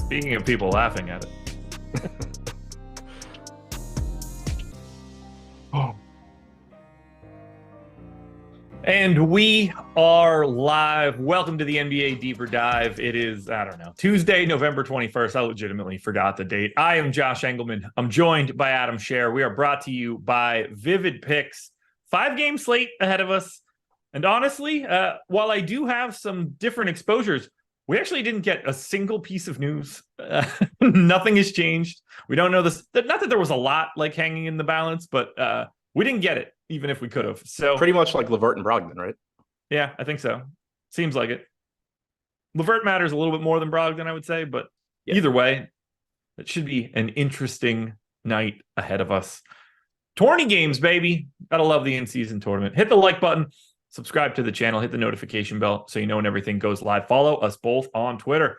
Speaking of people laughing at it. Oh. And we are live. Welcome to the NBA Deeper Dive. It is, I don't know, Tuesday, November 21st. I legitimately forgot the date. I am Josh Engleman. I'm joined by Adam Scherer. We are brought to you by Vivid Picks. 5-game slate ahead of us. And honestly, while I do have some different exposures, we actually didn't get a single piece of news. Nothing has changed. We don't know this. Not that there was a lot like hanging in the balance, but we didn't get it, even if we could have. So pretty much like LeVert and Brogdon, right? Yeah, I think so. Seems like it. LeVert matters a little bit more than Brogdon, I would say, but Either way, it should be an interesting night ahead of us. Tourney games, baby. Gotta love the in-season tournament. Hit the like button. Subscribe to the channel, hit the notification bell so you know when everything goes live. Follow us both on Twitter.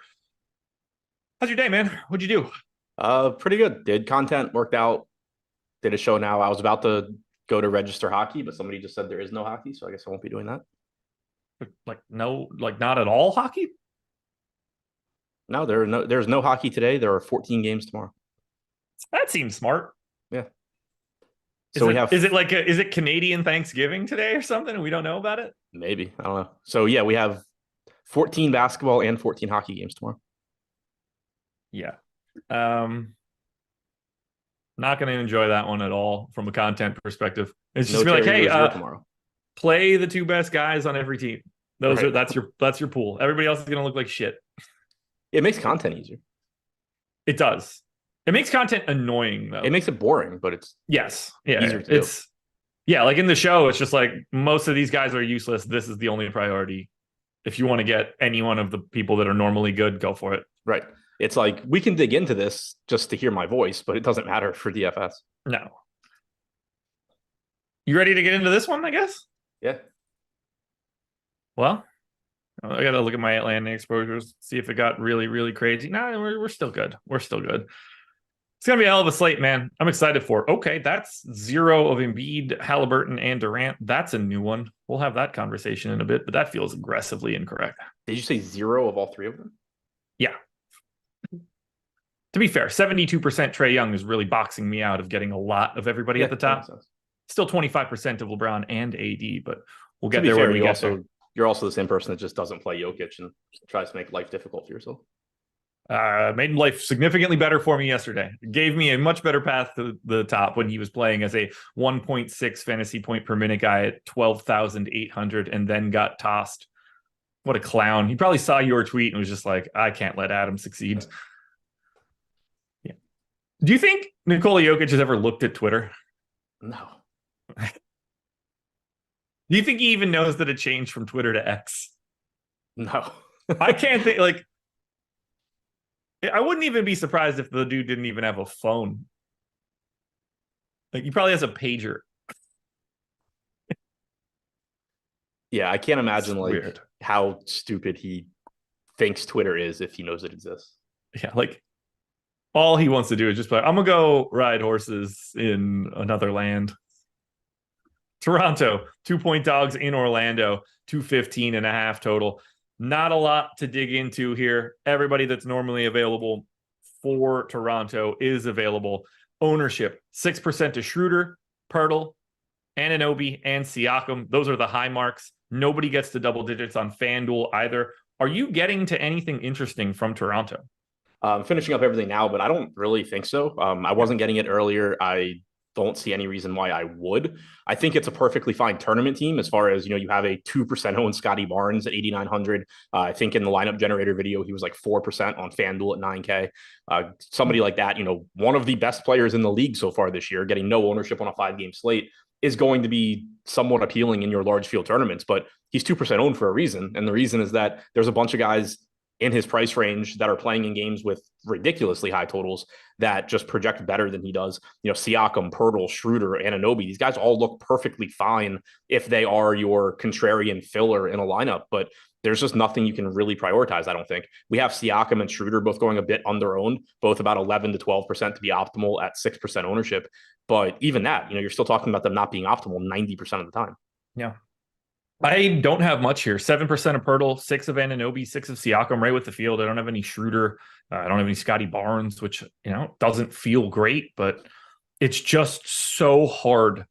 How's your day, man? What'd you do? Pretty good. Did content, worked out, did a show now. I was about to go to register hockey, but somebody just said there is no hockey, so I guess I won't be doing that. Not at all hockey? No, there's no hockey today. There are 14 games tomorrow. That seems smart. Yeah. So is it Canadian Thanksgiving today or something and we don't know about it? Maybe. I don't know. So yeah, we have 14 basketball and 14 hockey games tomorrow. Yeah. Not going to enjoy that one at all from a content perspective. It's just like, hey, tomorrow. Play the two best guys on every team. That's your pool. Everybody else is going to look like shit. It makes content easier. It does. It makes content annoying, though. It makes it boring, but it's easier to do. Yeah, like in the show, it's just like most of these guys are useless. This is the only priority. If you want to get any one of the people that are normally good, go for it. Right. It's like, we can dig into this just to hear my voice, but it doesn't matter for DFS. No. You ready to get into this one, I guess? Yeah. Well, I got to look at my Atlantic exposures, see if it got really, really crazy. No, we're still good. We're still good. It's going to be a hell of a slate, man. I'm excited for it. Okay, that's 0 of Embiid, Halliburton, and Durant. That's a new one. We'll have that conversation in a bit, but that feels aggressively incorrect. Did you say 0 of all 3 of them? Yeah. To be fair, 72% Trae Young is really boxing me out of getting a lot of everybody at the top. Still 25% of LeBron and AD, but we'll get there when we get there. You're also the same person that just doesn't play Jokic and tries to make life difficult for yourself. Made life significantly better for me yesterday. It gave me a much better path to the top when he was playing as a 1.6 fantasy point per minute guy at 12,800 and then got tossed. What a clown. He probably saw your tweet and was just like, I can't let Adam succeed. Yeah. Do you think Nikola Jokic has ever looked at Twitter? No. Do you think he even knows that it changed from Twitter to X? No. I can't think, like, I wouldn't even be surprised if the dude didn't even have a phone. Like he probably has a pager. Yeah, I can't imagine It's like weird. how stupid he thinks Twitter is if he knows it exists. Yeah, like all he wants to do is just be like, I'm gonna go ride horses in another land. Toronto, 2-point dogs in Orlando, 215.5 total. Not a lot to dig into here. Everybody that's normally available for Toronto is available. Ownership, 6% to Schroeder, Pirtle, Anunoby, and Siakam. Those are the high marks. Nobody gets to double digits on FanDuel either. Are you getting to anything interesting from Toronto? I'm finishing up everything now, but I don't really think so. I wasn't getting it earlier. I don't see any reason why I would. I think it's a perfectly fine tournament team as far as, you have a 2% owned Scotty Barnes at 8,900. I think in the lineup generator video, he was like 4% on FanDuel at 9K. Somebody like that, one of the best players in the league so far this year, getting no ownership on a 5-game slate is going to be somewhat appealing in your large field tournaments, but he's 2% owned for a reason. And the reason is that there's a bunch of guys in his price range that are playing in games with ridiculously high totals that just project better than he does. Siakam, Pirtle, Schroeder, Anunoby, these guys all look perfectly fine if they are your contrarian filler in a lineup, but there's just nothing you can really prioritize, I don't think. We have Siakam and Schroeder both going a bit under-owned, both about 11 to 12% to be optimal at 6% ownership. But even that, you're still talking about them not being optimal 90% of the time. Yeah. I don't have much here. 7% of Pirtle, 6 of Anunoby, 6 of Siakam, right with the field. I don't have any Schroeder. I don't have any Scotty Barnes, which, doesn't feel great, but it's just so hard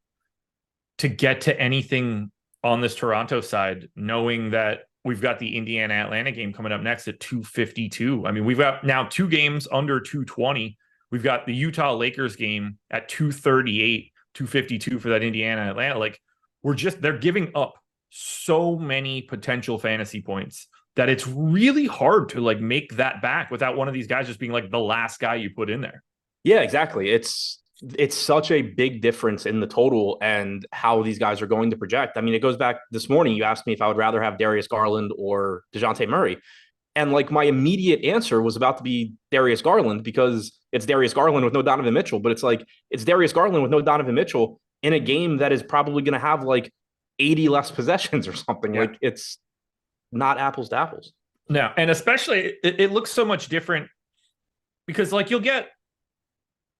to get to anything on this Toronto side, knowing that we've got the Indiana-Atlanta game coming up next at 252. I mean, we've got now 2 games under 220. We've got the Utah-Lakers game at 238, 252 for that Indiana-Atlanta. Like, they're giving up so many potential fantasy points that it's really hard to like make that back without one of these guys just being like the last guy you put in there. Yeah, exactly. It's such a big difference in the total and how these guys are going to project. I mean, it goes back this morning. You asked me if I would rather have Darius Garland or DeJounte Murray. And like my immediate answer was about to be Darius Garland because it's Darius Garland with no Donovan Mitchell. But it's Darius Garland with no Donovan Mitchell in a game that is probably going to have like 80 less possessions or something. Yeah. Like it's not apples to apples. No, and especially it looks so much different because like you'll get,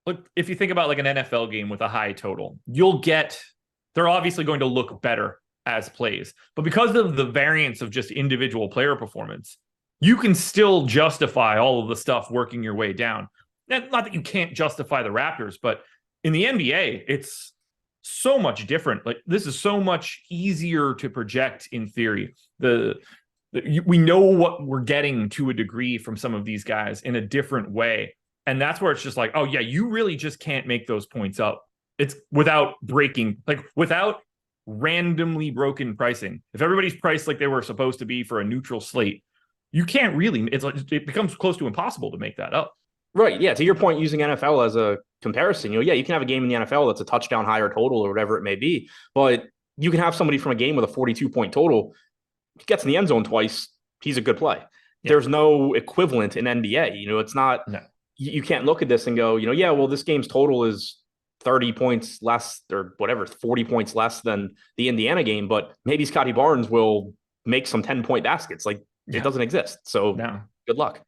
look, if you think about like an NFL game with a high total, they're obviously going to look better as plays, but because of the variance of just individual player performance, you can still justify all of the stuff working your way down. Not that you can't justify the Raptors, but in the NBA, it's so much different. Like this is so much easier to project in theory. We know what we're getting to a degree from some of these guys in a different way. And that's where it's just like, oh yeah, you really just can't make those points up. It's without randomly broken pricing. If everybody's priced like they were supposed to be for a neutral slate, you can't really, it becomes close to impossible to make that up. Right. Yeah. To your point, using NFL as a comparison, you can have a game in the NFL that's a touchdown higher total or whatever it may be, but you can have somebody from a game with a 42-point total, he gets in the end zone twice, he's a good play. Yeah. There's no equivalent in NBA. It's not, no. You can't look at this and go, this game's total is 30 points less or whatever, 40 points less than the Indiana game, but maybe Scotty Barnes will make some 10-point baskets. Like it doesn't exist. So good luck.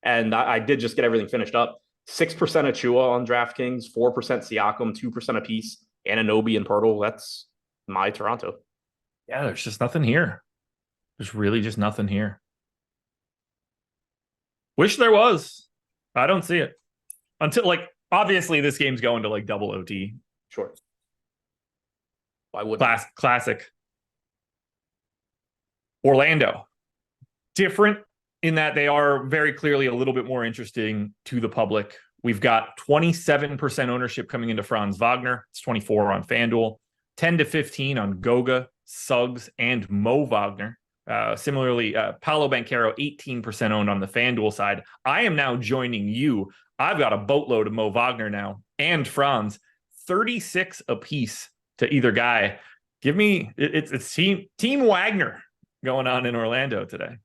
And I did just get everything finished up. 6% Achua on DraftKings, 4% Siakam, 2% apiece, Anunoby and Pirtle. That's my Toronto. Yeah, there's just nothing here. There's really just nothing here. Wish there was. I don't see it. Until, obviously this game's going to, double OT. Sure. Why would Classic. Orlando. Different in that they are very clearly a little bit more interesting to the public. We've got 27% ownership coming into Franz Wagner. It's 24 on FanDuel, 10 to 15 on Goga, Suggs, and Mo Wagner. Similarly, Paolo Banchero, 18% owned on the FanDuel side. I am now joining you. I've got a boatload of Mo Wagner now and Franz, 36 apiece to either guy. Give me, it's Team Wagner going on in Orlando today.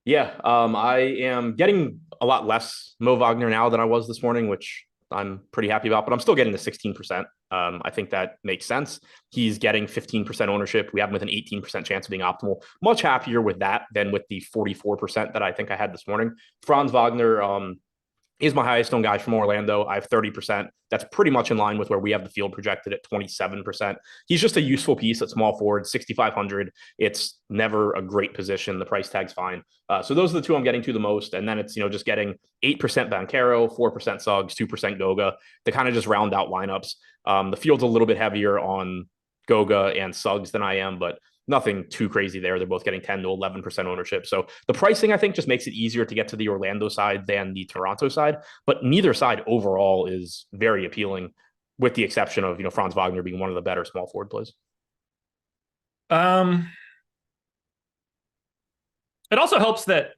Yeah, I am getting a lot less Mo Wagner now than I was this morning, which I'm pretty happy about, but I'm still getting the 16%. I think that makes sense. He's getting 15% ownership. We have him with an 18% chance of being optimal. Much happier with that than with the 44% that I think I had this morning. Franz Wagner, is my highest owned guy from Orlando. I have 30%. That's pretty much in line with where we have the field projected at 27%. He's just a useful piece at small forward, 6,500. It's never a great position. The price tag's fine. So those are the two I'm getting to the most. And then it's, just getting 8% Banchero, 4% Suggs, 2% Goga to kind of just round out lineups. The field's a little bit heavier on Goga and Suggs than I am, but nothing too crazy there. They're both getting 10 to 11% ownership. So the pricing, I think, just makes it easier to get to the Orlando side than the Toronto side. But neither side overall is very appealing, with the exception of, Franz Wagner being one of the better small forward plays. It also helps that,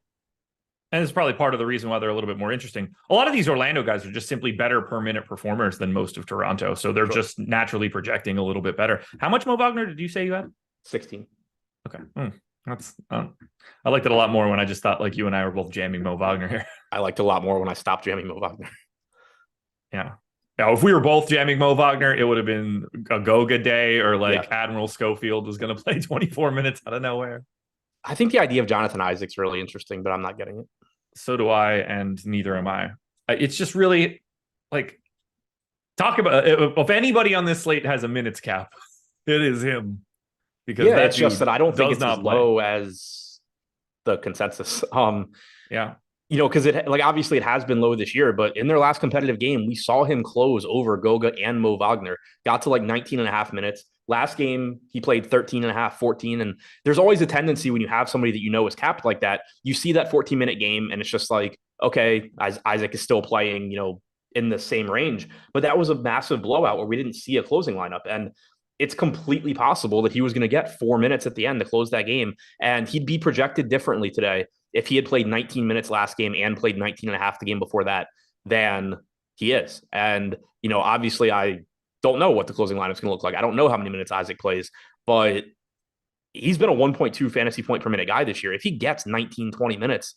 and it's probably part of the reason why they're a little bit more interesting, a lot of these Orlando guys are just simply better per minute performers than most of Toronto. So they're just naturally projecting a little bit better. How much Mo Wagner did you say you had? 16. Okay. That's I liked it a lot more when I just thought like you and I were both jamming Mo Wagner here. I liked it a lot more when I stopped jamming Mo Wagner. Yeah. Now, if we were both jamming Mo Wagner, it would have been a Goga day, or Admiral Schofield was going to play 24 minutes out of nowhere. I think the idea of Jonathan Isaac's really interesting, but I'm not getting it. So do I, and neither am I. It's just really talk about if anybody on this slate has a minutes cap, it is him. Because it's just that I don't think it's as low as the consensus. Because obviously it has been low this year, but in their last competitive game, we saw him close over Goga and Mo Wagner. Got to 19 and a half minutes. Last game, he played 13 and a half, 14. And there's always a tendency when you have somebody that is capped like that, you see that 14-minute game and it's just like, okay, Isaac is still playing, in the same range. But that was a massive blowout where we didn't see a closing lineup. And it's completely possible that he was going to get 4 minutes at the end to close that game. And he'd be projected differently today if he had played 19 minutes last game and played 19 and a half the game before that than he is. And, obviously I don't know what the closing lineup's going to look like. I don't know how many minutes Isaac plays, but he's been a 1.2 fantasy point per minute guy this year. If he gets 19, 20 minutes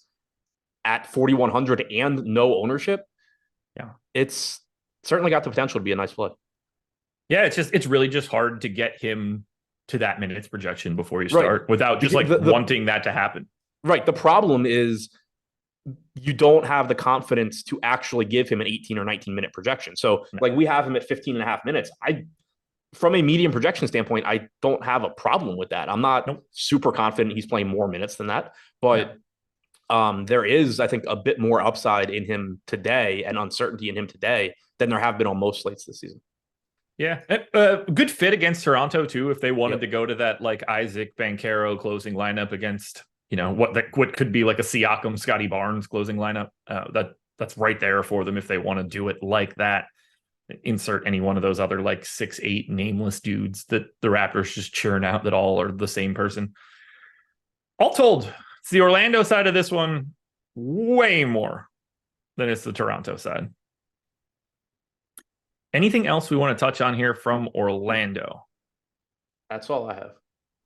at 4,100 and no ownership, it's certainly got the potential to be a nice play. Yeah, it's really just hard to get him to that minutes projection before you start without just wanting that to happen. Right. The problem is you don't have the confidence to actually give him an 18 or 19 minute projection. So we have him at 15 and a half minutes. From a medium projection standpoint, I don't have a problem with that. I'm not super confident he's playing more minutes than that, but there is, I think, a bit more upside in him today and uncertainty in him today than there have been on most slates this season. Yeah, good fit against Toronto too. If they wanted to go to that Isaac Banchero closing lineup against what could be a Siakam Scotty Barnes closing lineup, that's right there for them if they want to do it like that. Insert any one of those other 6'8" nameless dudes that the Raptors just churn out that all are the same person. All told, it's the Orlando side of this one way more than it's the Toronto side. Anything else we want to touch on here from Orlando? That's all I have.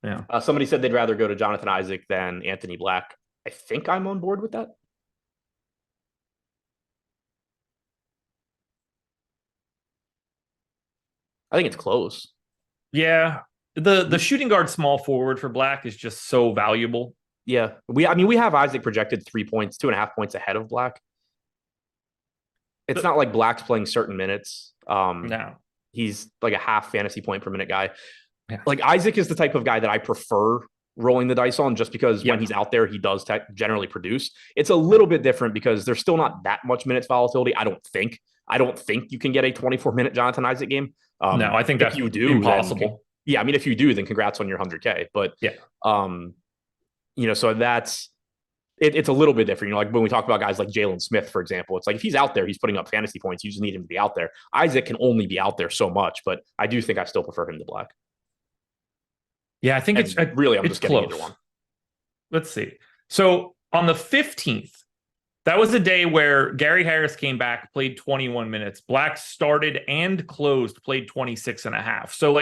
Yeah. Somebody said they'd rather go to Jonathan Isaac than Anthony Black. I think I'm on board with that. I think it's close. Yeah. The shooting guard small forward for Black is just so valuable. Yeah. We have Isaac projected 3 points, 2.5 points ahead of Black. It's not like Black's playing certain minutes. No. He's a half fantasy point per minute guy. Yeah. Isaac is the type of guy that I prefer rolling the dice on, just because when he's out there, he does generally produce. It's a little bit different because there's still not that much minutes volatility. I don't think you can get a 24-minute Jonathan Isaac game. No, I think that's impossible. If you do, then congrats on your 100K. But so that's it's a little bit different. When we talk about guys like Jalen Smith, for example, it's if he's out there, he's putting up fantasy points. You just need him to be out there. Isaac can only be out there so much, but I do think I still prefer him to Black. Yeah, I think I'm just getting close. Either one. Let's see. So on the 15th, that was a day where Gary Harris came back, played 21 minutes. Black started and closed, played 26 and a half. So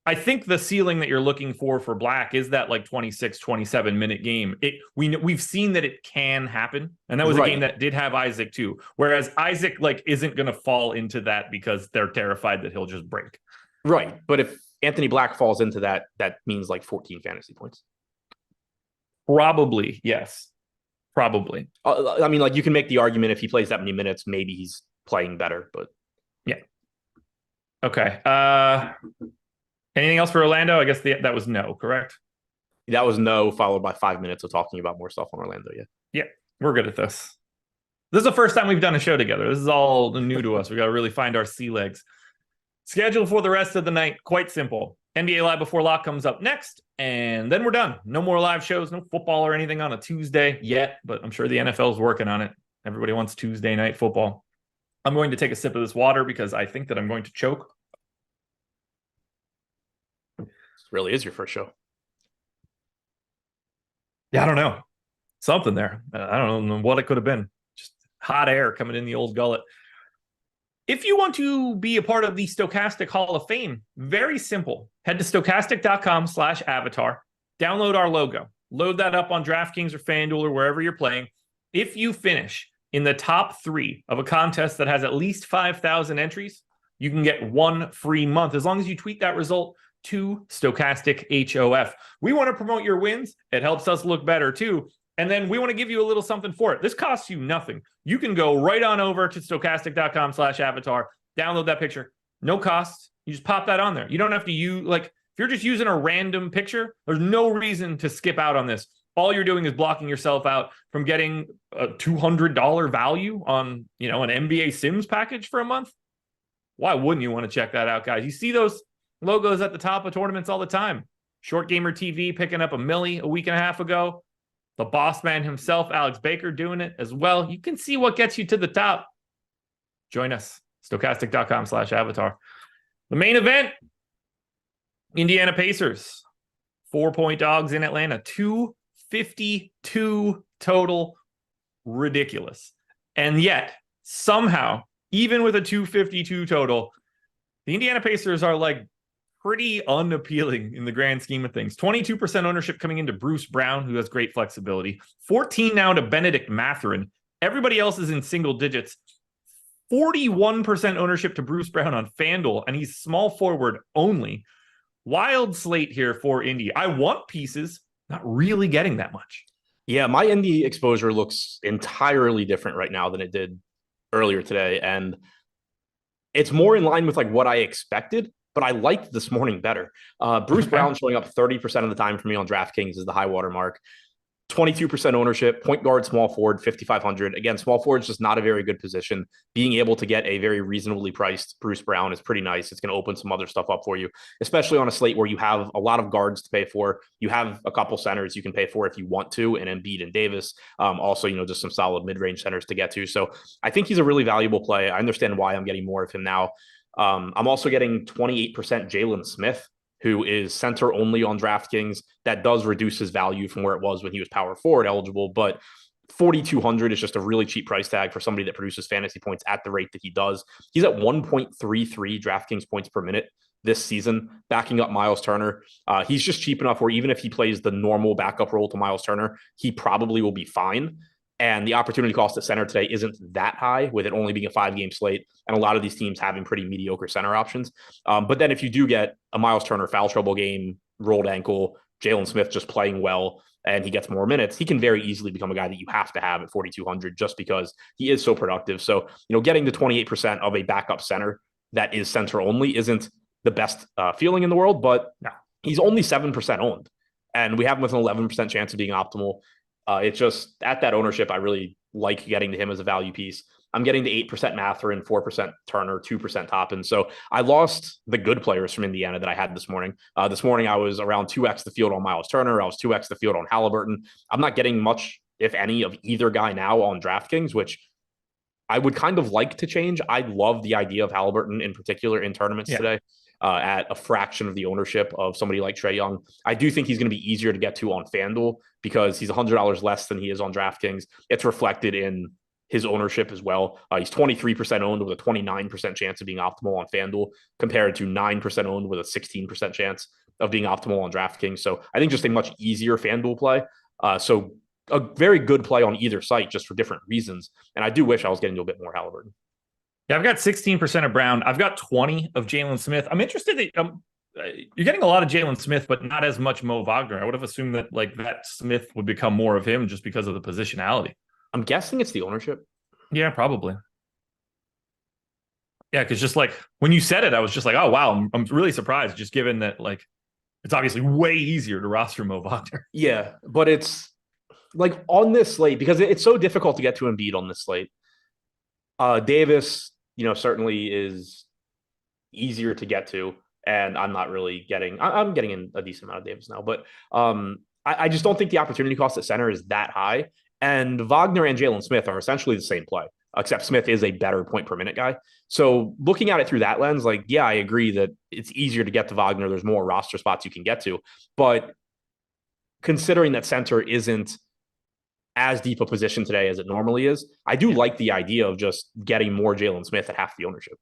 I think the ceiling that you're looking for Black is that like 26, 27-minute game. We've seen that it can happen. And that was a game that did have Isaac too. Whereas Isaac like isn't going to fall into that because they're terrified that he'll just break. Right. But if Anthony Black falls into that, that means like 14 fantasy points. Probably. Yes. Probably. I mean, like you can make the argument if he plays that many minutes, maybe he's playing better, but yeah. Okay. Anything else for Orlando? I guess that was no, correct? That was no, followed by 5 minutes of talking about more stuff on Orlando. Yeah. Yeah, we're good at this. This is the first time we've done a show together. This is all new to us. We got to really find our sea legs. Schedule for the rest of the night, quite simple. NBA Live Before Lock comes up next, and then we're done. No more live shows, no football or anything on a Tuesday yet, but I'm sure the NFL is working on it. Everybody wants Tuesday night football. I'm going to take a sip of this water because I think that I'm going to choke. This really is your first show. Yeah, I don't know. Something there. I don't know what it could have been. Just hot air coming in the old gullet. If you want to be a part of the Stochastic Hall of Fame, very simple. Head to stochastic.com/avatar. Download our logo. Load that up on DraftKings or FanDuel or wherever you're playing. If you finish in the top 3 of a contest that has at least 5,000 entries, you can get 1 free month as long as you tweet that result to Stochastic HOF. We want to promote your wins. It helps us look better too. And then we want to give you a little something for it. This costs you nothing. You can go right on over to stochastic.com/avatar, download that picture. No cost. You just pop that on there. You don't have to use, like, if you're just using a random picture, there's no reason to skip out on this. All you're doing is blocking yourself out from getting a $200 value on, an NBA Sims package for a month. Why wouldn't you want to check that out, guys? You see those logos at the top of tournaments all the time. Short Gamer TV picking up $1 million a week and a half ago. The boss man himself, Alex Baker, doing it as well. You can see what gets you to the top. Join us, stochastic.com/avatar. The main event, Indiana Pacers, 4-point dogs in Atlanta, 252 total, ridiculous. And yet, somehow, even with a 252 total, the Indiana Pacers are like pretty unappealing in the grand scheme of things. 22% ownership coming into Bruce Brown, who has great flexibility. 14 now to Benedict Mathurin. Everybody else is in single digits. 41% ownership to Bruce Brown on FanDuel, and he's small forward only. Wild slate here for Indy. I want pieces, not really getting that much. Yeah, my Indy exposure looks entirely different right now than it did earlier today, and it's more in line with like what I expected, but I liked this morning better. Bruce Brown showing up 30% of the time for me on DraftKings is the high water mark. 22% ownership, point guard, small forward, 5,500. Again, small forward is just not a very good position. Being able to get a very reasonably priced Bruce Brown is pretty nice. It's going to open some other stuff up for you, especially on a slate where you have a lot of guards to pay for. You have a couple centers you can pay for if you want to, and Embiid and Davis. Also, just some solid mid-range centers to get to. So I think he's a really valuable play. I understand why I'm getting more of him now. I'm also getting 28% Jalen Smith, who is center only on DraftKings. That does reduce his value from where it was when he was power forward eligible, but 4,200 is just a really cheap price tag for somebody that produces fantasy points at the rate that he does. He's at 1.33 DraftKings points per minute this season, backing up Miles Turner. He's just cheap enough where even if he plays the normal backup role to Miles Turner, he probably will be fine. And the opportunity cost at center today isn't that high, with it only being a 5-game slate and a lot of these teams having pretty mediocre center options. But then if you do get a Miles Turner foul trouble game, rolled ankle, Jalen Smith just playing well, and he gets more minutes, he can very easily become a guy that you have to have at 4,200 just because he is so productive. So, getting the 28% of a backup center that is center only isn't the best feeling in the world, but he's only 7% owned, and we have him with an 11% chance of being optimal. It's just at that ownership, I really like getting to him as a value piece. I'm getting the 8% Mathurin, 4% Turner, 2% Toppin. So I lost the good players from Indiana that I had this morning. This morning, I was around 2x the field on Miles Turner. I was 2x the field on Halliburton. I'm not getting much, if any, of either guy now on DraftKings, which I would kind of like to change. I love the idea of Halliburton in particular in tournaments today. At a fraction of the ownership of somebody like Trae Young. I do think he's going to be easier to get to on FanDuel because he's $100 less than he is on DraftKings. It's reflected in his ownership as well. He's 23% owned with a 29% chance of being optimal on FanDuel compared to 9% owned with a 16% chance of being optimal on DraftKings. So I think just a much easier FanDuel play. So a very good play on either site just for different reasons. And I do wish I was getting to a bit more Halliburton. Yeah, I've got 16% of Brown. I've got 20 of Jalen Smith. I'm interested that you're getting a lot of Jalen Smith, but not as much Mo Wagner. I would have assumed that that Smith would become more of him just because of the positionality. I'm guessing it's the ownership. Yeah, probably. Yeah, because just when you said it, I was just like, oh, wow, I'm really surprised, just given that it's obviously way easier to roster Mo Wagner. Yeah, but it's on this slate, because it's so difficult to get to Embiid on this slate. Davis, certainly is easier to get to, and I'm not really getting. I'm getting in a decent amount of Davis now, but I just don't think the opportunity cost at center is that high. And Wagner and Jalen Smith are essentially the same play, except Smith is a better point per minute guy. So looking at it through that lens, yeah, I agree that it's easier to get to Wagner. There's more roster spots you can get to. But considering that center isn't as deep a position today as it normally is, I do like the idea of just getting more Jalen Smith at half the ownership.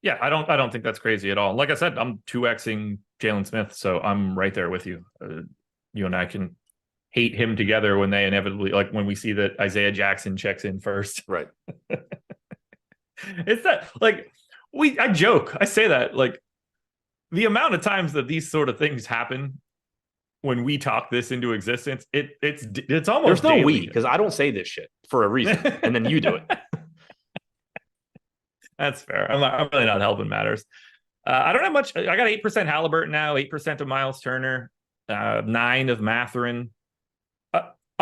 Yeah, I don't think that's crazy at all. Like I said, I'm 2xing Jalen Smith, so I'm right there with you. You and I can hate him together when they inevitably, when we see that Isaiah Jackson checks in first. Right. It's that, I joke, I say that, the amount of times that these sort of things happen when we talk this into existence, it's almost there's no daily. we, because I don't say this shit for a reason, and then you do it. That's fair. I'm really not helping matters. I don't have much. I got 8% Halliburton now, 8% of Miles Turner, 9 of Mathurin.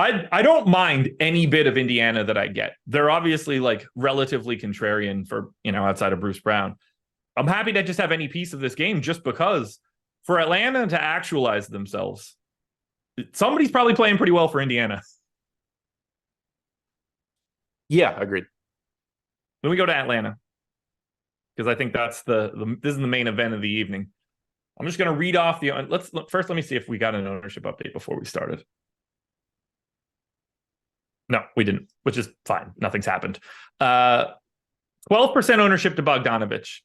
I don't mind any bit of Indiana that I get. They're obviously relatively contrarian for, outside of Bruce Brown. I'm happy to just have any piece of this game just because for Atlanta to actualize themselves, somebody's probably playing pretty well for Indiana. Yeah, agreed. Then we go to Atlanta because I think that's this is the main event of the evening. I'm just going to read off let me see if we got an ownership update before we started. No, we didn't, which is fine. Nothing's happened. 12% ownership to Bogdanovich,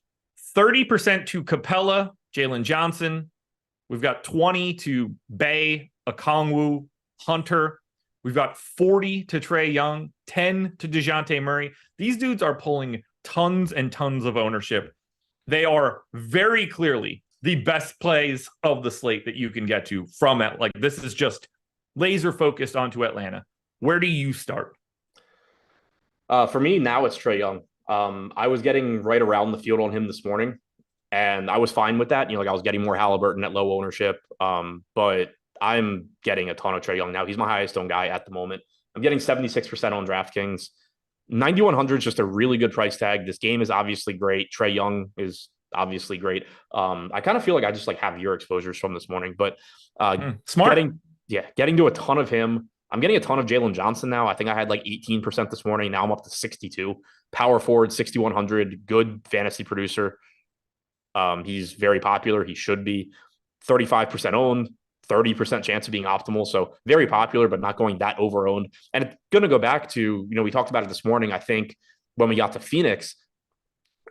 30% to Capella, Jalen Johnson. We've got 20 to Bay, Okongwu, Hunter. We've got 40 to Trae Young, 10 to DeJounte Murray. These dudes are pulling tons and tons of ownership. They are very clearly the best plays of the slate that you can get to from it. This is just laser focused onto Atlanta. Where do you start? For me, now it's Trae Young. I was getting right around the field on him this morning, and I was fine with that. I was getting more Halliburton at low ownership, but I'm getting a ton of Trae Young now. He's my highest owned guy at the moment. I'm getting 76% on DraftKings. 9,100 is just a really good price tag. This game is obviously great. Trae Young is obviously great. I kind of feel like I just have your exposures from this morning, but smart. Getting to a ton of him. I'm getting a ton of Jalen Johnson now. I think I had 18% this morning. Now I'm up to 62. Power forward, 6,100. Good fantasy producer. He's very popular. He should be 35% owned, 30% chance of being optimal. So very popular, but not going that over owned. And it's going to go back to, we talked about it this morning. I think when we got to Phoenix,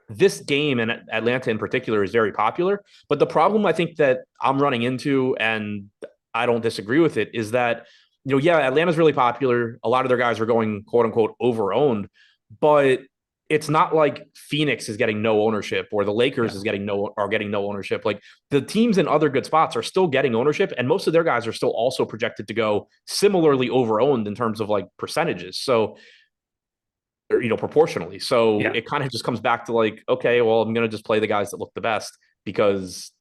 this game and Atlanta in particular is very popular. But the problem I think that I'm running into, and I don't disagree with it, is that Atlanta's really popular. A lot of their guys are going quote unquote over owned, but it's not like Phoenix is getting no ownership or the Lakers are getting no ownership. The teams in other good spots are still getting ownership, and most of their guys are still also projected to go similarly over owned in terms of percentages. So, proportionally. So it kind of just comes back to okay, well, I'm going to just play the guys that look the best because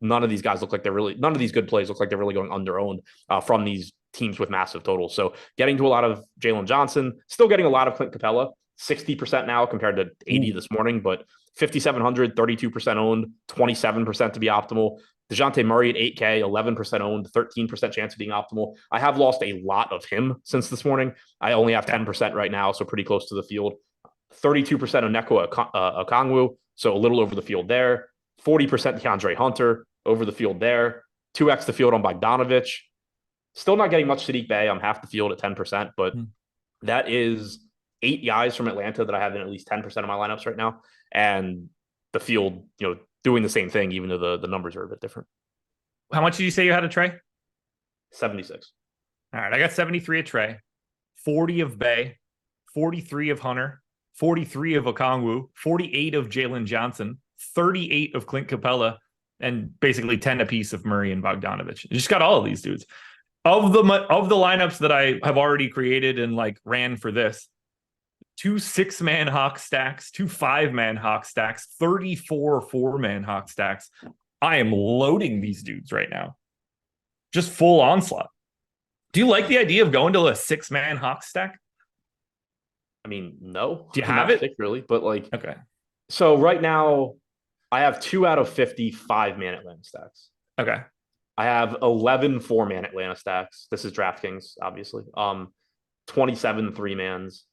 none of these guys none of these good plays look like they're really going under owned from these teams with massive totals. So getting to a lot of Jalen Johnson, still getting a lot of Clint Capella, 60% now compared to 80 this morning, but 5,700, 32% owned, 27% to be optimal. DeJounte Murray at 8K, 11% owned, 13% chance of being optimal. I have lost a lot of him since this morning. I only have 10% right now, so pretty close to the field. 32% of Neko Okongwu, so a little over the field there. 40% DeAndre Hunter, over the field there. 2x the field on Bogdanovich. Still not getting much Sadiq Bey. I'm half the field at 10%, but that is 8 guys from Atlanta that I have in at least 10% of my lineups right now, and the field, doing the same thing, even though the numbers are a bit different. How much did you say you had a Trey? 76. All right, I got 73 a Trey, 40 of Bay, 43 of Hunter, 43 of Okongwu, 48 of Jalen Johnson, 38 of Clint Capella, and basically 10 apiece of Murray and Bogdanovich. You just got all of these dudes. Of the lineups that I have already created and like ran for this, 2 6-man Hawk stacks, 2 5-man Hawk stacks, 34 4-man Hawk stacks. I am loading these dudes right now. Just full onslaught. Do you like the idea of going to a 6-man Hawk stack? I mean, no. Do you have it? Particularly, but like, okay. So right now, I have 2 out of 50 5-man Atlanta stacks. Okay. I have 11 4-man Atlanta stacks. This is DraftKings, obviously. 27 3-mans.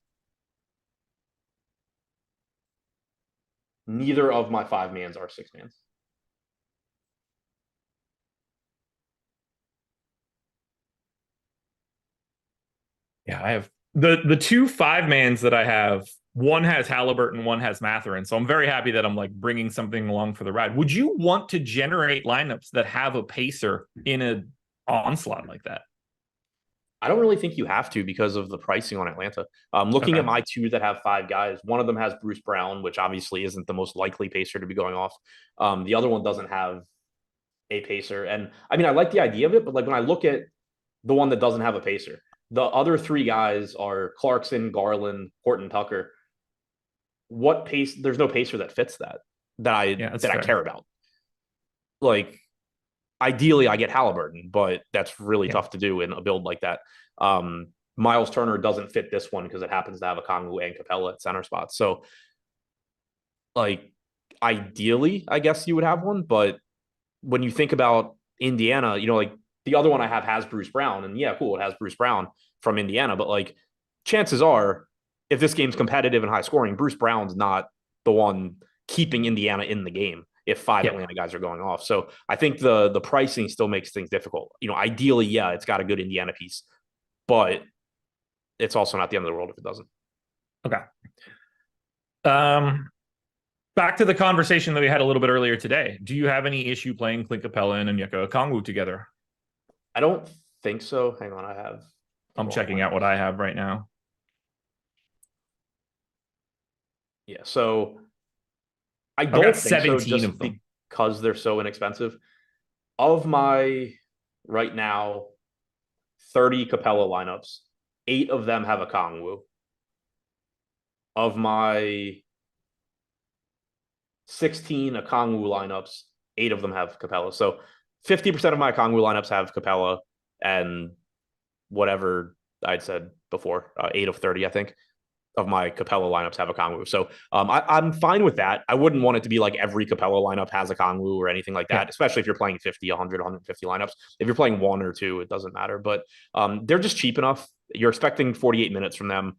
Neither of my 5-mans are 6-mans. Yeah, I have the 2 5-mans that I have. One has Halliburton, one has Mathurin. So I'm very happy that I'm like bringing something along for the ride. Would you want to generate lineups that have a pacer in an onslaught like that? I don't really think you have to because of the pricing on Atlanta. Looking at my 2 that have 5 guys, one of them has Bruce Brown, which obviously isn't the most likely pacer to be going off. The other one doesn't have a pacer. And I mean, I like the idea of it, but like when I look at the one that doesn't have a pacer, the other 3 guys are Clarkson, Garland, Horton Tucker. What pace? There's no pacer that fits that I care about. Like, ideally, I get Halliburton, but that's really tough to do in a build like that. Miles Turner doesn't fit this one because it happens to have Okongwu and Capella at center spots. So, like, ideally, I guess you would have one. But when you think about Indiana, like the other one I have has Bruce Brown, and yeah, cool, it has Bruce Brown from Indiana. But like, chances are, if this game's competitive and high scoring, Bruce Brown's not the one keeping Indiana in the game if 5 Atlanta guys are going off. So I think the pricing still makes things difficult. Ideally, yeah, it's got a good Indiana piece, but it's also not the end of the world if it doesn't. Okay. Back to the conversation that we had a little bit earlier today. Do you have any issue playing Clint Capella and Onyeka Okongwu together? I don't think so. Hang on, I'm checking out what I have right now. Yeah, so I don't think 17 so, just of them because they're so inexpensive. Of my right now 30 Capella lineups, 8 of them have Okongwu. Of my 16 Okongwu lineups, 8 of them have Capella. So 50% of my Okongwu lineups have Capella, and whatever I'd said before, 8 of 30, I think, of my Capella lineups have Okongwu. So I'm fine with that. I wouldn't want it to be like every Capella lineup has Okongwu or anything like that, especially if you're playing 50, 100, 150 lineups. If you're playing 1 or 2, it doesn't matter. But they're just cheap enough. You're expecting 48 minutes from them.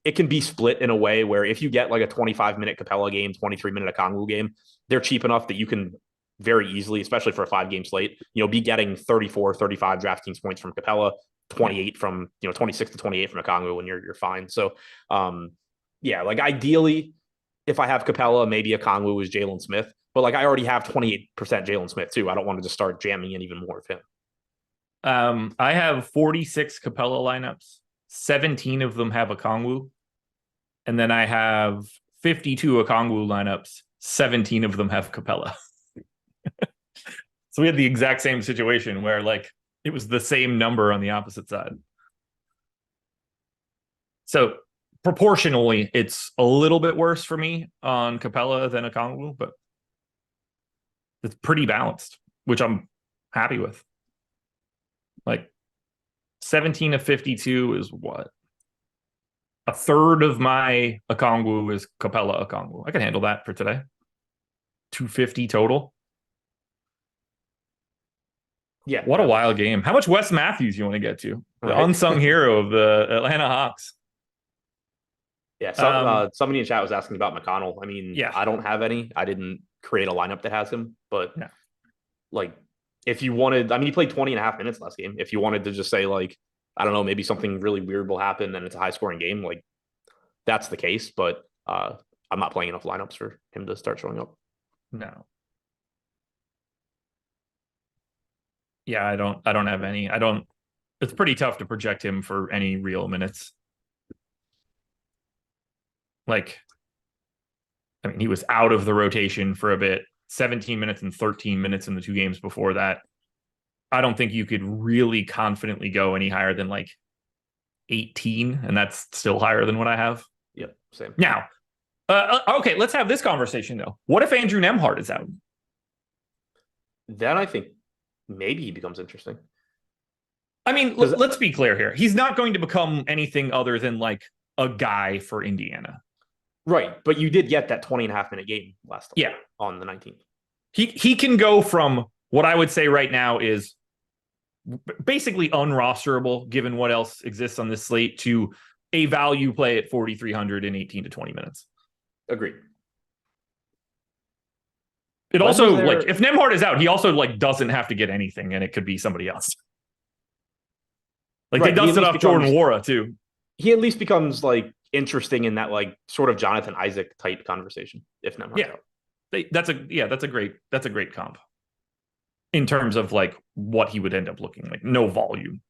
It can be split in a way where if you get like a 25-minute Capella game, 23-minute Okongwu game, they're cheap enough that you can very easily, especially for a 5-game slate, be getting 34, 35 DraftKings points from Capella, 28 from 26 to 28 from Okongwu, and you're fine. So yeah, like ideally, if I have Capella, maybe Okongwu is Jalen Smith, but like I already have 28% Jalen Smith too. I don't want to just start jamming in even more of him. I have 46 Capella lineups. 17 of them have Okongwu, and then I have 52 Okongwu lineups. 17 of them have Capella. So we had the exact same situation where like it was the same number on the opposite side. So proportionally, it's a little bit worse for me on Capella than Okongwu, but it's pretty balanced, which I'm happy with. Like 17 of 52 is what? A third of my Okongwu is Capella Okongwu. I can handle that for today. 250 total. Yeah. What a wild game. How much Wes Matthews you want to get to? The unsung hero of the Atlanta Hawks. Yeah. Somebody in chat was asking about McConnell. I mean, I don't have any. I didn't create a lineup that has him, but like if you wanted, I mean, he played 20 and a half minutes last game. If you wanted to just say like, I don't know, maybe something really weird will happen and it's a high scoring game, like that's the case, but I'm not playing enough lineups for him to start showing up. No. Yeah, I don't have any. It's pretty tough to project him for any real minutes. Like, I mean, he was out of the rotation for a bit, 17 minutes and 13 minutes in the 2 games before that. I don't think you could really confidently go any higher than like 18, and that's still higher than what I have. Yep, same. Now, okay, let's have this conversation though. What if Andrew Nembhard is out? Then I think maybe he becomes interesting. I mean, let's be clear here. He's not going to become anything other than like a guy for Indiana. Right, but you did get that 20.5-minute game last time on the 19th. He can go from what I would say right now is basically unrosterable, given what else exists on this slate, to a value play at 4,300 in 18 to 20 minutes. Agreed. It also, like, if Nembhard is out, he also like doesn't have to get anything, and it could be somebody else. Like, they dusted off Jordan Nwora too. He at least becomes like interesting in that like sort of Jonathan Isaac type conversation. If Nembhard's out. That's a great comp in terms of like what he would end up looking like. No volume.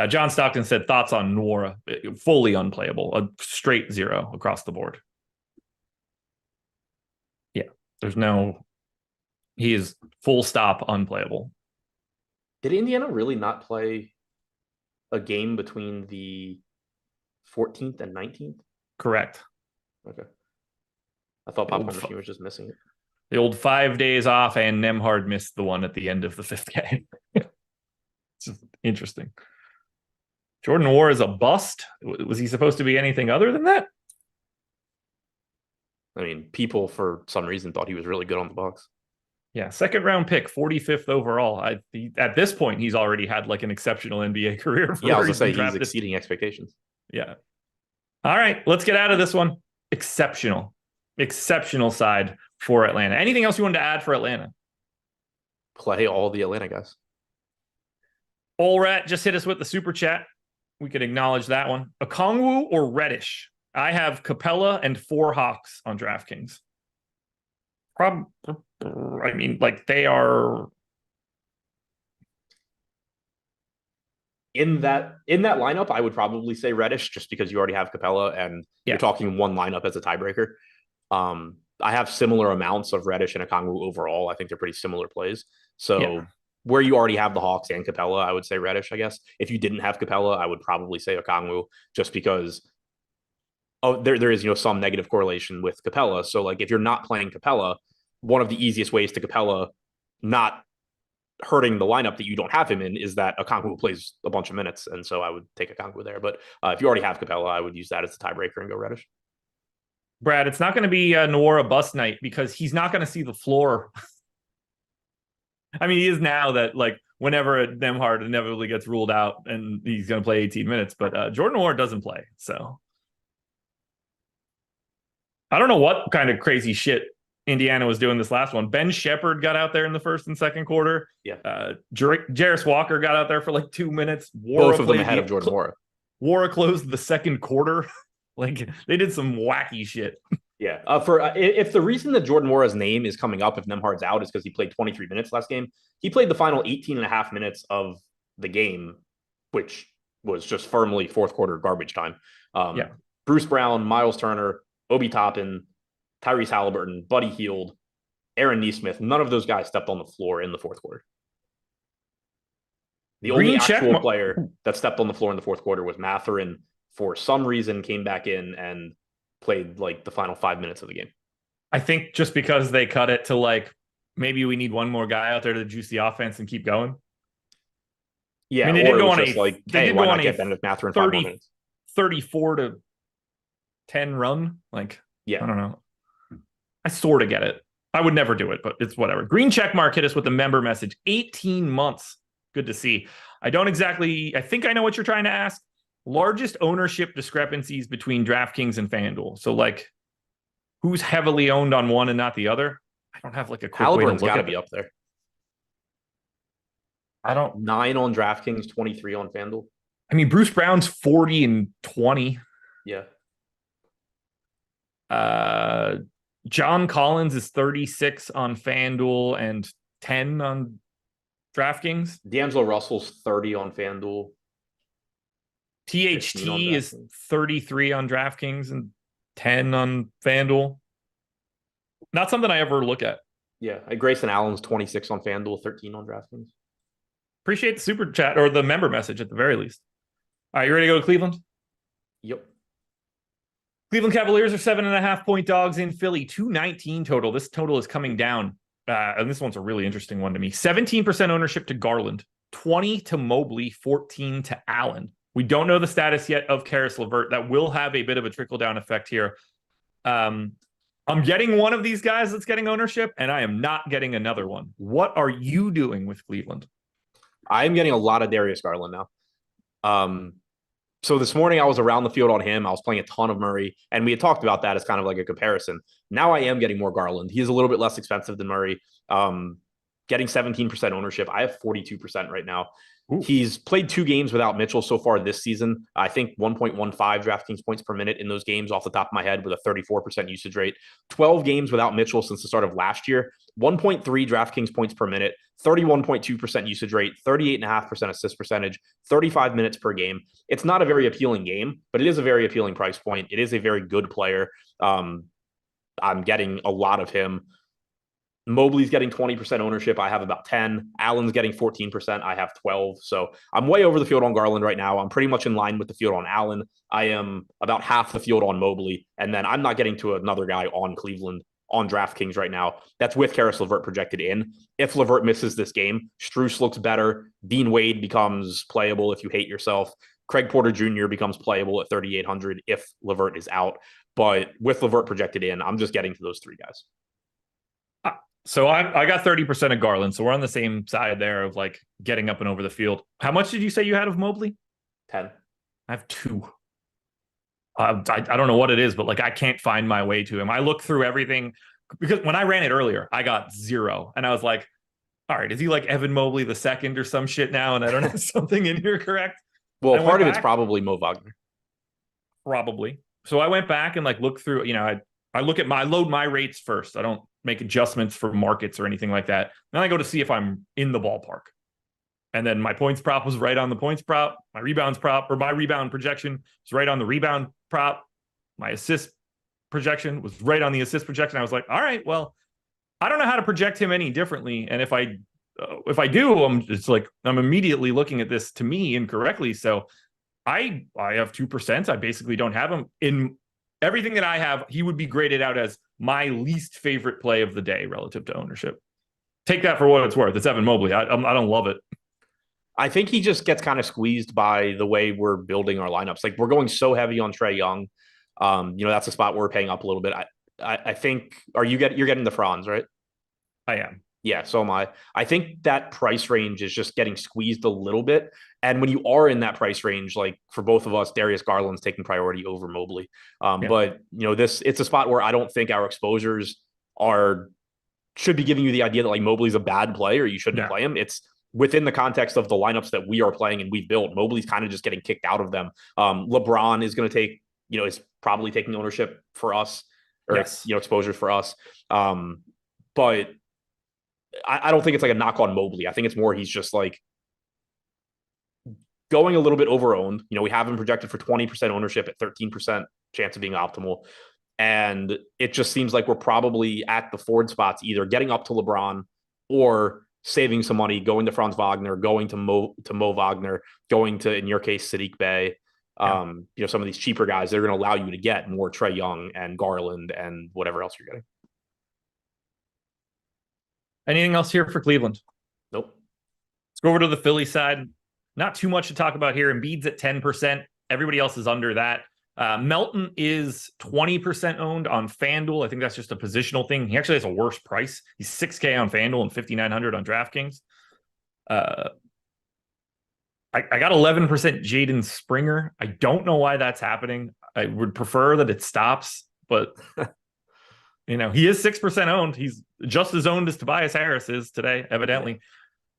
John Stockton said thoughts on Nwora, fully unplayable, a straight 0 across the board. Yeah, he is full stop unplayable. Did Indiana really not play a game between the 14th and 19th? Correct. Okay. I thought Popcorn Machine was just missing it. The old 5 days off, and Nembhard missed the one at the end of the 5th game. It's just interesting. Jordan Nwora is a bust. Was he supposed to be anything other than that? I mean, people for some reason thought he was really good on the Bucks. Yeah, 2nd round pick, 45th overall. At this point, he's already had like an exceptional NBA career. Yeah, I was going to say he's exceeding expectations. Yeah. All right, let's get out of this one. Exceptional side for Atlanta. Anything else you wanted to add for Atlanta? Play all the Atlanta guys. Allrat just hit us with the super chat. We could acknowledge that one. Okongwu or Reddish? I have Capella and 4 Hawks on DraftKings. I mean, like, they are in that lineup. I would probably say Reddish just because you already have Capella and you're talking one lineup as a tiebreaker. I have similar amounts of Reddish and Okongwu overall. I think they're pretty similar plays. So where you already have the Hawks and Capella, I would say Reddish, I guess. If you didn't have Capella, I would probably say Okongwu just because there is, some negative correlation with Capella. So like if you're not playing Capella, one of the easiest ways to Capella not hurting the lineup that you don't have him in is that Okongwu plays a bunch of minutes. And so I would take Okongwu there. But if you already have Capella, I would use that as the tiebreaker and go Reddish. Brad, it's not going to be a Nwora bust night because he's not going to see the floor. I mean, he is now that, like, whenever Nembhard inevitably gets ruled out and he's going to play 18 minutes, but Jordan Nwora doesn't play. So I don't know what kind of crazy shit Indiana was doing this last one. Ben Shepherd got out there in the 1st and 2nd quarter. Yeah. Jarris Walker got out there for like 2 minutes. Both of them ahead of Jordan Nwora. Nwora closed the 2nd quarter. Like, they did some wacky shit. Yeah. If the reason that Jordan Nwora's name is coming up if Nembhard's out is because he played 23 minutes last game, he played the final 18 and a half minutes of the game, which was just firmly 4th quarter garbage time. Bruce Brown, Miles Turner, Obi Toppin, Tyrese Halliburton, Buddy Hield, Aaron Nesmith, none of those guys stepped on the floor in the 4th quarter. The only actual player that stepped on the floor in the 4th quarter was Mathurin. For some reason, came back in and played like the final 5 minutes of the game. I think just because they cut it to like, maybe we need one more guy out there to juice the offense and keep going. Yeah, I mean, they did go on a Mathurin 34 to 10 run. Like, I don't know. I sort of get it. I would never do it, but it's whatever. Green Checkmark hit us with a member message. 18 months. Good to see. I think I know what you're trying to ask. Largest ownership discrepancies between DraftKings and FanDuel. So, like, who's heavily owned on one and not the other? I don't have like a quick Halliburton's way to look got to at be up there. I don't. 9 on DraftKings, 23 on FanDuel. I mean, Bruce Brown's 40 and 20. Yeah. John Collins is 36 on FanDuel and 10 on DraftKings. D'Angelo Russell's 30 on FanDuel. THT is 33 on DraftKings and 10 on FanDuel. Not something I ever look at. Yeah, Grayson Allen's 26 on FanDuel, 13 on DraftKings. Appreciate the super chat or the member message at the very least. All right, you ready to go to Cleveland? Yep. Cleveland Cavaliers are 7.5-point dogs in Philly, 219 total. This total is coming down. And this one's a really interesting one to me. 17% ownership to Garland, 20 to Mobley, 14 to Allen. We don't know the status yet of Karis LeVert. That will have a bit of a trickle-down effect here. I'm getting one of these guys that's getting ownership, and I am not getting another one. What are you doing with Cleveland? I'm getting a lot of Darius Garland now. So this morning I was around the field on him. I was playing a ton of Murray, and we had talked about that as kind of like a comparison. Now I am getting more Garland. He is a little bit less expensive than Murray. Getting 17% ownership. I have 42% right now. Ooh. He's played 2 games without Mitchell so far this season. I think 1.15 DraftKings points per minute in those games off the top of my head with a 34% usage rate. 12 games without Mitchell since the start of last year. 1.3 DraftKings points per minute, 31.2% usage rate, 38.5% assist percentage, 35 minutes per game. It's not a very appealing game, but it is a very appealing price point. It is a very good player. I'm getting a lot of him. Mobley's getting 20% ownership. I have about 10. Allen's getting 14%. I have 12. So I'm way over the field on Garland right now. I'm pretty much in line with the field on Allen. I am about half the field on Mobley. And then I'm not getting to another guy on Cleveland on DraftKings right now. That's with Karis LeVert projected in. If LeVert misses this game, Strus looks better. Dean Wade becomes playable if you hate yourself. Craig Porter Jr. becomes playable at 3,800 if LeVert is out. But with LeVert projected in, I'm just getting to those 3 guys. So I got 30% of Garland. So we're on the same side there of like getting up and over the field. How much did you say you had of Mobley? 10. I have 2. I don't know what it is, but like I can't find my way to him. I looked through everything because when I ran it earlier, I got 0. And I was like, all right, is he like Evan Mobley the second or some shit now? And I don't have something in here correct. Well, part of it's probably Mo Wagner. Probably. So I went back and like looked through, you know, I look at load my rates first. I don't make adjustments for markets or anything like that. Then I go to see if I'm in the ballpark. And then my points prop was right on the points prop. My rebounds prop or my rebound projection was right on the rebound prop. My assist projection was right on the assist projection. I was like, all right, well, I don't know how to project him any differently. And if I do, it's like I'm immediately looking at this to me incorrectly. So I have 2%. I basically don't have him in everything that I have. He would be graded out as my least favorite play of the day relative to ownership. Take that for what it's worth. It's Evan Mobley. I don't love it. I think he just gets kind of squeezed by the way we're building our lineups. Like we're going so heavy on Trae Young. That's a spot where we're paying up a little bit. I think you're getting the Franz, right? I am. Yeah, so am I. I think that price range is just getting squeezed a little bit. And when you are in that price range, like for both of us, Darius Garland's taking priority over Mobley. But it's a spot where I don't think our exposures should be giving you the idea that like Mobley's a bad player. You shouldn't play him. It's within the context of the lineups that we are playing and we've built. Mobley's kind of just getting kicked out of them. LeBron is going to take, is probably taking ownership for us or, exposures for us. But I don't think it's like a knock on Mobley. I think it's more he's just like going a little bit over-owned. We have him projected for 20% ownership at 13% chance of being optimal. And it just seems like we're probably at the forward spots, either getting up to LeBron or saving some money, going to Franz Wagner, going to Mo Wagner, going to, in your case, Sadiq Bey. Some of these cheaper guys, they're going to allow you to get more Trae Young and Garland and whatever else you're getting. Anything else here for Cleveland? Nope. Let's go over to the Philly side. Not too much to talk about here. Embiid's at 10%. Everybody else is under that. Melton is 20% owned on FanDuel. I think that's just a positional thing. He actually has a worse price. He's $6K on FanDuel and $5,900 on DraftKings. I got 11% Jaden Springer. I don't know why that's happening. I would prefer that it stops, but he is 6% owned. He's just as owned as Tobias Harris is today, evidently.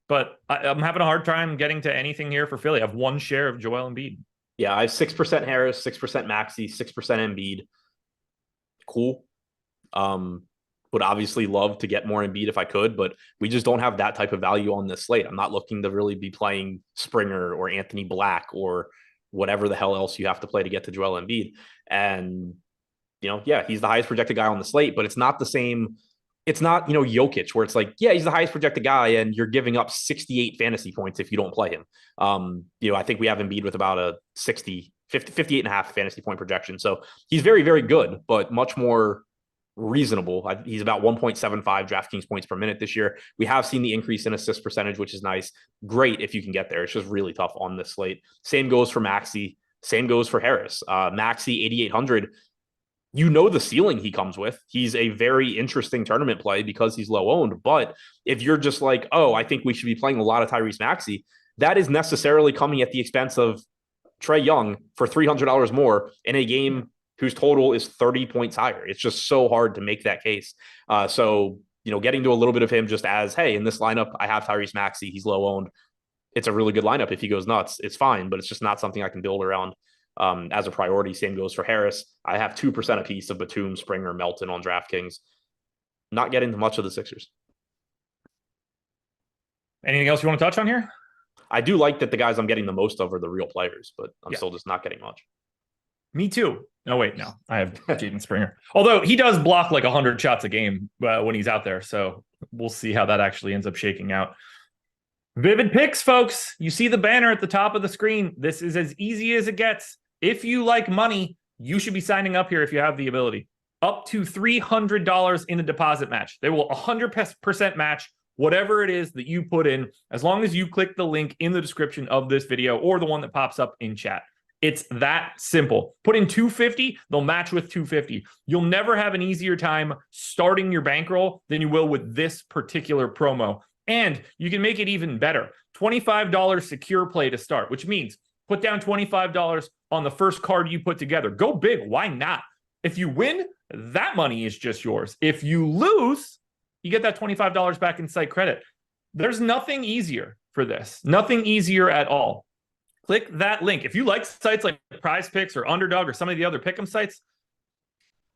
But I'm having a hard time getting to anything here for Philly. I have one share of Joel Embiid. Yeah, I have 6% Harris, 6% Maxey, 6% Embiid. cool. Would obviously love to get more Embiid if I could, but we just don't have that type of value on this slate. I'm not looking to really be playing Springer or Anthony Black or whatever the hell else you have to play to get to Joel Embiid. And, he's the highest projected guy on the slate, but it's not the same. It's not, Jokic, where it's like, yeah, he's the highest projected guy and you're giving up 68 fantasy points if you don't play him. I think we have Embiid with about a 58 and a half fantasy point projection. So he's very, very good, but much more reasonable. He's about 1.75 DraftKings points per minute this year. We have seen the increase in assist percentage, which is nice. Great if you can get there. It's just really tough on this slate. Same goes for Maxey. Same goes for Harris. Maxey, 8,800. The ceiling he comes with. He's a very interesting tournament play because he's low owned. But if you're just like, oh, I think we should be playing a lot of Tyrese Maxey, that is necessarily coming at the expense of Trae Young for $300 more in a game whose total is 30 points higher. It's just so hard to make that case. So getting to a little bit of him just as, hey, in this lineup, I have Tyrese Maxey. He's low owned. It's a really good lineup. If he goes nuts, it's fine, but it's just not something I can build around as a priority. Same goes for Harris. I have 2% a piece of Batum, Springer, Melton on DraftKings. Not getting to much of the Sixers. Anything else you want to touch on here? I do like that the guys I'm getting the most of are the real players, but I'm still just not getting much. Me too. Oh, wait, no. I have Jaden Springer. Although he does block like 100 shots a game when he's out there. So we'll see how that actually ends up shaking out. Vivid picks, folks. You see the banner at the top of the screen. This is as easy as it gets. If you like money, you should be signing up here if you have the ability. Up to $300 in a deposit match. They will 100% match whatever it is that you put in, as long as you click the link in the description of this video or the one that pops up in chat. It's that simple. Put in $250, they'll match with $250. You'll never have an easier time starting your bankroll than you will with this particular promo. And you can make it even better. $25 secure play to start, which means put down $25 on the first card you put together. Go big. Why not? If you win, that money is just yours. If you lose, you get that $25 back in site credit. There's nothing easier for this. Nothing easier at all. Click that link. If you like sites like Prize Picks or Underdog or some of the other pick'em sites,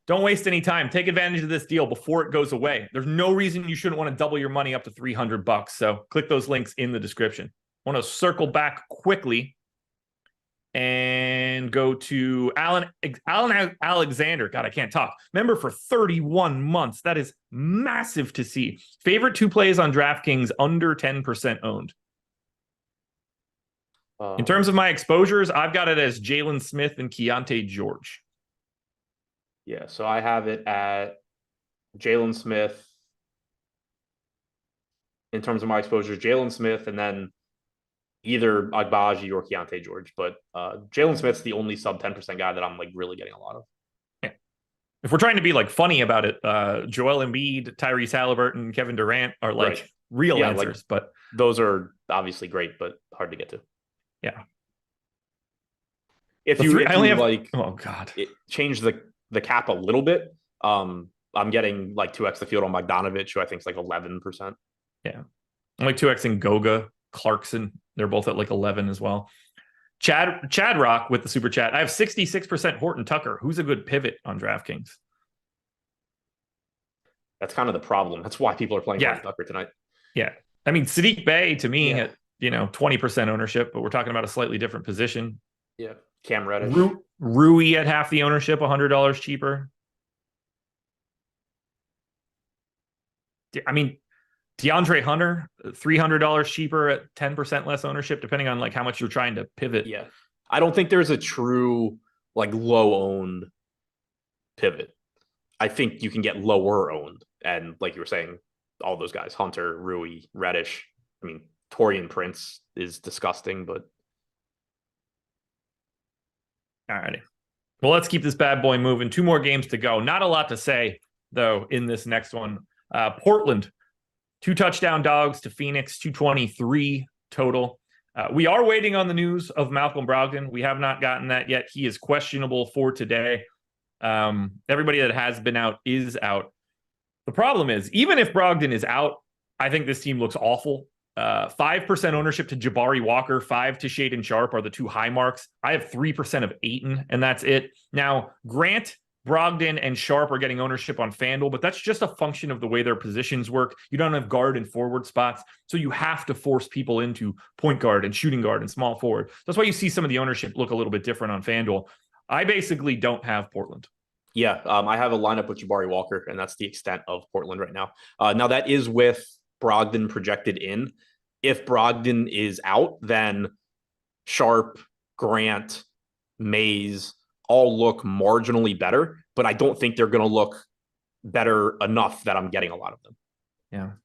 don't waste any time. Take advantage of this deal before it goes away. There's no reason you shouldn't want to double your money up to $300. So click those links in the description. I want to circle back quickly and go to Alan Alexander. God, I can't talk. Member for 31 months. That is massive to see. Favorite two plays on DraftKings under 10% owned. In terms of my exposures, I've got it as Jalen Smith and Keontae George. Yeah, so I have it at Jalen Smith. In terms of my exposures, Jalen Smith and then either Agbaji or Keontae George. But Jalen Smith's the only sub 10% guy that I'm like really getting a lot of. Yeah. If we're trying to be like funny about it, Joel Embiid, Tyrese Halliburton, Kevin Durant are like real answers. But those are obviously great, but hard to get to. Yeah. If you change the cap a little bit, I'm getting like 2x the field on Bogdanovich, who I think is like 11%. Yeah. I'm like 2x in Goga, Clarkson. They're both at like 11 as well. Chad Rock with the super chat. I have 66% Horton Tucker. Who's a good pivot on DraftKings? That's kind of the problem. That's why people are playing Horton Tucker tonight. Yeah. I mean, Sadiq Bey to me at 20% ownership, but we're talking about a slightly different position. Yeah. Cam Reddish. Rui at half the ownership, $100 cheaper. I mean, DeAndre Hunter, $300 cheaper at 10% less ownership, depending on like how much you're trying to pivot. Yeah. I don't think there's a true like low owned pivot. I think you can get lower owned. And like you were saying, all those guys, Hunter, Rui, Reddish. I mean, Torian Prince is disgusting, but. All righty. Well, let's keep this bad boy moving. 2 more games to go. Not a lot to say, though, in this next one. Portland, 2 touchdown dogs to Phoenix, 223 total. We are waiting on the news of Malcolm Brogdon. We have not gotten that yet. He is questionable for today. Everybody that has been out is out. The problem is, even if Brogdon is out, I think this team looks awful. 5% ownership to Jabari Walker, 5 to Shaedon Sharpe are the 2 high marks. I have 3% of Ayton, and that's it. Now, Grant Brogdon and Sharp are getting ownership on FanDuel, but that's just a function of the way their positions work. You don't have guard and forward spots, so you have to force people into point guard and shooting guard and small forward. That's why you see some of the ownership look a little bit different on FanDuel. I basically don't have Portland. Yeah, I have a lineup with Jabari Walker, and that's the extent of Portland right now. Now, that is with Brogdon projected in. If Brogdon is out, then Sharp, Grant, Mays all look marginally better, but I don't think they're going to look better enough that I'm getting a lot of them.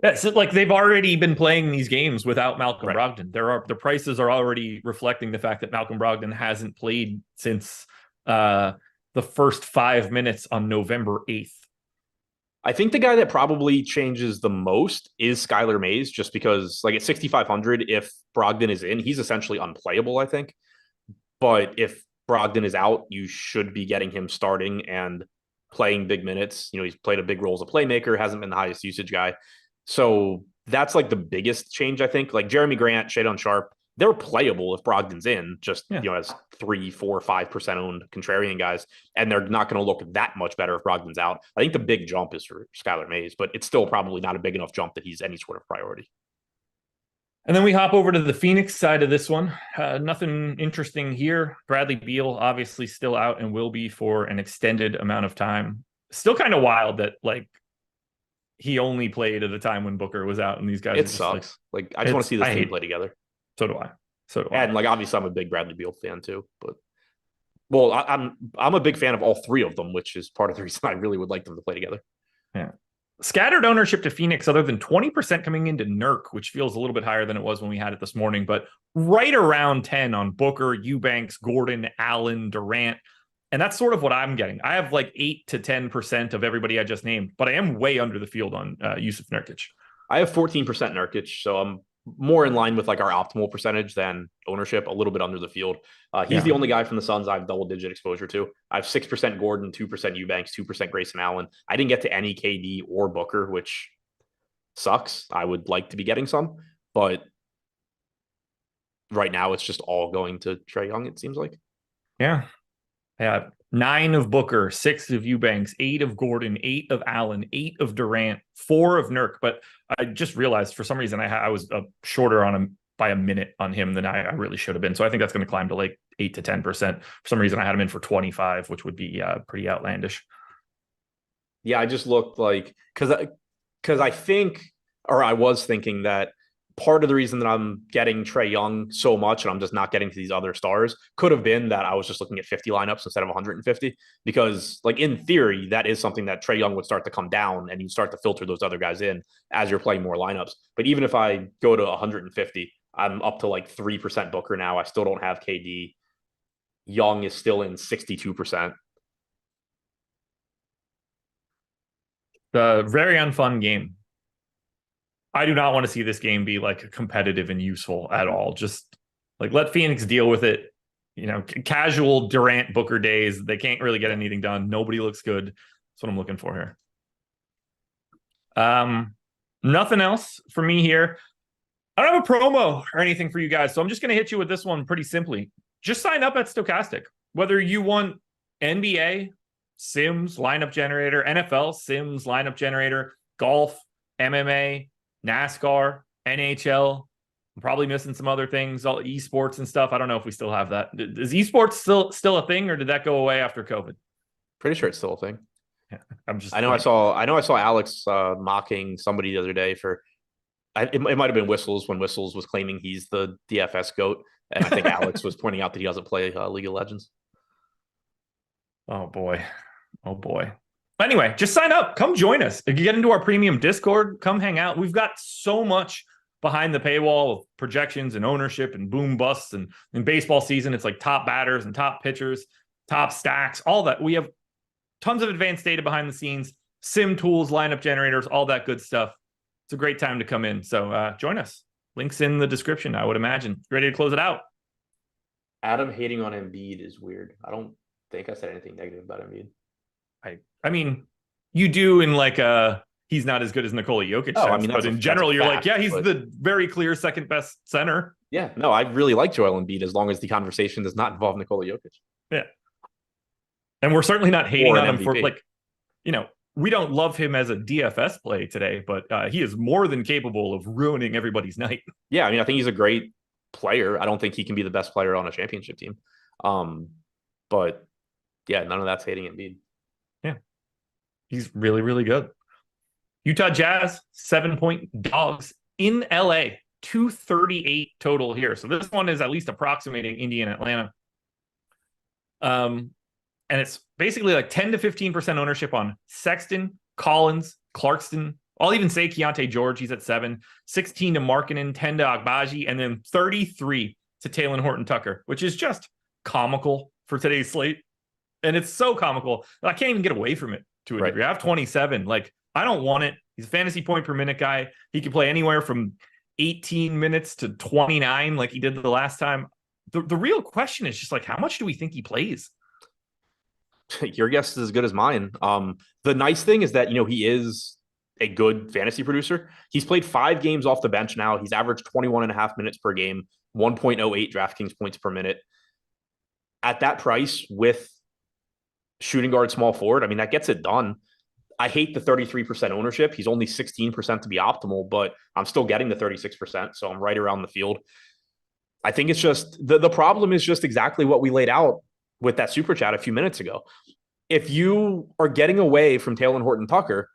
Yeah, so like they've already been playing these games without Malcolm Right. Brogdon. The prices are already reflecting the fact that Malcolm Brogdon hasn't played since the first 5 minutes on November 8th. I think the guy that probably changes the most is Skylar Mays, just because like at 6,500, if Brogdon is in, he's essentially unplayable, I think. But if Brogdon is out, you should be getting him starting and playing big minutes. You know, he's played a big role as a playmaker, hasn't been the highest usage guy. So that's like the biggest change, I think. Like Jeremy Grant, Shadon Sharp, they're playable if Brogdon's in, just, you know, as 3, 4, 5% owned contrarian guys. And they're not going to look that much better if Brogdon's out. I think the big jump is for Skylar Mays, but it's still probably not a big enough jump that he's any sort of priority. And then we hop over to the Phoenix side of this one. Nothing interesting here. Bradley Beal obviously still out and will be for an extended amount of time. Still kind of wild that like he only played at a time when Booker was out and these guys. It sucks. Like I just want to see this team play together. So do I. And like obviously I'm a big Bradley Beal fan too, but well, I'm a big fan of all three of them, which is part of the reason I really would like them to play together. Yeah. Scattered ownership to Phoenix, other than 20% coming into Nurk, which feels a little bit higher than it was when we had it this morning, but right around 10 on Booker, Eubanks, Gordon, Allen, Durant. And that's sort of what I'm getting. I have like 8 to 10% of everybody I just named, but I am way under the field on Yusuf Nurkic. I have 14% Nurkic, so I'm more in line with like our optimal percentage than ownership, a little bit under the field. He's the only guy from the Suns I have double-digit exposure to. I have 6% Gordon, 2% Eubanks, 2% Grayson Allen. I didn't get to any KD or Booker, which sucks. I would like to be getting some, but right now it's just all going to Trae Young, it seems like. Yeah. 9 of Booker, 6 of Eubanks, 8 of Gordon, 8 of Allen, 8 of Durant, 4 of Nurk. But I just realized for some reason I was shorter on him by a minute on him than I really should have been. So I think that's going to climb to like 8 to 10%. For some reason I had him in for 25, which would be pretty outlandish. Yeah, I just looked like because I think, or I was thinking that part of the reason that I'm getting Trae Young so much and I'm just not getting to these other stars could have been that I was just looking at 50 lineups instead of 150, because like in theory, that is something that Trae Young would start to come down and you start to filter those other guys in as you're playing more lineups. But even if I go to 150, I'm up to like 3% Booker now. I still don't have KD. Young is still in 62%. The very unfun game. I do not want to see this game be like competitive and useful at all. Just like let Phoenix deal with it. You know, casual Durant Booker days. They can't really get anything done. Nobody looks good. That's what I'm looking for here. Nothing else for me here. I don't have a promo or anything for you guys, so I'm just going to hit you with this one pretty simply. Just sign up at Stochastic. Whether you want NBA, Sims, lineup generator, NFL, Sims, lineup generator, golf, MMA, NASCAR, NHL. I'm probably missing some other things, all esports and stuff. I don't know if we still have that. Is esports still a thing, or did that go away after COVID? Pretty sure it's still a thing. Yeah, I know I saw Alex mocking somebody the other day for it might have been Whistles when Whistles was claiming he's the DFS GOAT, and I think Alex was pointing out that he doesn't play League of Legends. Oh boy. Anyway, just sign up. Come join us. If you get into our premium Discord, come hang out. We've got so much behind the paywall of projections and ownership and boom busts. And in baseball season, it's like top batters and top pitchers, top stacks, all that. We have tons of advanced data behind the scenes, sim tools, lineup generators, all that good stuff. It's a great time to come in. So join us. Links in the description, I would imagine. Ready to close it out? Adam hating on Embiid is weird. I don't think I said anything negative about Embiid. I mean, you do in like he's not as good as Nikola Jokic. Oh, sense, I mean, but in general, you're like, yeah, he's the very clear second best center. Yeah, no, I really like Joel Embiid as long as the conversation does not involve Nikola Jokic. Yeah. And we're certainly not hating on him MVP. for like, we don't love him as a DFS play today, but he is more than capable of ruining everybody's night. Yeah, I mean, I think he's a great player. I don't think he can be the best player on a championship team. But yeah, none of that's hating Embiid. Yeah, he's really, really good. Utah Jazz, 7-point dogs in LA, 238 total here. So this one is at least approximating Indy and Atlanta. And it's basically like 10 to 15% ownership on Sexton, Collins, Clarkson. I'll even say Keontae George, he's at 7, 16 to Markkanen, 10 to Agbaji, and then 33 to Talen Horton-Tucker, which is just comical for today's slate. And it's so comical that I can't even get away from it to a degree. I have 27. Like, I don't want it. He's a fantasy point per minute guy. He can play anywhere from 18 minutes to 29 like he did the last time. The real question is just like, how much do we think he plays? Your guess is as good as mine. The nice thing is that, he is a good fantasy producer. He's played 5 games off the bench now. He's averaged 21.5 minutes per game, 1.08 DraftKings points per minute. At that price with shooting guard, small forward, I mean, that gets it done. I hate the 33% ownership. He's only 16% to be optimal, but I'm still getting the 36%. So I'm right around the field. I think it's just the problem is just exactly what we laid out with that super chat a few minutes ago. If you are getting away from Talen Horton-Tucker,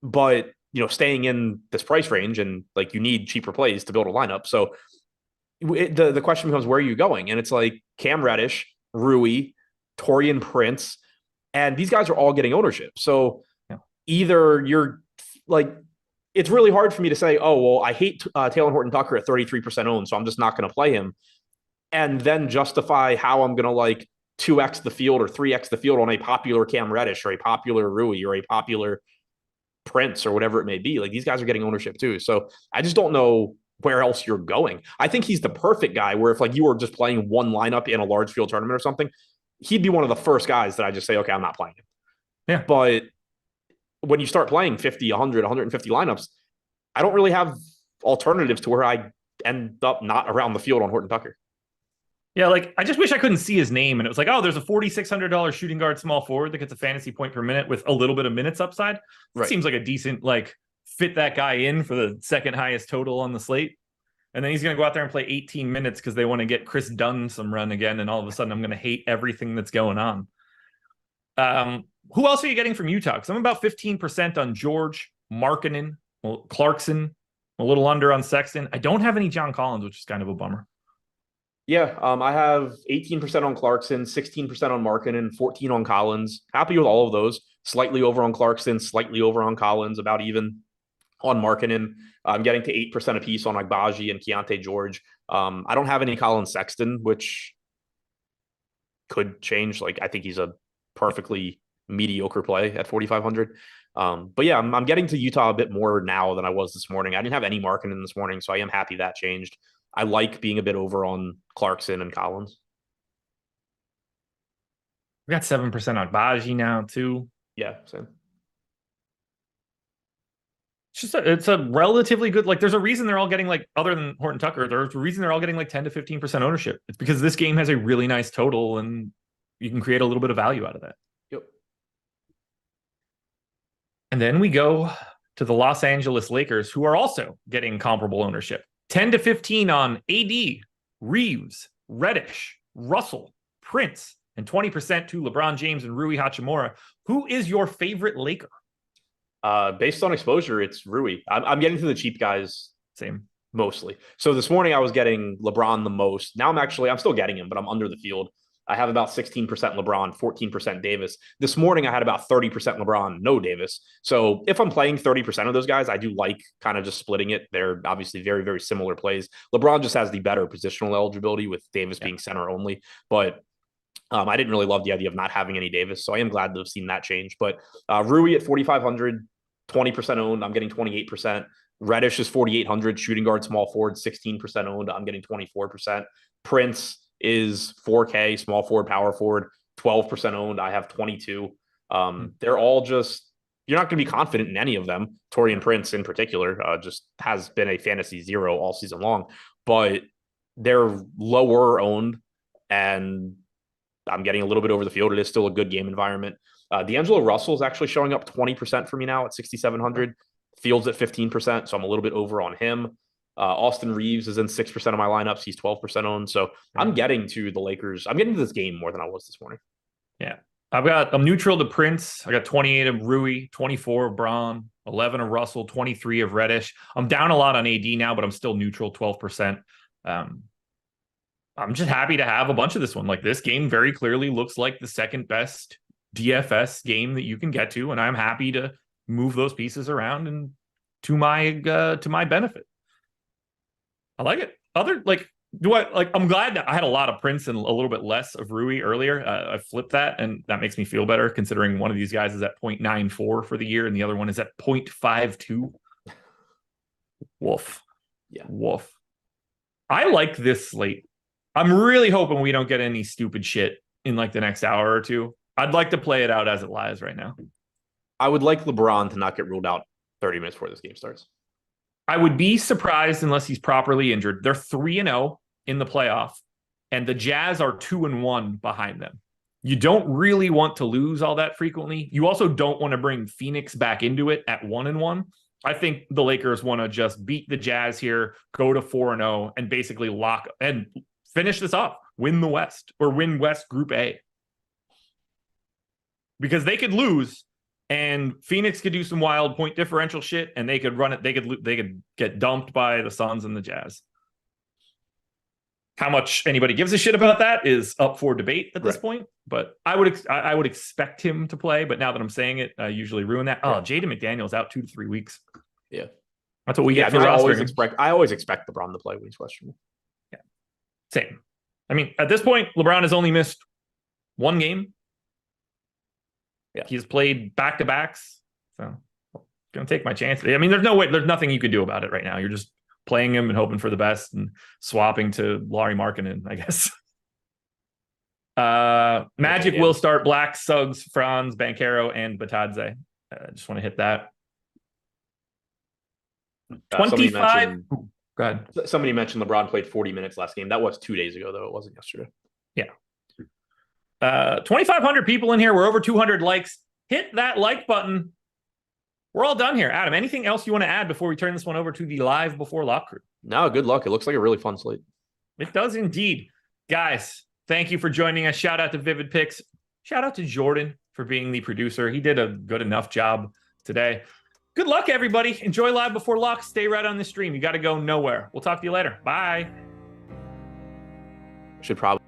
but staying in this price range and like you need cheaper plays to build a lineup. So the question becomes, where are you going? And it's like Cam Reddish, Rui, Taurean Prince, and these guys are all getting ownership. So either you're like, it's really hard for me to say, oh, well, I hate Talen Horton-Tucker at 33% owned, so I'm just not going to play him. And then justify how I'm going to like 2x the field or 3x the field on a popular Cam Reddish or a popular Rui or a popular Prince or whatever it may be. Like, these guys are getting ownership too. So I just don't know where else you're going. I think he's the perfect guy where if like you were just playing one lineup in a large field tournament or something, he'd be one of the first guys that I just say, okay, I'm not playing him. Yeah. But when you start playing 50, 100, 150 lineups, I don't really have alternatives to where I end up not around the field on Horton-Tucker. Yeah, like, I just wish I couldn't see his name and it was like, oh, there's a $4,600 shooting guard small forward that gets a fantasy point per minute with a little bit of minutes upside. Right. Seems like a decent, like, fit that guy in for the second highest total on the slate. And then he's going to go out there and play 18 minutes because they want to get Chris Dunn some run again. And all of a sudden I'm going to hate everything that's going on. Who else are you getting from Utah? Because I'm about 15% on George, Markkanen, Clarkson, a little under on Sexton. I don't have any John Collins, which is kind of a bummer. Yeah, I have 18% on Clarkson, 16% on Markkanen, 14 on Collins. Happy with all of those. Slightly over on Clarkson, slightly over on Collins, about even on Markkanen. I'm getting to 8% apiece on Agbaji and Keontae George. I don't have any Colin Sexton, which could change. Like, I think he's a perfectly mediocre play at 4,500. But yeah, I'm getting to Utah a bit more now than I was this morning. I didn't have any Markkanen this morning, so I am happy that changed. I like being a bit over on Clarkson and Collins. We got 7% on Baji now too. Yeah, same. It's a relatively good, like, there's a reason they're all getting, like, other than Horton-Tucker, there's a reason they're all getting like 10 to 15% ownership. It's because this game has a really nice total and you can create a little bit of value out of that. Yep. And then we go to the Los Angeles Lakers, who are also getting comparable ownership. 10 to 15 on AD, Reeves, Reddish, Russell, Prince, and 20% to LeBron James and Rui Hachimura. Who is your favorite Laker? Based on exposure, it's Rui. I'm getting to the cheap guys. Same. Mostly. So this morning I was getting LeBron the most. Now I'm still getting him, but I'm under the field. I have about 16% LeBron, 14% Davis. This morning I had about 30% LeBron, no Davis. So if I'm playing 30% of those guys, I do like kind of just splitting it. They're obviously very, very similar plays. LeBron just has the better positional eligibility with Davis being center only. But I didn't really love the idea of not having any Davis. So I am glad to have seen that change. But Rui at 4,500, 20% owned. I'm getting 28%. Reddish is 4,800, shooting guard, small forward, 16% owned. I'm getting 24%. Prince is 4K, small forward, power forward, 12% owned. I have 22. They're all just, you're not going to be confident in any of them. Taurean Prince in particular just has been a fantasy zero all season long, but they're lower owned and I'm getting a little bit over the field. It is still a good game environment. D'Angelo Russell is actually showing up 20% for me now at 6,700. Fields at 15%, so I'm a little bit over on him. Austin Reeves is in 6% of my lineups. He's 12% owned. So I'm getting to the Lakers. I'm getting to this game more than I was this morning. Yeah. I'm neutral to Prince. I got 28 of Rui, 24 of Braun, 11 of Russell, 23 of Reddish. I'm down a lot on AD now, but I'm still neutral, 12%. I'm just happy to have a bunch of this one. Like, this game very clearly looks like the second best DFS game that you can get to, and I'm happy to move those pieces around and to my benefit. I like it. I'm glad that I had a lot of Prince and a little bit less of Rui earlier. I flipped that, and that makes me feel better considering one of these guys is at 0.94 for the year and the other one is at 0.52. Woof. Yeah. Woof. I like this slate. I'm really hoping we don't get any stupid shit in like the next hour or two. I'd like to play it out as it lies right now. I would like LeBron to not get ruled out 30 minutes before this game starts. I would be surprised unless he's properly injured. They're 3-0 in the playoff, and the Jazz are 2-1 behind them. You don't really want to lose all that frequently. You also don't want to bring Phoenix back into it at 1-1. I think the Lakers want to just beat the Jazz here, go to 4-0, and basically lock and finish this off, win the West, or win West Group A. Because they could lose, and Phoenix could do some wild point differential shit, and they could run it. They could get dumped by the Suns and the Jazz. How much anybody gives a shit about that is up for debate at this point. But I would expect him to play. But now that I'm saying it, I usually ruin that. Oh, Jaden McDaniel's out 2 to 3 weeks. Yeah, that's what we get for I rostering. always expect LeBron to play when he's questionable. Yeah, same. I mean, at this point, LeBron has only missed one game. Yeah, he's played back-to-backs, so I'm gonna take my chance. I mean, there's nothing you could do about it right now. You're just playing him and hoping for the best and swapping to Lauri Markkanen, I guess. Magic will start Black, Suggs, Franz, Banchero, and Batadze. I just want to hit that. 25. Go ahead. Somebody mentioned LeBron played 40 minutes last game. That was 2 days ago, though. It wasn't yesterday. Yeah. 2,500 people in here. We're over 200 likes. Hit that like button. We're all done here. Adam, anything else you want to add before we turn this one over to the live before lock crew? No, good luck. It looks like a really fun slate. It does indeed. Guys, thank you for joining us. Shout out to Vivid Picks. Shout out to Jordan for being the producer. He did a good enough job today. Good luck, everybody. Enjoy live before lock. Stay right on the stream. You got to go nowhere. We'll talk to you later. Bye. Should probably.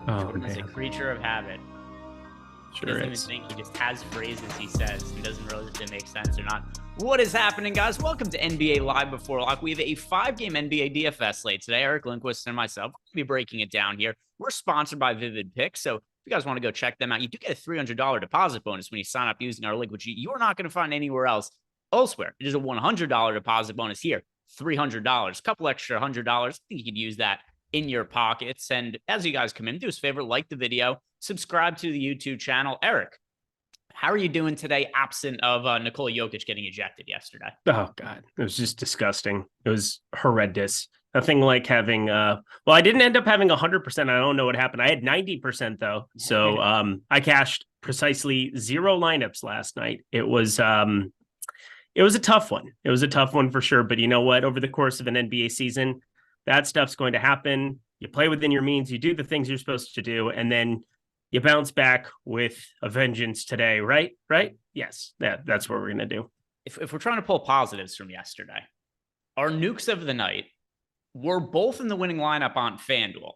Oh, Jordan is a man. creature of habit. He Sure doesn't even is. think. He just has phrases he says and doesn't realize if they make sense or not. What is happening, guys? Welcome to NBA Live Before Lock. We have a 5-game NBA DFS slate today. Eric Lindquist and myself will be breaking it down here. We're sponsored by Vivid Picks, so if you guys want to go check them out, you do get a $300 deposit bonus when you sign up using our link, which you are not going to find anywhere else elsewhere. It is a $100 deposit bonus here, $300, a couple extra $100. I think you could use that in your pockets. And as you guys come in, do us a favor, like the video, subscribe to the YouTube channel. Eric, how are you doing today, absent of Nikola Jokic getting ejected yesterday? Oh, God. It was just disgusting. It was horrendous. Nothing like having, well, I didn't end up having 100%. I don't know what happened. I had 90% though. So I cashed precisely 0 lineups last night. It was a tough one. It was a tough one for sure. But you know what? Over the course of an NBA season, that stuff's going to happen. You play within your means, you do the things you're supposed to do, and then you bounce back with a vengeance today, right? Right? Yes, that's what we're going to do. If we're trying to pull positives from yesterday, our nukes of the night were both in the winning lineup on FanDuel.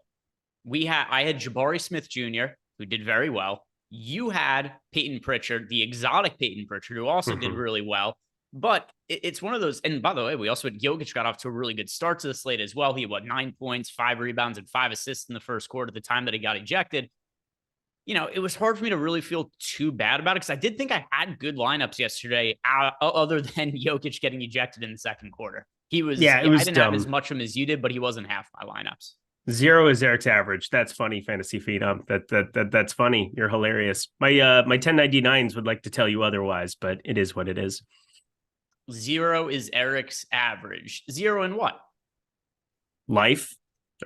I had Jabari Smith Jr., who did very well. You had Peyton Pritchard, the exotic Peyton Pritchard, who also did really well. But it's one of those, and by the way, we also had Jokic got off to a really good start to the slate as well. He had 9 points, 5 rebounds, and 5 assists in the first quarter at the time that he got ejected. You know, it was hard for me to really feel too bad about it because I did think I had good lineups yesterday, other than Jokic getting ejected in the second quarter. It was I didn't dumb. have as much of him as you did, but he wasn't half my lineups. 0 is Eric's average. That's funny, Fantasy Phenom. That's funny. You're hilarious. My 1099s would like to tell you otherwise, but it is what it is. 0 is Eric's average. 0 in what? Life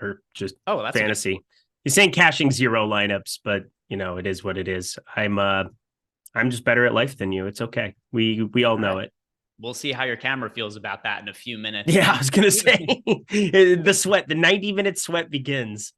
or just that's fantasy. He's saying cashing 0 lineups, but you know, it is what it is. I'm just better at life than you. It's okay. We all know it. We'll see how your camera feels about that in a few minutes. Yeah, I was going to say the 90-minute sweat begins.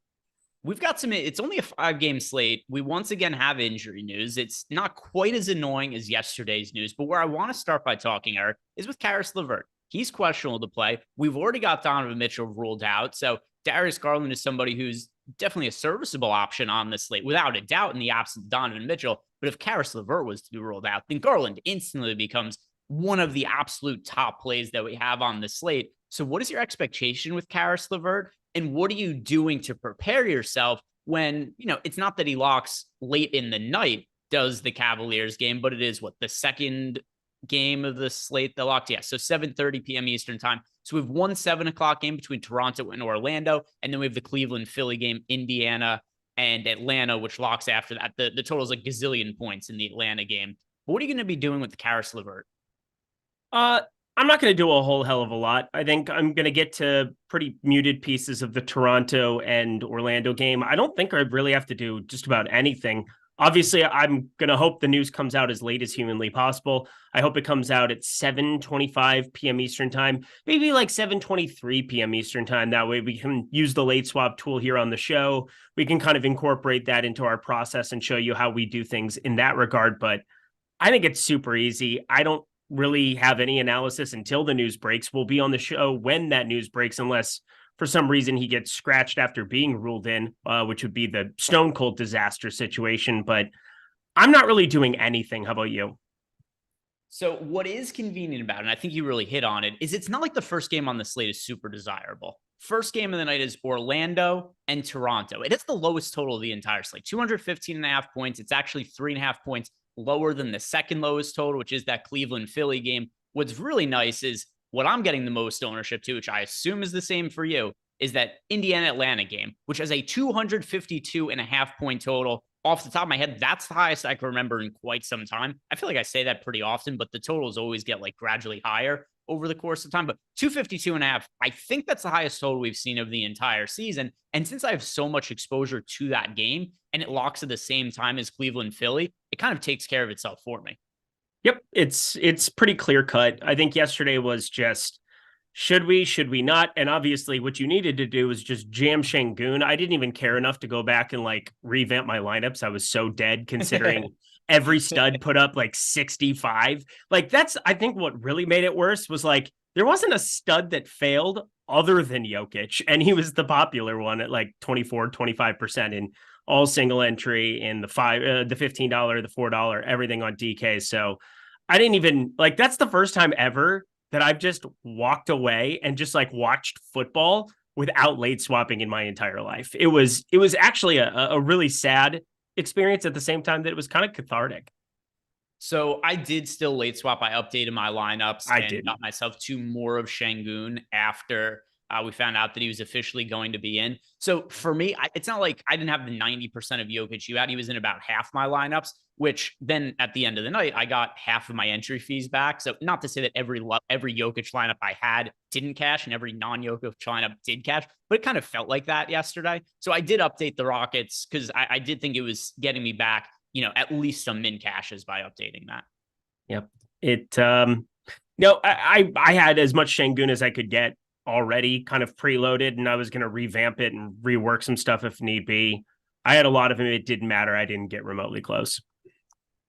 We've got it's only a 5-game slate. We once again have injury news. It's not quite as annoying as yesterday's news, but where I want to start by talking, Eric, is with Caris LeVert. He's questionable to play. We've already got Donovan Mitchell ruled out. So Darius Garland is somebody who's definitely a serviceable option on this slate, without a doubt, in the absence of Donovan Mitchell. But if Caris LeVert was to be ruled out, then Garland instantly becomes one of the absolute top plays that we have on the slate. So what is your expectation with Caris LeVert? And what are you doing to prepare yourself when, you know, it's not that he locks late in the night, does the Cavaliers game, but it is the second game of the slate that locked? Yeah, so 7:30 p.m. Eastern time. So we have one 7 o'clock game between Toronto and Orlando, and then we have the Cleveland-Philly game, Indiana and Atlanta, which locks after that. The total is a gazillion points in the Atlanta game. But what are you going to be doing with the Caris LeVert? I'm not going to do a whole hell of a lot. I think I'm going to get to pretty muted pieces of the Toronto and Orlando game. I don't think I really have to do just about anything. Obviously, I'm going to hope the news comes out as late as humanly possible. I hope it comes out at 7:25 p.m. Eastern time, maybe like 7:23 p.m. Eastern time. That way we can use the late swap tool here on the show. We can kind of incorporate that into our process and show you how we do things in that regard. But I think it's super easy. I don't really have any analysis until the news breaks. We'll be on the show when that news breaks, unless for some reason he gets scratched after being ruled in, which would be the stone cold disaster situation. But I'm not really doing anything. How about you? So what is convenient about it, and I think you really hit on it, is it's not like the first game on the slate is super desirable. First game of the night is Orlando and Toronto. It is the lowest total of the entire slate, 215.5 points. It's actually 3.5 points lower than the second lowest total, which is that Cleveland-Philly game. What's really nice is what I'm getting the most ownership to, which I assume is the same for you, is that Indiana-Atlanta game, which has a 252.5 point total. Off the top of my head, that's the highest I can remember in quite some time. I feel like I say that pretty often, but the totals always get gradually higher over the course of time. But 252.5, I think that's the highest total we've seen of the entire season. And since I have so much exposure to that game and it locks at the same time as Cleveland-Philly, it kind of takes care of itself for me. Yep, it's pretty clear cut. I think yesterday was just, should we not? And obviously what you needed to do was just jam Şengün. I didn't even care enough to go back and revamp my lineups. I was so dead considering every stud put up 65. That's, I think what really made it worse was there wasn't a stud that failed. other than Jokic. And he was the popular one at like 25% in all single entry in the $5, the $15, the $4, everything on DK. So I didn't even like, that's the first time ever that I've just walked away and just like watched football without late swapping in my entire life. It was actually a really sad experience at the same time that it was kind of cathartic. So I did still late swap. I updated my lineups and got myself to more of Şengün after we found out that he was officially going to be in. So for me, it's not like I didn't have the 90% of Jokic you had. He was in about half my lineups, which then at the end of the night, I got half of my entry fees back. So not to say that every Jokic lineup I had didn't cash and every non-Jokic lineup did cash, but it kind of felt like that yesterday. So I did update the Rockets because I did think it was getting me back, at least some min cashes by updating that. Yep. I had as much Şengün as I could get already kind of preloaded, and I was going to revamp it and rework some stuff if need be. I had a lot of them. It didn't matter. I didn't get remotely close.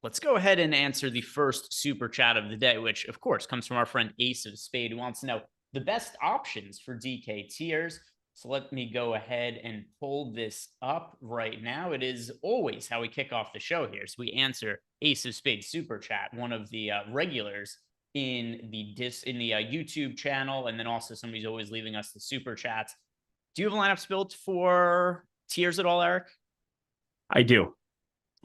Let's go ahead and answer the first super chat of the day, which of course comes from our friend Ace of Spade, who wants to know the best options for DK tiers. So let me go ahead and pull this up right now. It is always how we kick off the show here. So we answer Ace of Spades super chat, one of the regulars in the YouTube channel, and then also somebody's always leaving us the super chats. Do you have lineups built for tiers at all, Eric? I do.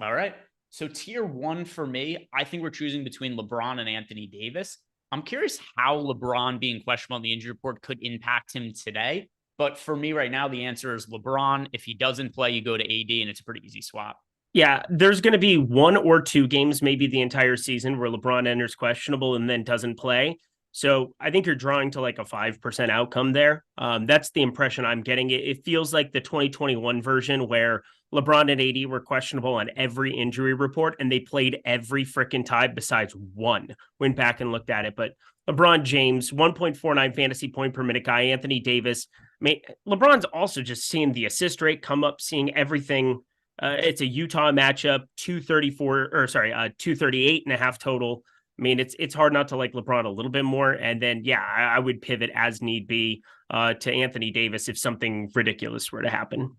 All right. So tier 1 for me, I think we're choosing between LeBron and Anthony Davis. I'm curious how LeBron being questionable on the injury report could impact him today. But for me right now, the answer is LeBron. If he doesn't play, you go to AD, and it's a pretty easy swap. Yeah, there's going to be 1 or 2 games, maybe the entire season, where LeBron enters questionable and then doesn't play. So I think you're drawing to like a 5% outcome there. That's the impression I'm getting. It feels like the 2021 version where LeBron and AD were questionable on every injury report, and they played every freaking time besides one. Went back and looked at it. But LeBron James, 1.49 fantasy point per minute guy. Anthony Davis. LeBron's also just seeing the assist rate come up, seeing everything. It's a Utah matchup, 238.5 total. I mean, it's hard not to like LeBron a little bit more. And then, yeah, I would pivot as need be to Anthony Davis if something ridiculous were to happen.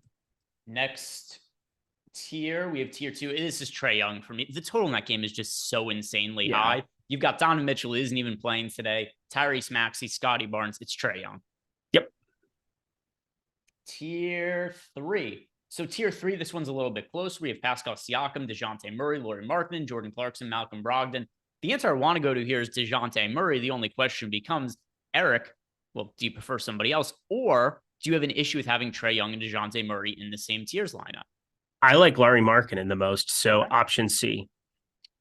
Next tier, we have tier 2. This is Trae Young for me. The total in that game is just so insanely high. You've got Donovan Mitchell, who isn't even playing today, Tyrese Maxey, Scotty Barnes. It's Trae Young. Yep. Tier 3. So tier 3, this one's a little bit closer. We have Pascal Siakam, DeJounte Murray, Lauri Markkanen, Jordan Clarkson, Malcolm Brogdon. The answer I want to go to here is DeJounte Murray. The only question becomes, Eric, well, do you prefer somebody else? Or do you have an issue with having Trae Young and DeJounte Murray in the same tiers lineup? I like Lauri Markkanen the most, so option C.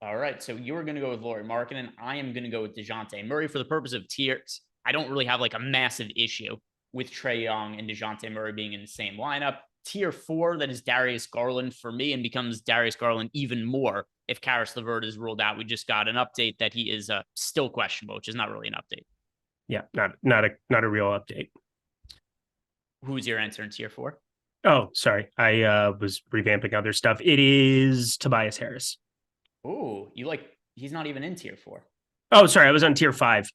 All right, so you're going to go with Lauri Markkanen. I am going to go with DeJounte Murray. For the purpose of tiers, I don't really have like a massive issue with Trae Young and DeJounte Murray being in the same lineup. Tier 4, that is Darius Garland for me, and becomes Darius Garland even more if Caris LeVert is ruled out. We just got an update that he is still questionable, which is not really an update. Yeah, not a real update. Who's your answer in tier 4? Oh, sorry. I was revamping other stuff. It is Tobias Harris. Oh, he's not even in tier 4. Oh, sorry. I was on tier 5.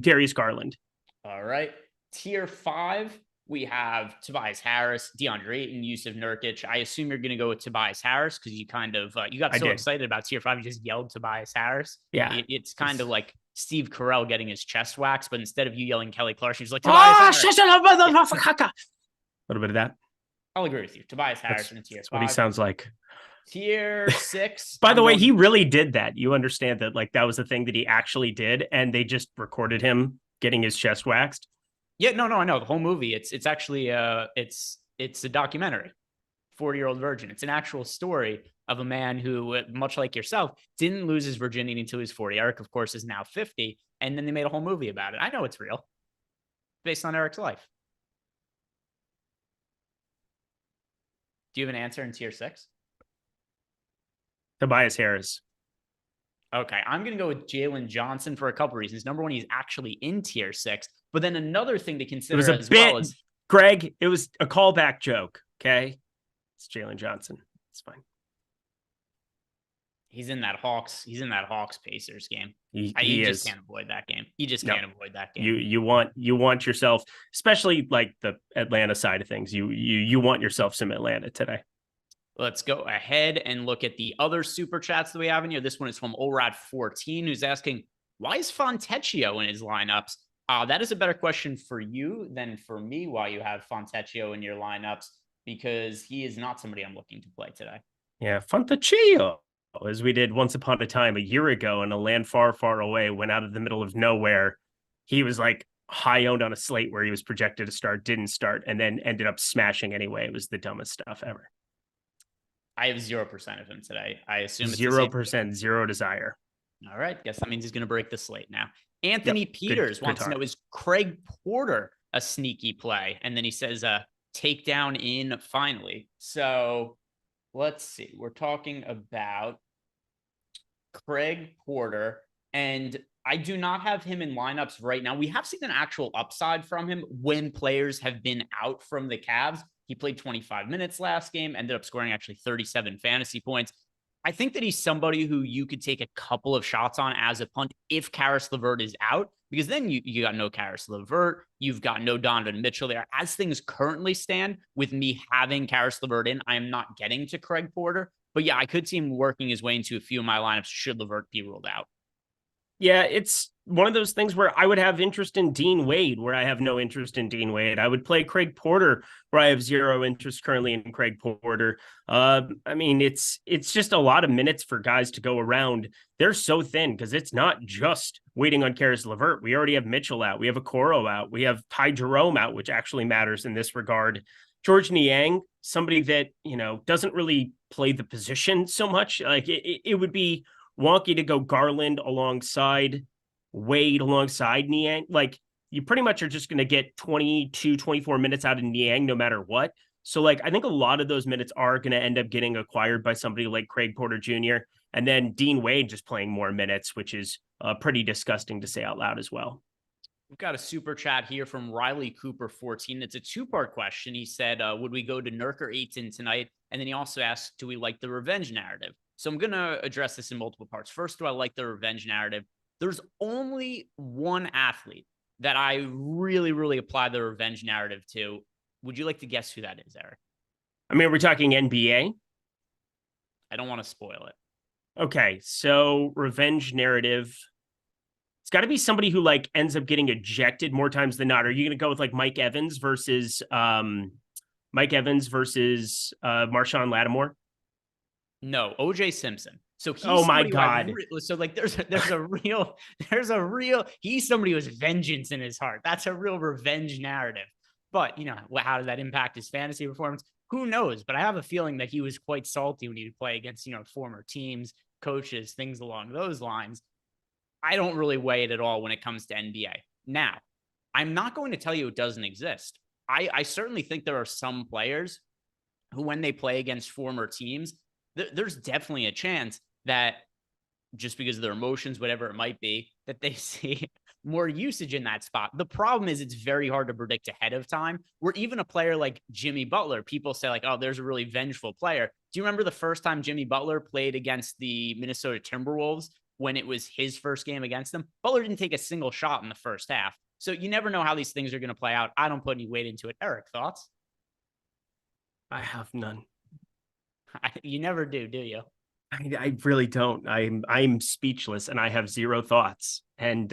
Darius Garland. All right. Tier 5, we have Tobias Harris, DeAndre Ayton, Yusuf Nurkic. I assume you're going to go with Tobias Harris because you kind of, you got so excited about tier 5, you just yelled Tobias Harris. Yeah. It's kind of like Steve Carell getting his chest waxed, but instead of you yelling Kelly Clarkson, he's like, Tobias Harris. A little bit of that. I'll agree with you. Tobias Harris in tier 5. What he sounds like. Tier 6. By the way, he really did that. You understand that like that was the thing that he actually did, and they just recorded him getting his chest waxed. Yeah, no, I know the whole movie. It's actually it's a documentary, 40-Year-Old Virgin. It's an actual story of a man who, much like yourself, didn't lose his virginity until he was 40. Eric, of course, is now 50, and then they made a whole movie about it. I know it's real, based on Eric's life. Do you have an answer in tier 6? Tobias Harris. Okay, I'm going to go with Jalen Johnson for a couple reasons. Number one, he's actually in tier 6. But then another thing to consider well is... Greg, it was a callback joke, okay? It's Jalen Johnson. It's fine. He's in that Hawks Pacers game. He just is. can't avoid that game. He just No. can't avoid that game. You want yourself, especially like the Atlanta side of things. You want yourself some Atlanta today. Let's go ahead and look at the other super chats that we have in here. This one is from Orad14, who's asking, why is Fontecchio in his lineups? That is a better question for you than for me, why you have Fontecchio in your lineups, because he is not somebody I'm looking to play today. Yeah, Fontecchio, as we did once upon a time a year ago in a land far, far away, went out of the middle of nowhere. He was like high owned on a slate where he was projected to start, didn't start, and then ended up smashing anyway. It was the dumbest stuff ever. I have 0% of him today. I assume it's 0%, zero desire. All right. Guess that means he's going to break the slate now. Anthony Peters good wants to know, is Craig Porter a sneaky play? And then he says, takedown in finally. So let's see. We're talking about Craig Porter, and I do not have him in lineups right now. We have seen an actual upside from him when players have been out from the Cavs. He played 25 minutes last game, ended up scoring actually 37 fantasy points. I think that he's somebody who you could take a couple of shots on as a punt if Karis LeVert is out, because then you got no Karis LeVert. You've got no Donovan Mitchell there. As things currently stand, with me having Karis LeVert in, I am not getting to Craig Porter. But yeah, I could see him working his way into a few of my lineups should LeVert be ruled out. Yeah, it's one of those things where I would have interest in Dean Wade, where I have no interest in Dean Wade. I would play Craig Porter, where I have zero interest currently in Craig Porter. I mean, it's just a lot of minutes for guys to go around. They're so thin because it's not just waiting on Karis LeVert. We already have Mitchell out. We have Okoro out. We have Ty Jerome out, which actually matters in this regard. George Niang, somebody that, doesn't really play the position so much. Like it would be wonky to go Garland alongside Wade alongside Niang. Like you pretty much are just going to get 22, 24 minutes out of Niang no matter what. So like, I think a lot of those minutes are going to end up getting acquired by somebody like Craig Porter Jr. and then Dean Wade just playing more minutes, which is pretty disgusting to say out loud as well. We've got a super chat here from Riley Cooper 14. It's a two-part question. He said, would we go to Nurk or Ayton tonight? And then he also asked, do we like the revenge narrative? So I'm going to address this in multiple parts. First, do I like the revenge narrative? There's only one athlete that I really, really apply the revenge narrative to. Would you like to guess who that is, Eric? I mean, we're talking NBA. I don't want to spoil it. Okay, so revenge narrative. It's got to be somebody who like ends up getting ejected more times than not. Are you going to go with like Mike Evans versus Marshawn Lattimore? No, OJ Simpson. So he's oh my God. So like there's a real he's somebody who has vengeance in his heart. That's a real revenge narrative. But how does that impact his fantasy performance? Who knows? But I have a feeling that he was quite salty when he would play against, former teams, coaches, things along those lines. I don't really weigh it at all when it comes to NBA. Now, I'm not going to tell you it doesn't exist. I certainly think there are some players who, when they play against former teams, there's definitely a chance that just because of their emotions, whatever it might be, that they see more usage in that spot. The problem is it's very hard to predict ahead of time, where even a player like Jimmy Butler, people say like, oh, there's a really vengeful player. Do you remember the first time Jimmy Butler played against the Minnesota Timberwolves when it was his first game against them? Butler didn't take a single shot in the first half. So you never know how these things are going to play out. I don't put any weight into it. Eric, thoughts? I have none. You never do you? I really don't. I'm speechless and I have zero thoughts. And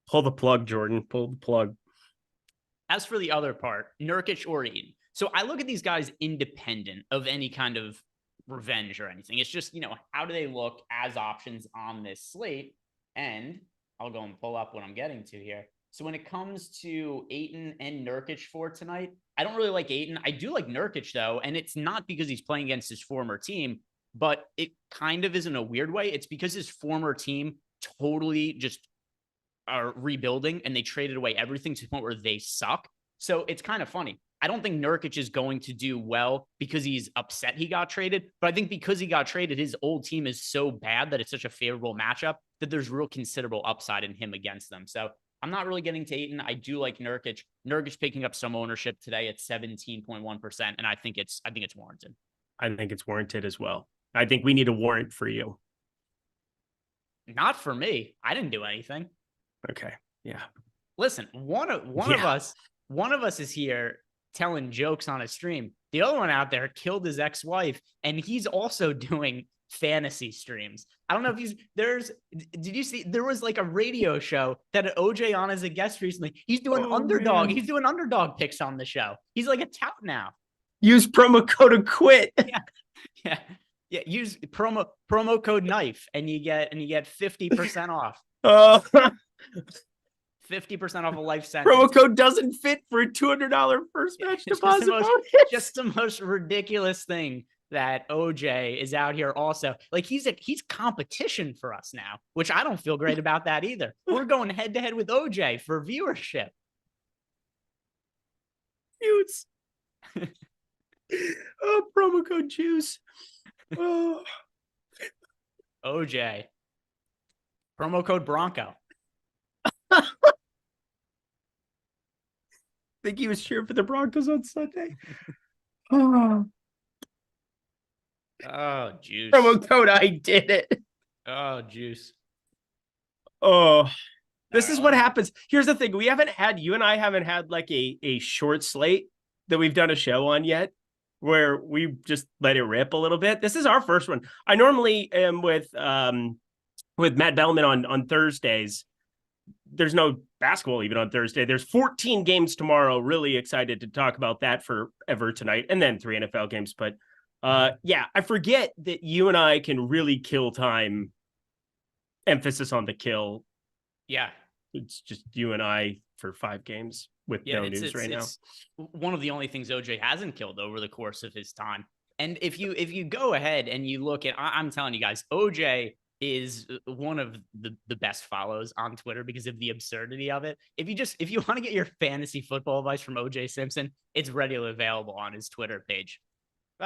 pull the plug, Jordan. Pull the plug. As for the other part, Nurkic or Eden. So I look at these guys independent of any kind of revenge or anything. It's just, how do they look as options on this slate? And I'll go and pull up what I'm getting to here. So when it comes to Ayton and Nurkic for tonight, I don't really like Ayton. I do like Nurkic, though, and it's not because he's playing against his former team, but it kind of is in a weird way. It's because his former team totally just are rebuilding, and they traded away everything to the point where they suck. So it's kind of funny. I don't think Nurkic is going to do well because he's upset he got traded, but I think because he got traded, his old team is so bad that it's such a favorable matchup that there's real considerable upside in him against them. So I'm not really getting to Ayton. I do like Nurkic. Nurkic picking up some ownership today at 17.1%, and I think it's warranted. I think it's warranted as well. I think we need a warrant for you. Not for me. I didn't do anything. Okay. Yeah. Listen, one of us is here telling jokes on a stream. The other one out there killed his ex-wife, and he's also doing fantasy streams. I don't know if did you see there was like a radio show that had OJ on as a guest recently. He's doing underdog. Man. He's doing underdog picks on the show. He's like a tout now. Use promo code AQUIT. Yeah. Use promo code knife and you get 50% off. 50% off a life sentence. Promo code doesn't fit for a $200 first match deposit. Just the most ridiculous thing that OJ is out here also. Like he's competition for us now, which I don't feel great about that either. We're going head to head with OJ for viewership. Juice. Oh, promo code juice. Oh. OJ. Promo code Bronco. Think he was cheering for the Broncos on Sunday. Oh, juice. Promo code I did it. Oh, juice. Oh, this is what happens. Here's the thing. You and I haven't had like a short slate that we've done a show on yet where we just let it rip a little bit. This is our first one. I normally am with Matt Bellman on Thursdays. There's no basketball even on Thursday. There's 14 games tomorrow. Really excited to talk about that forever tonight. And then 3 NFL games. But yeah, I forget that you and I can really kill time. Emphasis on the kill. Yeah. It's just you and I for 5 games with no news right now. One of the only things OJ hasn't killed over the course of his time. And if you go ahead and you look at, I'm telling you guys, OJ is one of the best follows on Twitter because of the absurdity of it. If you want to get your fantasy football advice from OJ Simpson, it's readily available on his Twitter page.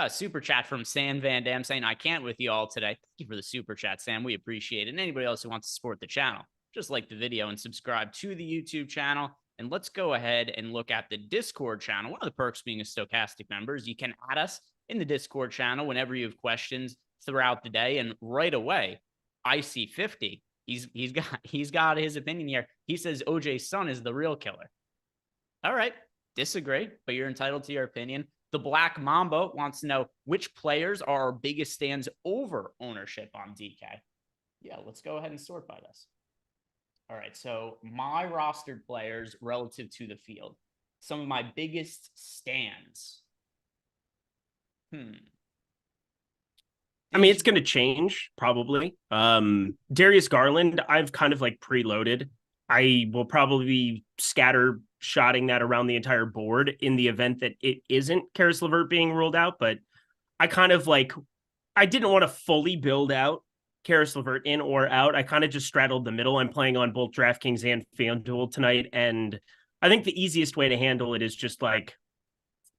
Super chat from Sam Van Dam saying, I can't with you all today. Thank you for the super chat, Sam. We appreciate it. And anybody else who wants to support the channel, just like the video and subscribe to the YouTube channel. And let's go ahead and look at the Discord channel. One of the perks being a Stochastic member is you can add us in the Discord channel whenever you have questions throughout the day. And right away, IC50, he's got his opinion here. He says OJ's son is the real killer. All right, disagree, but you're entitled to your opinion. The Black Mamba wants to know which players are our biggest stands over ownership on DK. Yeah, let's go ahead and sort by this. All right, so my rostered players relative to the field. Some of my biggest stands. I mean, it's going to change probably. Darius Garland, I've kind of like preloaded. I will probably be scatter shotting that around the entire board in the event that it isn't Karis LeVert being ruled out. But I kind of like, I didn't want to fully build out Karis LeVert in or out. I kind of just straddled the middle. I'm playing on both DraftKings and FanDuel tonight. And I think the easiest way to handle it is just like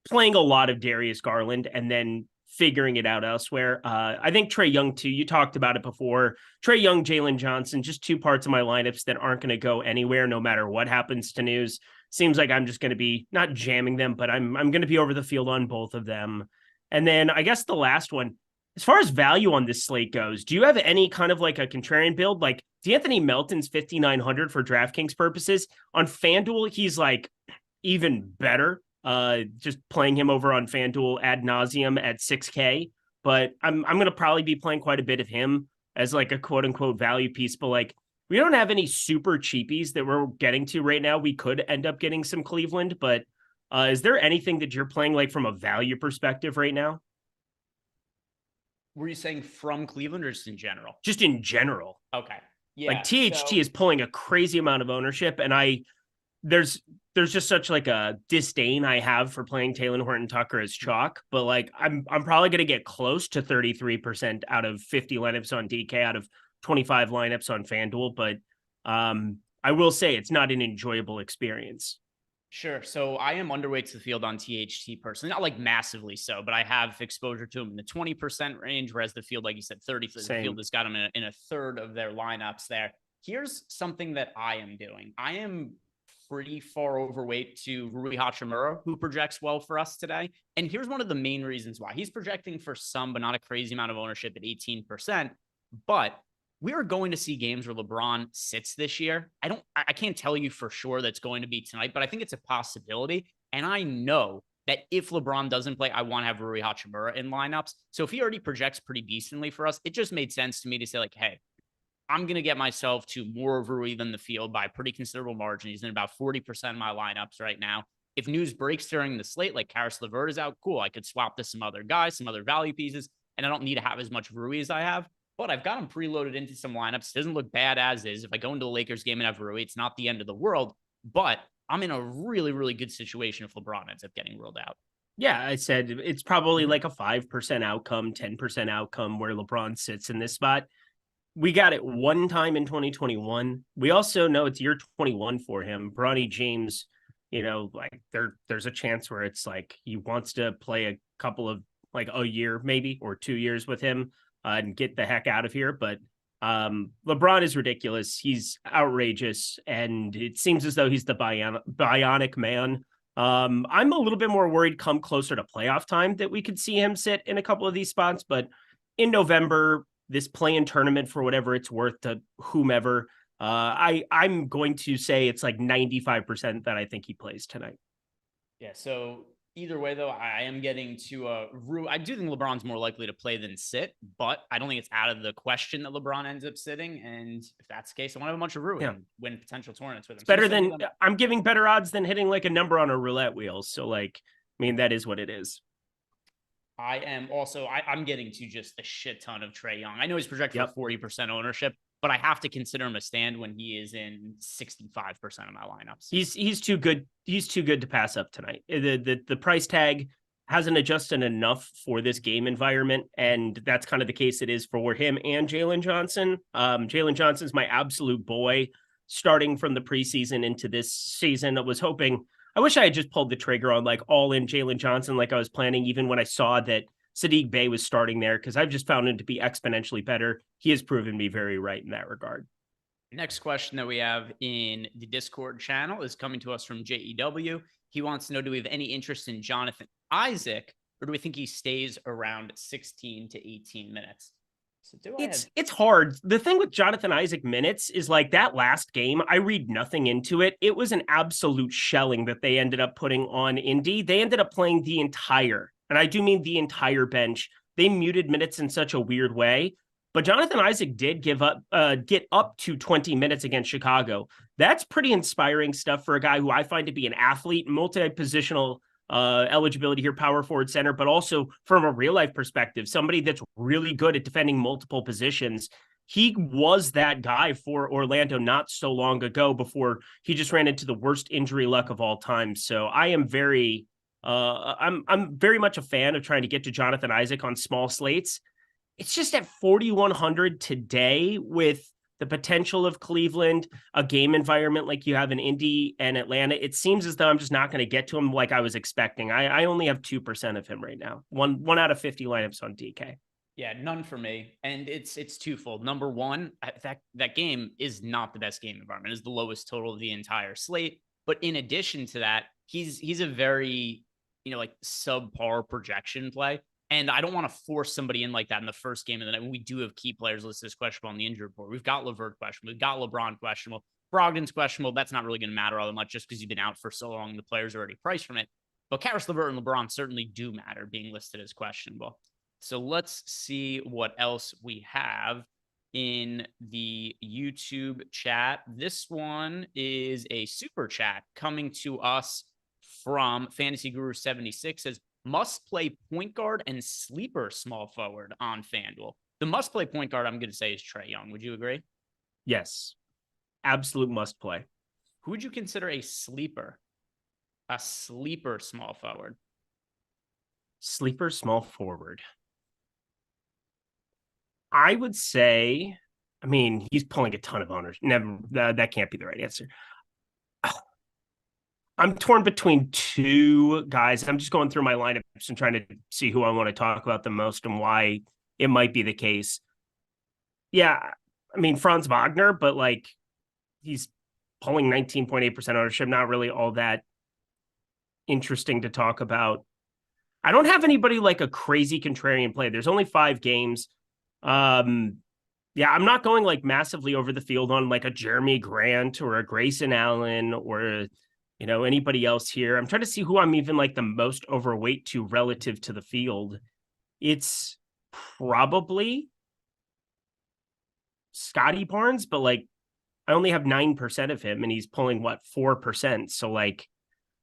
playing a lot of Darius Garland and then figuring it out elsewhere. I think Trae Young too, you talked about it before. Trae Young, Jalen Johnson, just 2 parts of my lineups that aren't going to go anywhere no matter what happens to news. Seems like I'm just going to be not jamming them, but I'm going to be over the field on both of them. And then I guess the last one, as far as value on this slate goes, do you have any kind of like a contrarian build? Like D'Anthony Melton's 5,900 for DraftKings purposes. On FanDuel, he's like even better. Just playing him over on FanDuel ad nauseum at 6K. But I'm going to probably be playing quite a bit of him as like a quote unquote value piece. But like we don't have any super cheapies that we're getting to right now. We could end up getting some Cleveland, but is there anything that you're playing like from a value perspective right now? Were you saying from Cleveland or just in general? Just in general. Okay. Yeah. Like THT is pulling a crazy amount of ownership, and there's just such like a disdain I have for playing Taylor Horton Tucker as chalk, but like I'm probably going to get close to 33% out of 50 lineups on DK out of 25 lineups on FanDuel, but I will say it's not an enjoyable experience. Sure. So I am underweight to the field on THT personally, not like massively so, but I have exposure to him in the 20% range, whereas the field, like you said, 30%. The field has got him in a third of their lineups there. Here's something that I am doing. I am pretty far overweight to Rui Hachimura, who projects well for us today. And here's one of the main reasons why. He's projecting for some, but not a crazy amount of ownership at 18%. But we are going to see games where LeBron sits this year. I can't tell you for sure that's going to be tonight, but I think it's a possibility. And I know that if LeBron doesn't play, I want to have Rui Hachimura in lineups. So if he already projects pretty decently for us, it just made sense to me to say, like, hey, I'm going to get myself to more of Rui than the field by a pretty considerable margin. He's in about 40% of my lineups right now. If news breaks during the slate, like Caris LeVert is out, cool. I could swap to some other guys, some other value pieces, and I don't need to have as much Rui as I have. But I've got him preloaded into some lineups. It doesn't look bad as is. If I go into the Lakers game and have Rui, it's not the end of the world. But I'm in a really, really good situation if LeBron ends up getting ruled out. Yeah, I said it's probably like a 5% outcome, 10% outcome where LeBron sits in this spot. We got it one time in 2021. We also know it's year 21 for him. Bronny James, like there's a chance where it's like he wants to play a couple of like a year maybe or 2 years with him and get the heck out of here. But LeBron is ridiculous. He's outrageous. And it seems as though he's the bionic man. I'm a little bit more worried come closer to playoff time that we could see him sit in a couple of these spots. But in November, this play-in tournament for whatever it's worth to whomever, I'm going to say it's like 95% that I think he plays tonight. Yeah, so either way, though, I am getting to I do think LeBron's more likely to play than sit, but I don't think it's out of the question that LeBron ends up sitting. And if that's the case, I want to have a bunch of Rui and win potential tournaments with him. It's better than I'm giving better odds than hitting like a number on a roulette wheel. So like, I mean, that is what it is. I am also, I'm getting to just a shit ton of Trae Young. I know he's projected for 40% ownership, but I have to consider him a stand when he is in 65% of my lineups. He's too good. He's too good to pass up tonight. The price tag hasn't adjusted enough for this game environment, and that's kind of the case it is for him and Jalen Johnson. Jalen Johnson's my absolute boy starting from the preseason into this season. I wish I had just pulled the trigger on like all in Jalen Johnson like I was planning, even when I saw that Saddiq Bey was starting there, because I've just found him to be exponentially better. He has proven me very right in that regard. Next question that we have in the Discord channel is coming to us from JEW. He wants to know, do we have any interest in Jonathan Isaac, or do we think he stays around 16 to 18 minutes? So it's hard. The thing with Jonathan Isaac minutes is like that last game, I read nothing into it. It was an absolute shelling that they ended up putting on Indy. They ended up playing the entire, and I do mean the entire bench. They muted minutes in such a weird way. But Jonathan Isaac did get up to 20 minutes against Chicago. That's pretty inspiring stuff for a guy who I find to be an athlete, multi-positional eligibility here, power forward, center, but also from a real life perspective, somebody that's really good at defending multiple positions. He was that guy for Orlando not so long ago before he just ran into the worst injury luck of all time. So I am very much a fan of trying to get to Jonathan Isaac on small slates. It's just at 4,100 today with the potential of Cleveland, a game environment like you have in Indy and Atlanta. It seems as though I'm just not going to get to him like I was expecting. I only have 2% of him right now. One out of 50 lineups on DK. Yeah, none for me. And it's twofold. Number one, that game is not the best game environment. It's the lowest total of the entire slate. But in addition to that, he's a very, like subpar projection play. And I don't want to force somebody in like that in the first game of the night. We do have key players listed as questionable on the injury report. We've got LeVert questionable. We've got LeBron questionable. Brogdon's questionable. That's not really going to matter all that much just because he's been out for so long. The players are already priced from it. But Caris LeVert and LeBron certainly do matter being listed as questionable. So let's see what else we have in the YouTube chat. This one is a super chat coming to us from Fantasy Guru 76. Says, must play point guard and sleeper small forward on FanDuel. The must play point guard, I'm going to say, is Trae Young. Would you agree? Yes. Absolute must play. Who would you consider a sleeper? A sleeper small forward. Sleeper small forward. I would say, I mean, he's pulling a ton of owners. Never, that can't be the right answer. I'm torn between two guys. I'm just going through my lineups and trying to see who I want to talk about the most and why it might be the case. Yeah, I mean, Franz Wagner, but like he's pulling 19.8% ownership. Not really all that interesting to talk about. I don't have anybody like a crazy contrarian play. There's only 5 games. Yeah, I'm not going like massively over the field on like a Jeremy Grant or a Grayson Allen or, anybody else here. I'm trying to see who I'm even like the most overweight to relative to the field. It's probably Scotty Barnes, but like I only have 9% of him and he's pulling 4%. So like,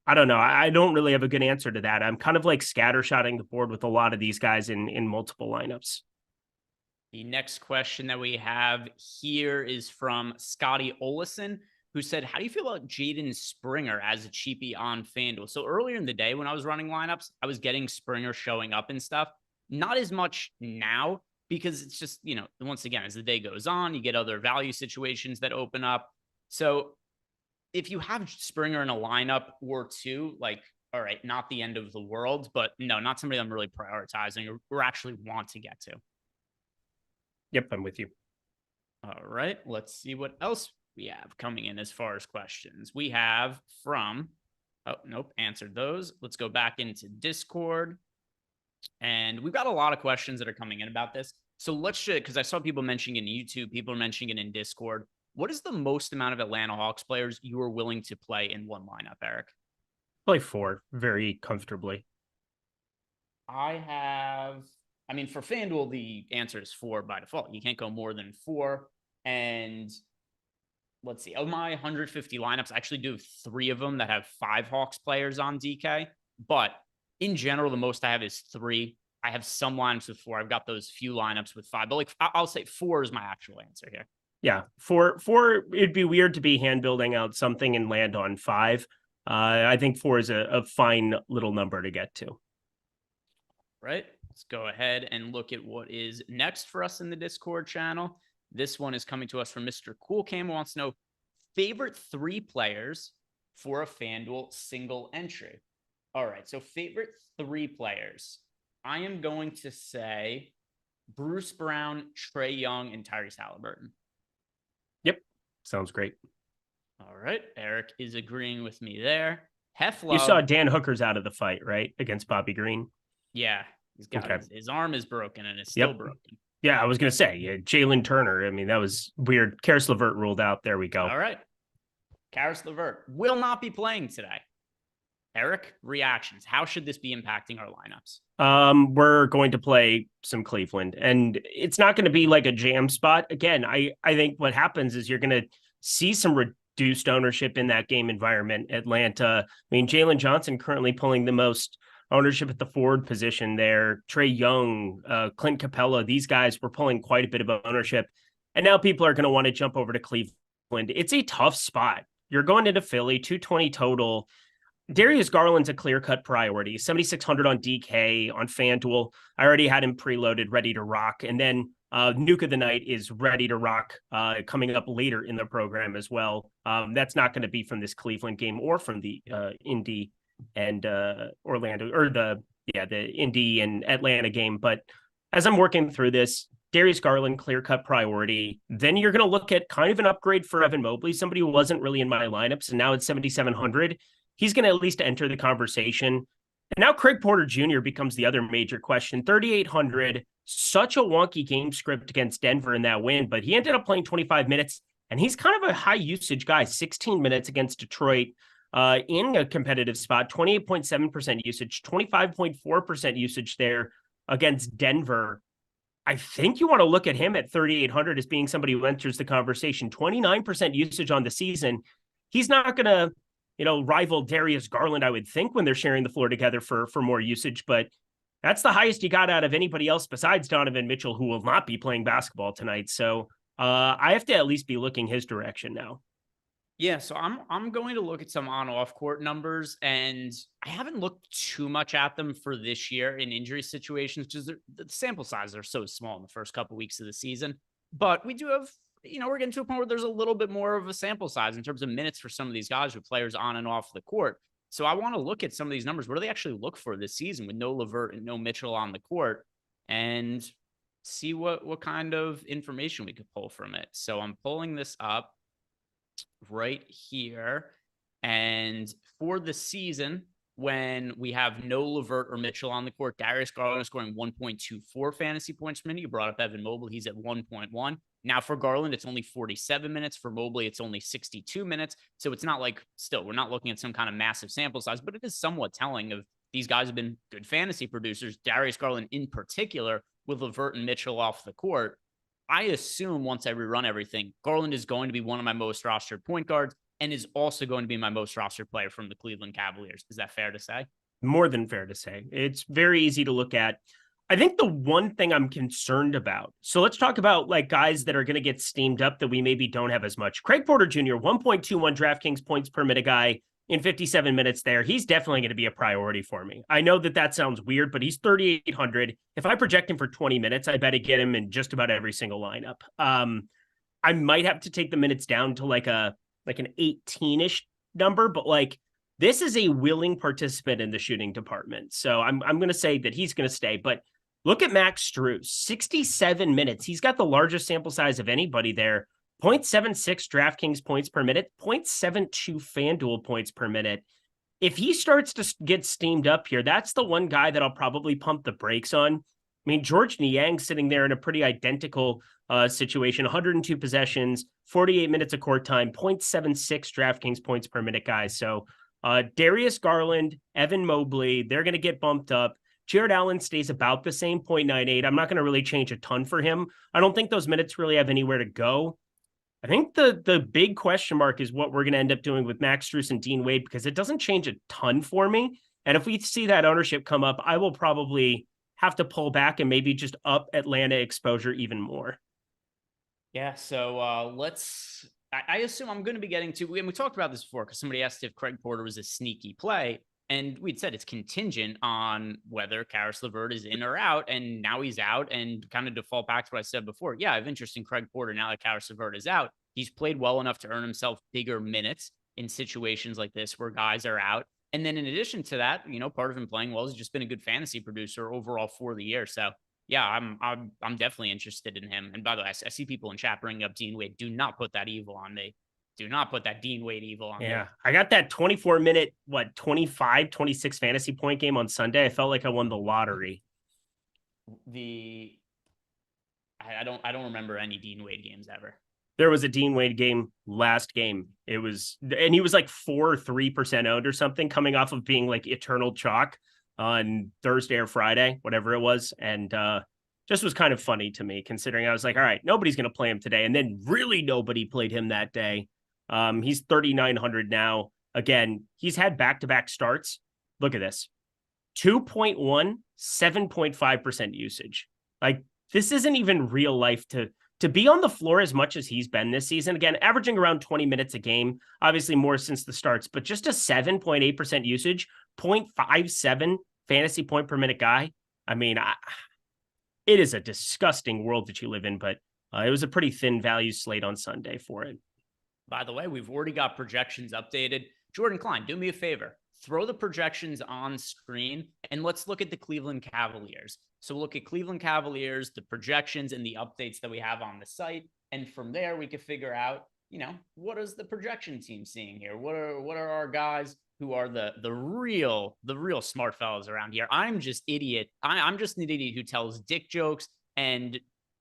I don't know. I don't really have a good answer to that. I'm kind of like scattershotting the board with a lot of these guys in multiple lineups. The next question that we have here is from Scotty Olison, who said, how do you feel about Jaden Springer as a cheapie on FanDuel? So earlier in the day when I was running lineups, I was getting Springer showing up and stuff. Not as much now because it's just, once again, as the day goes on, you get other value situations that open up. So if you have Springer in a lineup or two, like, all right, not the end of the world, but no, not somebody I'm really prioritizing or actually want to get to. Yep, I'm with you. All right, let's see what else we have coming in as far as questions. We have from, answered those. Let's go back into Discord. And we've got a lot of questions that are coming in about this. So let's just, because I saw people mentioning in YouTube, people are mentioning it in Discord. What is the most amount of Atlanta Hawks players you are willing to play in one lineup, Eric? Play 4 very comfortably. For FanDuel, the answer is 4 by default. You can't go more than 4. And let's see, of my 150 lineups, I actually do 3 of them that have 5 Hawks players on DK. But in general, the most I have is 3. I have some lineups with 4. I've got those few lineups with 5. But like, I'll say 4 is my actual answer here. Yeah, 4. It'd be weird to be hand building out something and land on 5. I think 4 is a fine little number to get to. Right. Let's go ahead and look at what is next for us in the Discord channel. This one is coming to us from Mr. Cool Cam, who wants to know favorite 3 players for a FanDuel single entry. All right. So favorite 3 players. I am going to say Bruce Brown, Trae Young, and Tyrese Halliburton. Yep. Sounds great. All right. Eric is agreeing with me there. Heflove. You saw Dan Hooker's out of the fight, right? Against Bobby Green. Yeah. He's got his arm is broken and it's still broken. Yeah, I was going to say Jalen Turner. I mean, that was weird. Karis LeVert ruled out. There we go. All right. Karis LeVert will not be playing today. Eric, reactions. How should this be impacting our lineups? We're going to play some Cleveland, and it's not going to be like a jam spot. Again, I think what happens is you're going to see some reduced ownership in that game environment. Atlanta, I mean, Jalen Johnson currently pulling the most ownership at the forward position there. Trae Young, Clint Capella, these guys were pulling quite a bit of ownership. And now people are going to want to jump over to Cleveland. It's a tough spot. You're going into Philly, 220 total. Darius Garland's a clear-cut priority, 7,600 on DK, on FanDuel. I already had him preloaded, ready to rock. And then Nuke of the Night is ready to rock coming up later in the program as well. That's not going to be from this Cleveland game or from the Indy and Orlando, or the Indy and Atlanta game. But as I'm working through this, Darius Garland, clear-cut priority. Then you're going to look at kind of an upgrade for Evan Mobley, somebody who wasn't really in my lineups, and now it's 7,700. He's going to at least enter the conversation. And now Craig Porter Jr. becomes the other major question. 3,800, such a wonky game script against Denver in that win, but he ended up playing 25 minutes, and he's kind of a high-usage guy, 16 minutes against Detroit in a competitive spot, 28.7% usage, 25.4% usage there against Denver. I think you want to look at him at 3,800 as being somebody who enters the conversation. 29% usage on the season. He's not going to rival Darius Garland, I would think, when they're sharing the floor together for more usage, but that's the highest you got out of anybody else besides Donovan Mitchell, who will not be playing basketball tonight. So I have to at least be looking his direction now. Yeah, so I'm going to look at some on-off court numbers, and I haven't looked too much at them for this year in injury situations because the sample sizes are so small in the first couple weeks of the season. But we do have, we're getting to a point where there's a little bit more of a sample size in terms of minutes for some of these guys with players on and off the court. So I want to look at some of these numbers. What do they actually look for this season with no LeVert and no Mitchell on the court, and see what kind of information we could pull from it. So I'm pulling this up. right here. And for the season, when we have no LeVert or Mitchell on the court, Darius Garland is scoring 1.24 fantasy points per minute. You brought up Evan Mobley. He's at 1.1. Now for Garland, it's only 47 minutes. For Mobley, it's only 62 minutes. So it's not like, still, we're not looking at some kind of massive sample size, but it is somewhat telling of these guys have been good fantasy producers. Darius Garland in particular, with LeVert and Mitchell off the court. I assume once I rerun everything, Garland is going to be one of my most rostered point guards and is also going to be my most rostered player from the Cleveland Cavaliers. Is that fair to say? More than fair to say. It's very easy to look at. I think the one thing I'm concerned about, so let's talk about like guys that are going to get steamed up that we maybe don't have as much. Craig Porter Jr., 1.21 DraftKings points per minute guy in 57 minutes there. He's definitely going to be a priority for me. I know that sounds weird, but he's 3,800. If I project him for 20 minutes, I bet I get him in just about every single lineup. I might have to take the minutes down to like an 18-ish number, but like this is a willing participant in the shooting department. So I'm going to say that he's going to stay, but look at Max Strus, 67 minutes. He's got the largest sample size of anybody there. 0.76 DraftKings points per minute, 0.72 FanDuel points per minute. If he starts to get steamed up here, that's the one guy that I'll probably pump the brakes on. I mean, George Niang sitting there in a pretty identical situation, 102 possessions, 48 minutes of court time, 0.76 DraftKings points per minute guys. So Darius Garland, Evan Mobley, they're going to get bumped up. Jared Allen stays about the same, 0.98. I'm not going to really change a ton for him. I don't think those minutes really have anywhere to go. I think the big question mark is what we're going to end up doing with Max Strus and Dean Wade, because it doesn't change a ton for me. And if we see that ownership come up, I will probably have to pull back and maybe just up Atlanta exposure even more. Yeah, so I assume I'm going to be getting to, and we talked about this before because somebody asked if Craig Porter was a sneaky play. And we'd said it's contingent on whether Caris LeVert is in or out. And now he's out, and kind of default back to what I said before. Yeah, I have interest in Craig Porter now that Caris LeVert is out. He's played well enough to earn himself bigger minutes in situations like this where guys are out. And then in addition to that, part of him playing well has just been a good fantasy producer overall for the year. So yeah, I'm definitely interested in him. And by the way, I see people in chat bringing up Dean Wade. Do not put that evil on me. Do not put that Dean Wade evil on me. Yeah, I got that 24-minute, 25, 26 fantasy point game on Sunday. I felt like I won the lottery. I don't remember any Dean Wade games ever. There was a Dean Wade game last game. And he was like 4 or 3% owned or something, coming off of being like eternal chalk on Thursday or Friday, whatever it was. And just was kind of funny to me, considering I was like, all right, nobody's going to play him today. And then really nobody played him that day. He's 3,900 now. Again, he's had back-to-back starts. Look at this. 2.1, 7.5% usage. Like, this isn't even real life to be on the floor as much as he's been this season. Again, averaging around 20 minutes a game, obviously more since the starts, but just a 7.8% usage, 0.57 fantasy point per minute guy. I mean, it is a disgusting world that you live in, but it was a pretty thin value slate on Sunday for it. By the way, we've already got projections updated. Jordan Klein, do me a favor. Throw the projections on screen, and let's look at the Cleveland Cavaliers. So we'll look at Cleveland Cavaliers, the projections, and the updates that we have on the site. And from there, we can figure out, what is the projection team seeing here? What are our guys who are the real smart fellas around here? I'm just idiot. I'm just an idiot who tells dick jokes and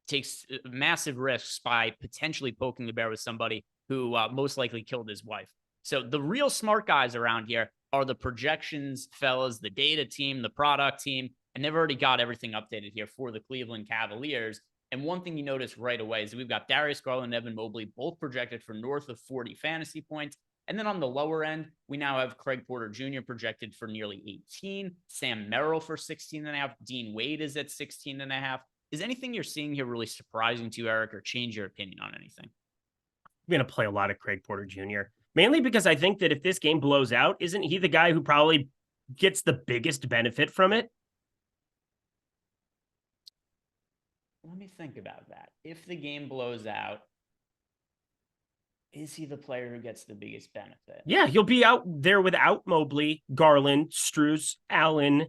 takes massive risks by potentially poking the bear with somebody who most likely killed his wife. So the real smart guys around here are the projections fellas, the data team, the product team, and they've already got everything updated here for the Cleveland Cavaliers. And one thing you notice right away is we've got Darius Garland and Evan Mobley both projected for north of 40 fantasy points. And then on the lower end, we now have Craig Porter Jr. projected for nearly 18, Sam Merrill for 16.5, Dean Wade is at 16.5. Is anything you're seeing here really surprising to you, Eric, or change your opinion on anything? I'm going to play a lot of Craig Porter Jr., mainly because I think that if this game blows out, isn't he the guy who probably gets the biggest benefit from it? Let me think about that. If the game blows out, is he the player who gets the biggest benefit? Yeah, he'll be out there without Mobley, Garland, Strus, Allen,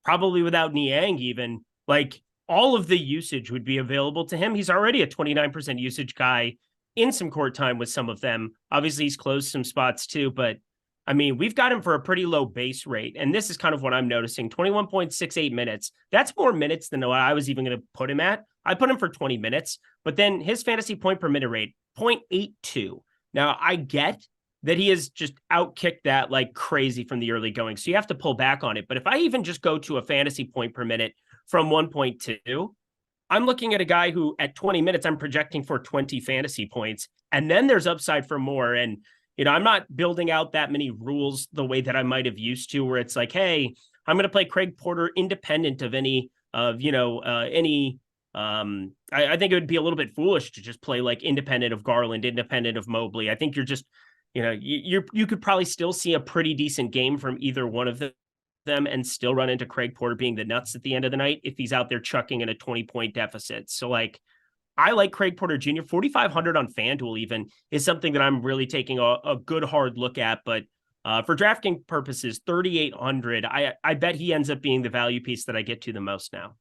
probably without Niang even. Like, all of the usage would be available to him. He's already a 29% usage guy in some court time with some of them. Obviously, he's closed some spots too, but I mean, we've got him for a pretty low base rate. And this is kind of what I'm noticing. 21.68 minutes. That's more minutes than what I was even going to put him at. I put him for 20 minutes, but then his fantasy point per minute rate, 0.82. Now, I get that he has just outkicked that like crazy from the early going. So you have to pull back on it. But if I even just go to a fantasy point per minute from 1.2, I'm looking at a guy who at 20 minutes, I'm projecting for 20 fantasy points. And then there's upside for more. And I'm not building out that many rules the way that I might have used to, where it's like, hey, I'm going to play Craig Porter independent of any of, I think it would be a little bit foolish to just play like independent of Garland, independent of Mobley. I think you're just, you could probably still see a pretty decent game from either one of them and still run into Craig Porter being the nuts at the end of the night if he's out there chucking in a 20-point deficit. So like, I like Craig Porter Jr. 4,500 on FanDuel even is something that I'm really taking a good hard look at. But for DraftKings purposes, 3,800, I bet he ends up being the value piece that I get to the most now.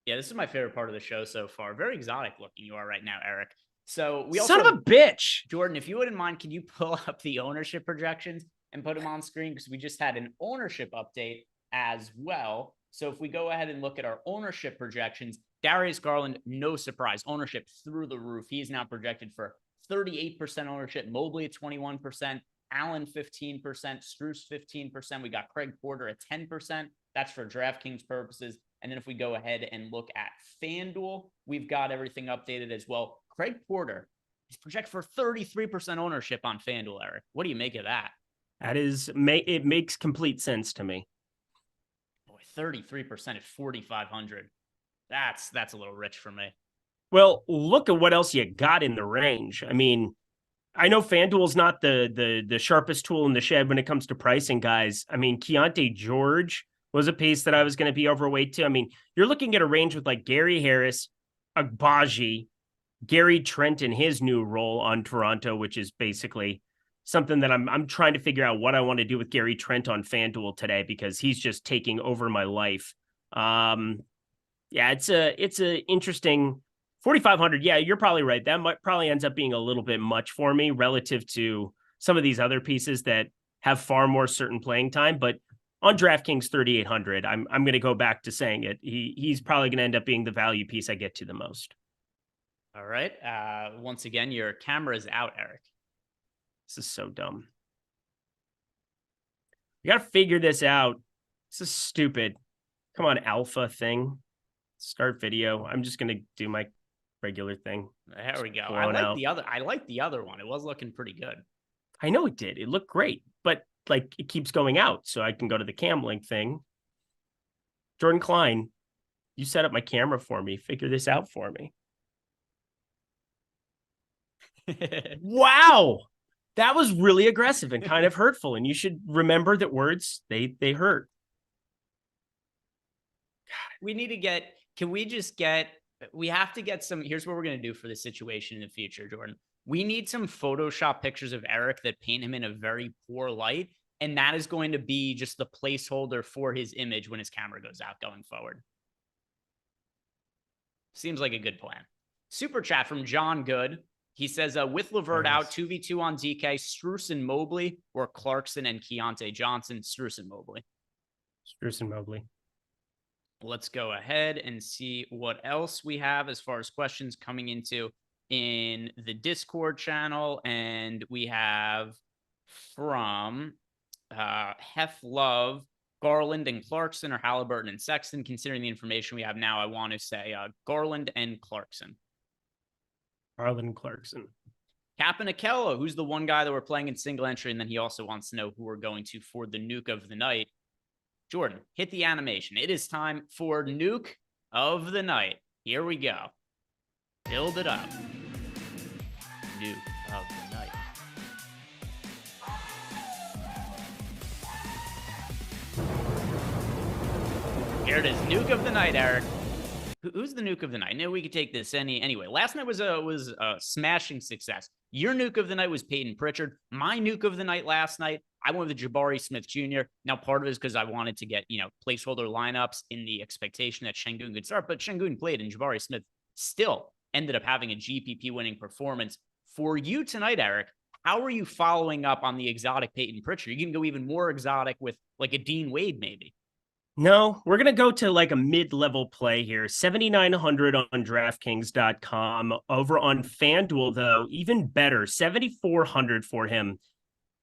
Yeah, this is my favorite part of the show so far. Very exotic looking you are right now, Eric. So we also son of a bitch, Jordan, if you wouldn't mind, can you pull up the ownership projections and put them on screen? Because we just had an ownership update as well. So if we go ahead and look at our ownership projections, Darius Garland, no surprise, ownership through the roof. He is now projected for 38% ownership, Mobley at 21%, Allen 15%, Strus 15%. We got Craig Porter at 10%. That's for DraftKings purposes. And then if we go ahead and look at FanDuel, we've got everything updated as well. Craig Porter is projected for 33% ownership on FanDuel, Eric. What do you make of that? It makes complete sense to me. Boy, 33% at 4,500. That's a little rich for me. Well, look at what else you got in the range. I mean, I know FanDuel's not the sharpest tool in the shed when it comes to pricing, guys. I mean, Keontae George was a piece that I was going to be overweight to. I mean, you're looking at a range with like Gary Harris, Agbaji, Gary Trent in his new role on Toronto, which is basically something that I'm trying to figure out what I want to do with Gary Trent on FanDuel today, because he's just taking over my life. Yeah, it's a interesting 4,500. Yeah, you're probably right. That might probably ends up being a little bit much for me relative to some of these other pieces that have far more certain playing time. But on DraftKings 3,800, I'm going to go back to saying it. He's probably going to end up being the value piece I get to the most. All right. Once again, your camera is out, Eric. This is so dumb. You got to figure this out. This is stupid. Come on, alpha thing. Start video. I'm just going to do my regular thing. There we go. I like the other one. It was looking pretty good. I know it did. It looked great, but like it keeps going out, so I can go to the cam link thing. Jordan Klein, you set up my camera for me. Figure this out for me. Wow. That was really aggressive and kind of hurtful. And you should remember that words, they hurt. We need to get, we have to get some, here's what we're going to do for this situation in the future, Jordan. We need some Photoshop pictures of Eric that paint him in a very poor light. And that is going to be just the placeholder for his image when his camera goes out going forward. Seems like a good plan. Super chat from John Good. He says, with LeVert out, 2v2 on DK, Strus and Mobley, or Clarkson and Keontae Johnson. Strus and Mobley. Strus and Mobley. Let's go ahead and see what else we have as far as questions coming into in the Discord channel. And we have from Hef Love, Garland and Clarkson, or Halliburton and Sexton. Considering the information we have now, I want to say Garland and Clarkson. Garland and Clarkson. Captain Akello, who's the one guy that we're playing in single entry, and then he also wants to know who we're going to for the nuke of the night. Jordan, hit the animation. It is time for nuke of the night. Here we go. Build it up. Nuke of the night. Here it is. Nuke of the night, Eric. Who's the nuke of the night? I know we could take this anyway. Last night was a smashing success. Your nuke of the night was Peyton Pritchard. My nuke of the night last night, I went with Jabari Smith Jr. Now, part of it is because I wanted to get, placeholder lineups in the expectation that Şengün could start, but Şengün played and Jabari Smith still ended up having a GPP winning performance For you tonight, Eric, how are you following up on the exotic Peyton Pritchard? You can go even more exotic with like a Dean Wade, maybe. No, we're going to go to like a mid-level play here. 7,900 on DraftKings.com. Over on FanDuel, though, even better, 7,400 for him.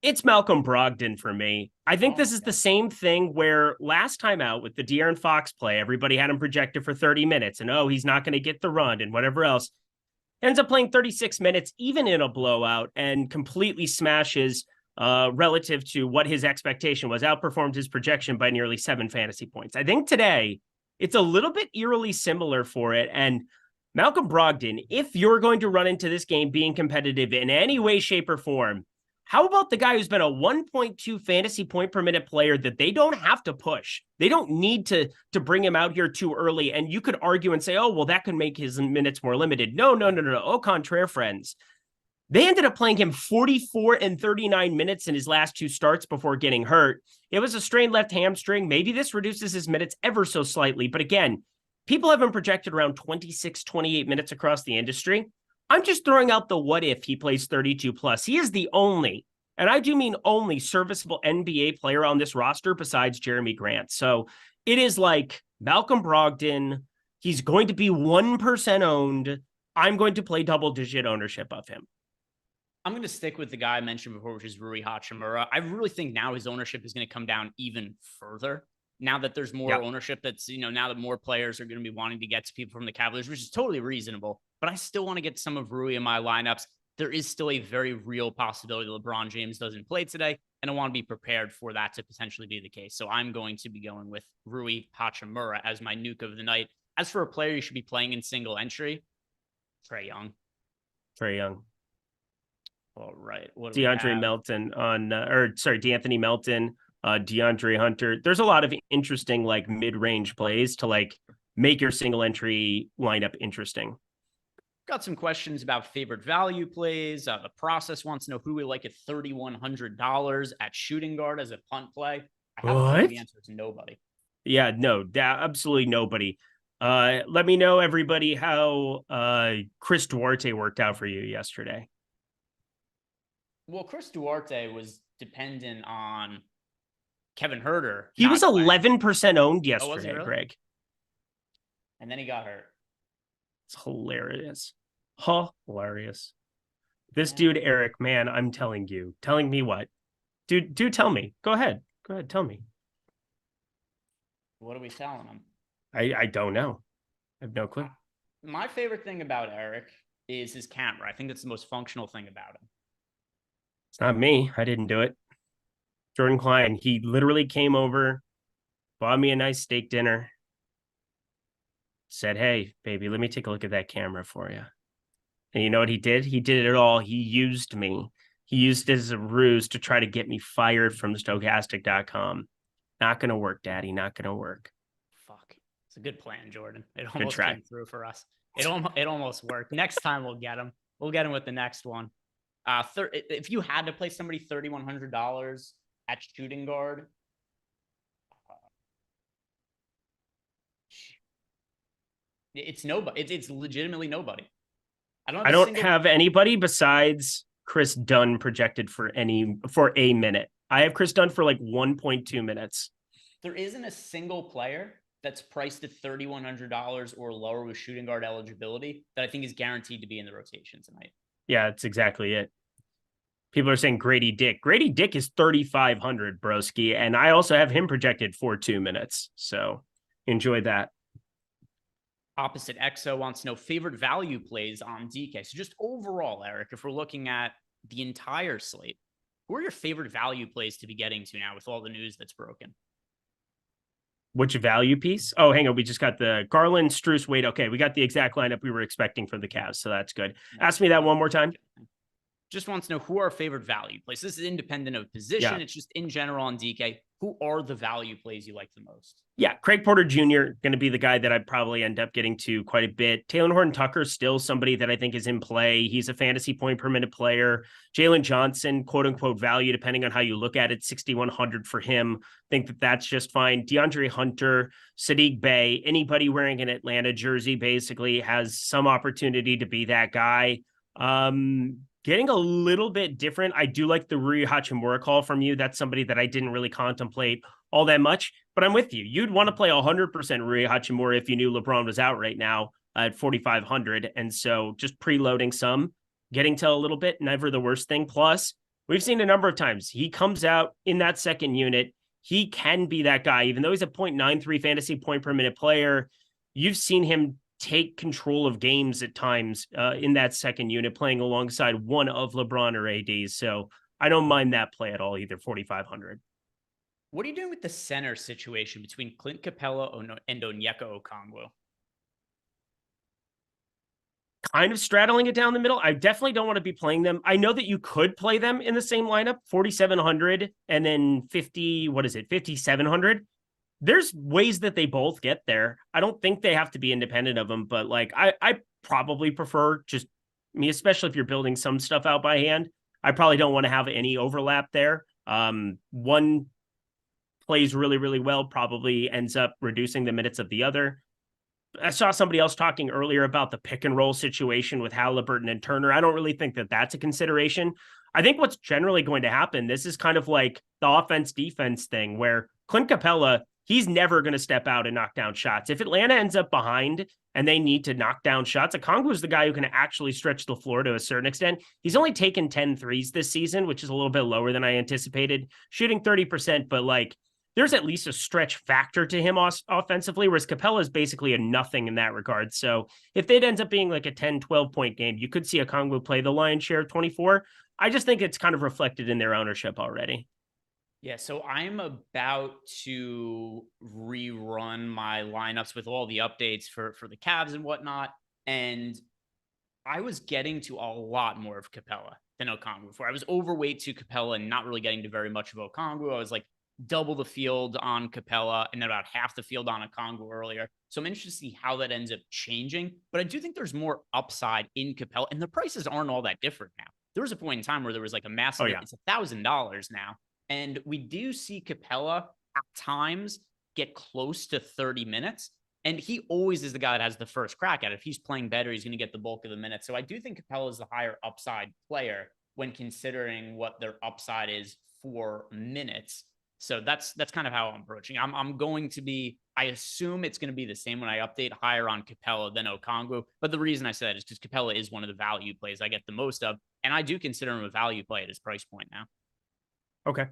It's Malcolm Brogdon for me. I think this is the same thing where last time out with the De'Aaron Fox play, everybody had him projected for 30 minutes and, he's not going to get the run and whatever else. Ends up playing 36 minutes, even in a blowout, and completely smashes relative to what his expectation was, outperformed his projection by nearly 7 fantasy points. I think today it's a little bit eerily similar for it. And Malcolm Brogdon, if you're going to run into this game being competitive in any way, shape, or form, how about the guy who's been a 1.2 fantasy point per minute player that they don't have to push? They don't need to bring him out here too early. And you could argue and say, that could make his minutes more limited. No. Au contraire, friends. They ended up playing him 44 and 39 minutes in his last 2 starts before getting hurt. It was a strained left hamstring. Maybe this reduces his minutes ever so slightly. But again, people have him projected around 26, 28 minutes across the industry. I'm just throwing out the what if he plays 32 plus. He is the only, and I do mean only, serviceable NBA player on this roster besides Jeremy Grant. So it is like Malcolm Brogdon. He's going to be 1% owned. I'm going to play double-digit ownership of him. I'm going to stick with the guy I mentioned before, which is Rui Hachimura. I really think now his ownership is going to come down even further. Now that there's more ownership, that's, now that more players are going to be wanting to get to people from the Cavaliers, which is totally reasonable. But I still want to get some of Rui in my lineups. There is still a very real possibility LeBron James doesn't play today, and I want to be prepared for that to potentially be the case. So I'm going to be going with Rui Hachimura as my nuke of the night. As for a player you should be playing in single entry, Trae Young. All right. DeAndre Melton D'Anthony Melton, DeAndre Hunter. There's a lot of interesting like mid-range plays to like make your single entry lineup interesting. Got some questions about favorite value plays. The process wants to know who we like at $3,100 at shooting guard as a punt play. I have a feeling the answer is nobody. Yeah, no, absolutely nobody. Let me know, everybody, how Chris Duarte worked out for you yesterday. Well, Chris Duarte was dependent on Kevin Huerter. He was 11% owned yesterday, really? Greg. And then he got hurt. It's hilarious. This dude, Eric, man, I'm telling you. Telling me what? Dude, tell me. Go ahead, tell me. What are we telling him? I don't know. I have no clue. My favorite thing about Eric is his camera. I think that's the most functional thing about him. It's not me. I didn't do it. Jordan Klein, he literally came over, bought me a nice steak dinner, said, "Hey, baby, let me take a look at that camera for you." And you know what he did? He did it all. He used me. He used it as a ruse to try to get me fired from Stokastic.com. Not going to work, Daddy. Not going to work. Fuck. It's a good plan, Jordan. It almost came through for us. It almost worked. Next time we'll get him. We'll get him with the next one. If you had to play somebody $3,100 at shooting guard, it's nobody. It's legitimately nobody. I don't have anybody besides Chris Dunn projected for a minute. I have Chris Dunn for like 1.2 minutes. There isn't a single player that's priced at $3,100 or lower with shooting guard eligibility that I think is guaranteed to be in the rotation tonight. Yeah, that's exactly it. People are saying Grady Dick. Grady Dick is 3,500, broski, and I also have him projected for 2 minutes. So enjoy that. Opposite Exo wants to know favorite value plays on DK. So just overall, Eric, if we're looking at the entire slate, who are your favorite value plays to be getting to now with all the news that's broken? Which value piece? Oh, hang on. We just got the Garland, Strus, Wade. Okay, we got the exact lineup we were expecting for the Cavs, so that's good. Ask me that one more time. Just wants to know who are favorite value plays. This is independent of position. Yeah. It's just in general on DK. Who are the value plays you like the most? Yeah, Craig Porter Jr. going to be the guy that I'd probably end up getting to quite a bit. Taylor Horton-Tucker is still somebody that I think is in play. He's a fantasy point per minute player. Jalen Johnson, quote unquote value, depending on how you look at it, 6,100 for him. Think that that's just fine. DeAndre Hunter, Sadiq Bey, anybody wearing an Atlanta jersey basically has some opportunity to be that guy. getting a little bit different. I do like the Rui Hachimura call from you. That's somebody that I didn't really contemplate all that much, but I'm with you. You'd want to play 100% Rui Hachimura if you knew LeBron was out right now at 4,500. And so just preloading some, getting to a little bit, never the worst thing. Plus, we've seen a number of times he comes out in that second unit. He can be that guy, even though he's a 0.93 fantasy point per minute player. You've seen him take control of games at times in that second unit, playing alongside one of LeBron or AD. So I don't mind that play at all, either 4,500. What are you doing with the center situation between Clint Capella and Onyeka Okongwu? Kind of straddling it down the middle. I definitely don't want to be playing them. I know that you could play them in the same lineup, 4,700 and then 5,700. There's ways that they both get there. I don't think they have to be independent of them, but like I probably prefer just me, especially if you're building some stuff out by hand. I probably don't want to have any overlap there. One plays really, really well, probably ends up reducing the minutes of the other. I saw somebody else talking earlier about the pick and roll situation with Halliburton and Turner. I don't really think that that's a consideration. I think what's generally going to happen, this is kind of like the offense defense thing where Clint Capella, he's never going to step out and knock down shots. If Atlanta ends up behind and they need to knock down shots, Okongwu is the guy who can actually stretch the floor to a certain extent. He's only taken 10 threes this season, which is a little bit lower than I anticipated, shooting 30%, but like there's at least a stretch factor to him offensively, whereas Capella is basically a nothing in that regard. So if it ends up being like a 10, 12 point game, you could see Okongwu play the lion's share of 24. I just think it's kind of reflected in their ownership already. Yeah, so I'm about to rerun my lineups with all the updates for the Cavs and whatnot. And I was getting to a lot more of Capella than Okongwu before. I was overweight to Capella and not really getting to very much of Okongwu. I was like double the field on Capella and then about half the field on Okongwu earlier. So I'm interested to see how that ends up changing. But I do think there's more upside in Capella, and the prices aren't all that different now. There was a point in time where there was like a massive, it's $1,000 now. And we do see Capella at times get close to 30 minutes. And he always is the guy that has the first crack at it. If he's playing better, he's going to get the bulk of the minutes. So I do think Capella is the higher upside player when considering what their upside is for minutes. So that's kind of how I'm approaching. I'm going to be, I assume it's going to be the same when I update, higher on Capella than Okongwu. But the reason I said that is because Capella is one of the value plays I get the most of. And I do consider him a value play at his price point now. Okay.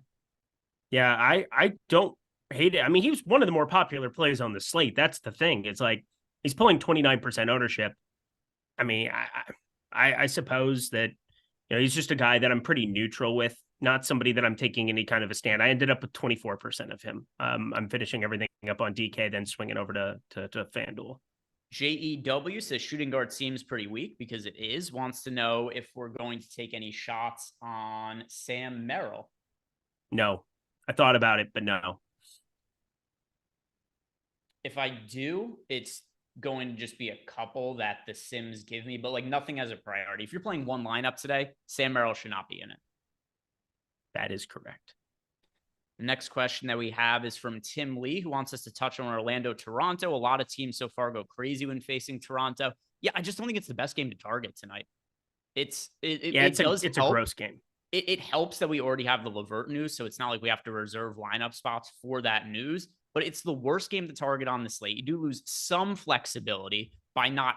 Yeah, I don't hate it. I mean, he was one of the more popular plays on the slate. That's the thing. It's like he's pulling 29% ownership. I mean, I suppose that, you know, he's just a guy that I'm pretty neutral with, not somebody that I'm taking any kind of a stand. I ended up with 24% of him. I'm finishing everything up on DK, then swinging over to FanDuel. JEW says shooting guard seems pretty weak because it is. Wants to know if we're going to take any shots on Sam Merrill. No, I thought about it, but no. If I do, it's going to just be a couple that the Sims give me, but like nothing as a priority. If you're playing one lineup today, Sam Merrill should not be in it. That is correct. The next question that we have is from Tim Lee, who wants us to touch on Orlando, Toronto. A lot of teams so far go crazy when facing Toronto. Yeah, I just don't think it's the best game to target tonight. It's a gross game. It helps that we already have the LeVert news, so it's not like we have to reserve lineup spots for that news, but it's the worst game to target on the slate. You do lose some flexibility by not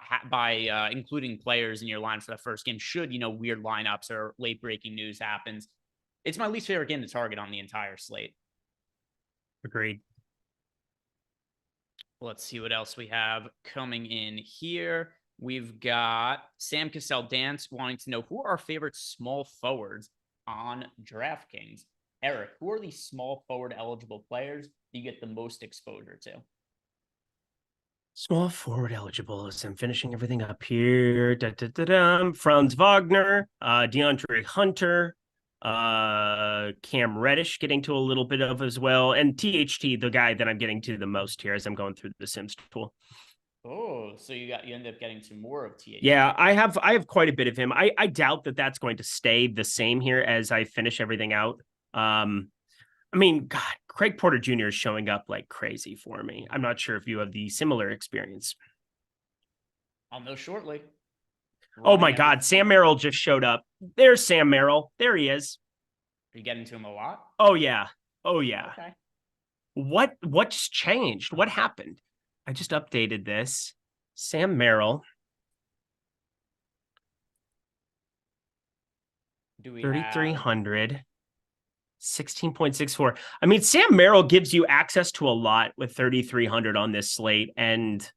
including players in your line for the first game should, you know, weird lineups or late breaking news happens. It's my least favorite game to target on the entire slate. Agreed. Let's see what else we have coming in here. We've got Sam Cassell Dance wanting to know who are our favorite small forwards on DraftKings. Eric, who are the small forward eligible players you get the most exposure to? Small forward eligible, as I'm finishing everything up here. Franz Wagner, DeAndre Hunter, Cam Reddish getting to a little bit of as well, and THT, the guy that I'm getting to the most here as I'm going through the Sims tool. Oh, so you end up getting to more of THT. Yeah, I have quite a bit of him. I doubt that that's going to stay the same here as I finish everything out. I mean, God, Craig Porter Jr. is showing up like crazy for me. I'm not sure if you have the similar experience. I'll know shortly. Oh my God, Sam Merrill just showed up. There's Sam Merrill. There he is. Are you getting to him a lot? Oh yeah. Oh yeah. Okay. What just changed? What happened? I just updated this. Sam Merrill. Do we 3,300. 16.64. I mean, Sam Merrill gives you access to a lot with 3,300 on this slate. And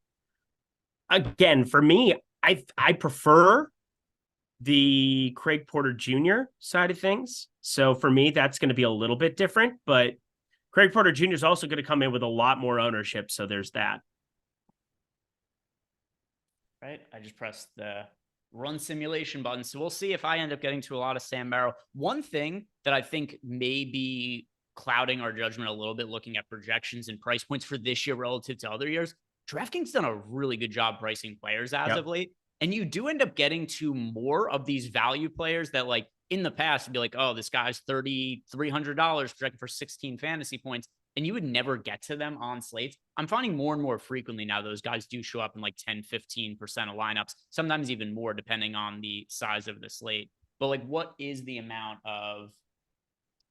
again, for me, I prefer the Craig Porter Jr. side of things. So for me, that's going to be a little bit different, but Craig Porter Jr. is also going to come in with a lot more ownership. So there's that. Right. I just pressed the run simulation button. So we'll see if I end up getting to a lot of Sam Merrill. One thing that I think may be clouding our judgment a little bit looking at projections and price points for this year relative to other years, DraftKings done a really good job pricing players as of late. And you do end up getting to more of these value players that, like, in the past would be like, oh, this guy's $3,300 projected for 16 fantasy points. And you would never get to them on slates. I'm finding more and more frequently now those guys do show up in like 10, 15% of lineups, sometimes even more depending on the size of the slate. But like, what is the amount of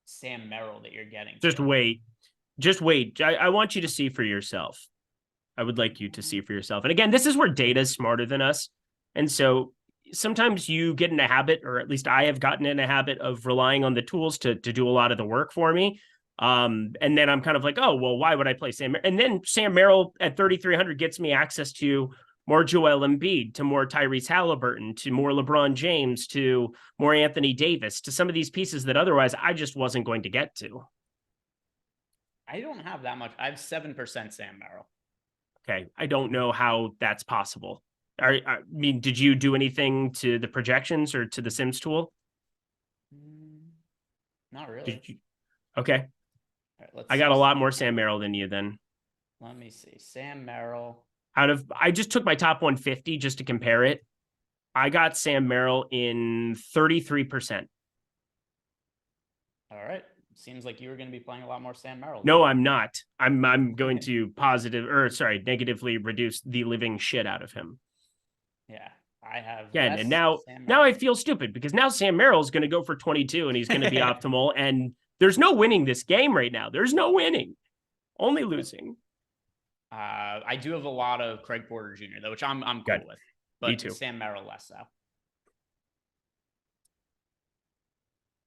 Sam Merrill that you're getting? Just wait. Just wait. I want you to see for yourself. I would like you to see for yourself. And again, this is where data is smarter than us. And so sometimes you get in a habit, or at least I have gotten in a habit of relying on the tools to do a lot of the work for me. And then I'm kind of like, oh, well, why would I play Sam? And then Sam Merrill at 3,300 gets me access to more Joel Embiid, to more Tyrese Halliburton, to more LeBron James, to more Anthony Davis, to some of these pieces that otherwise I just wasn't going to get to. I don't have that much. I have 7% Sam Merrill. Okay. I don't know how that's possible. I mean, did you do anything to the projections or to the Sims tool? Not really. Did you? Okay. All right, I got a lot more Sam Merrill than you then. Let me see. Sam Merrill. I just took my top 150 just to compare it. I got Sam Merrill in 33%. All right. Seems like you were going to be playing a lot more Sam Merrill. No, I'm not. I'm going to negatively reduce the living shit out of him. Yeah, I have. Again, and now I feel stupid because now Sam Merrill is going to go for 22 and he's going to be optimal. And there's no winning this game right now. There's no winning, only losing. I do have a lot of Craig Porter Jr. though, which I'm cool with. But Me too. Sam Merrill less so.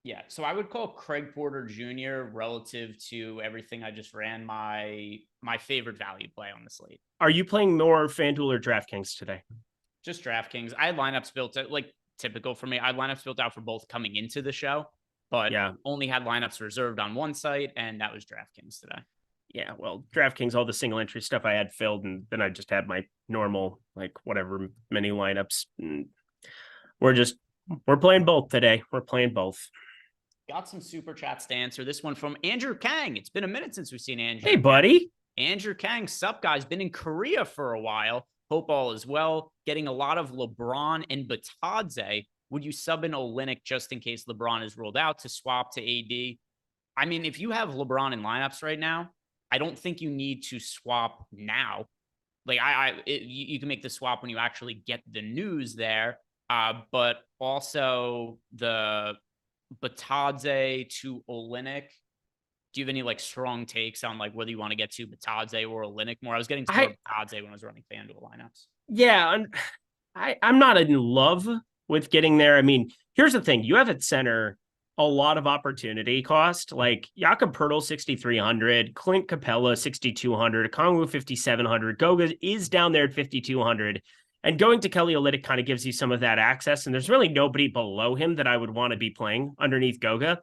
Yeah, so I would call Craig Porter Jr. relative to everything I just ran my favorite value play on the slate. Are you playing more FanDuel or DraftKings today? Just DraftKings. I had lineups built out, like typical for me. I had lineups built out for both coming into the show, but only had lineups reserved on one site, and that was DraftKings today. Yeah, well, DraftKings, all the single entry stuff I had filled, and then I just had my normal, like, whatever many lineups. And we're playing both today. We're playing both. Got some super chats to answer. This one from Andrew Kang. It's been a minute since we've seen Andrew. Hey, buddy. Andrew Kang, sup, guys? Been in Korea for a while. Hope all is well. Getting a lot of LeBron and Batadze. Would you sub in Olynyk just in case LeBron is ruled out to swap to AD? I mean, if you have LeBron in lineups right now, I don't think you need to swap now. Like you can make the swap when you actually get the news there. But also the Batadze to Olynyk. Do you have any like strong takes on like whether you want to get to Batadze or Olynyk more? I was getting to Batadze when I was running FanDuel lineups. Yeah, I'm not in love with getting there. I mean, here's the thing: you have at center a lot of opportunity cost. Like Jakob Poeltl 6,300, Clint Capella 6,200, Kongwu 5,700, Goga is down there at 5,200. And going to Kelly Olynyk kind of gives you some of that access. And there's really nobody below him that I would want to be playing underneath Goga.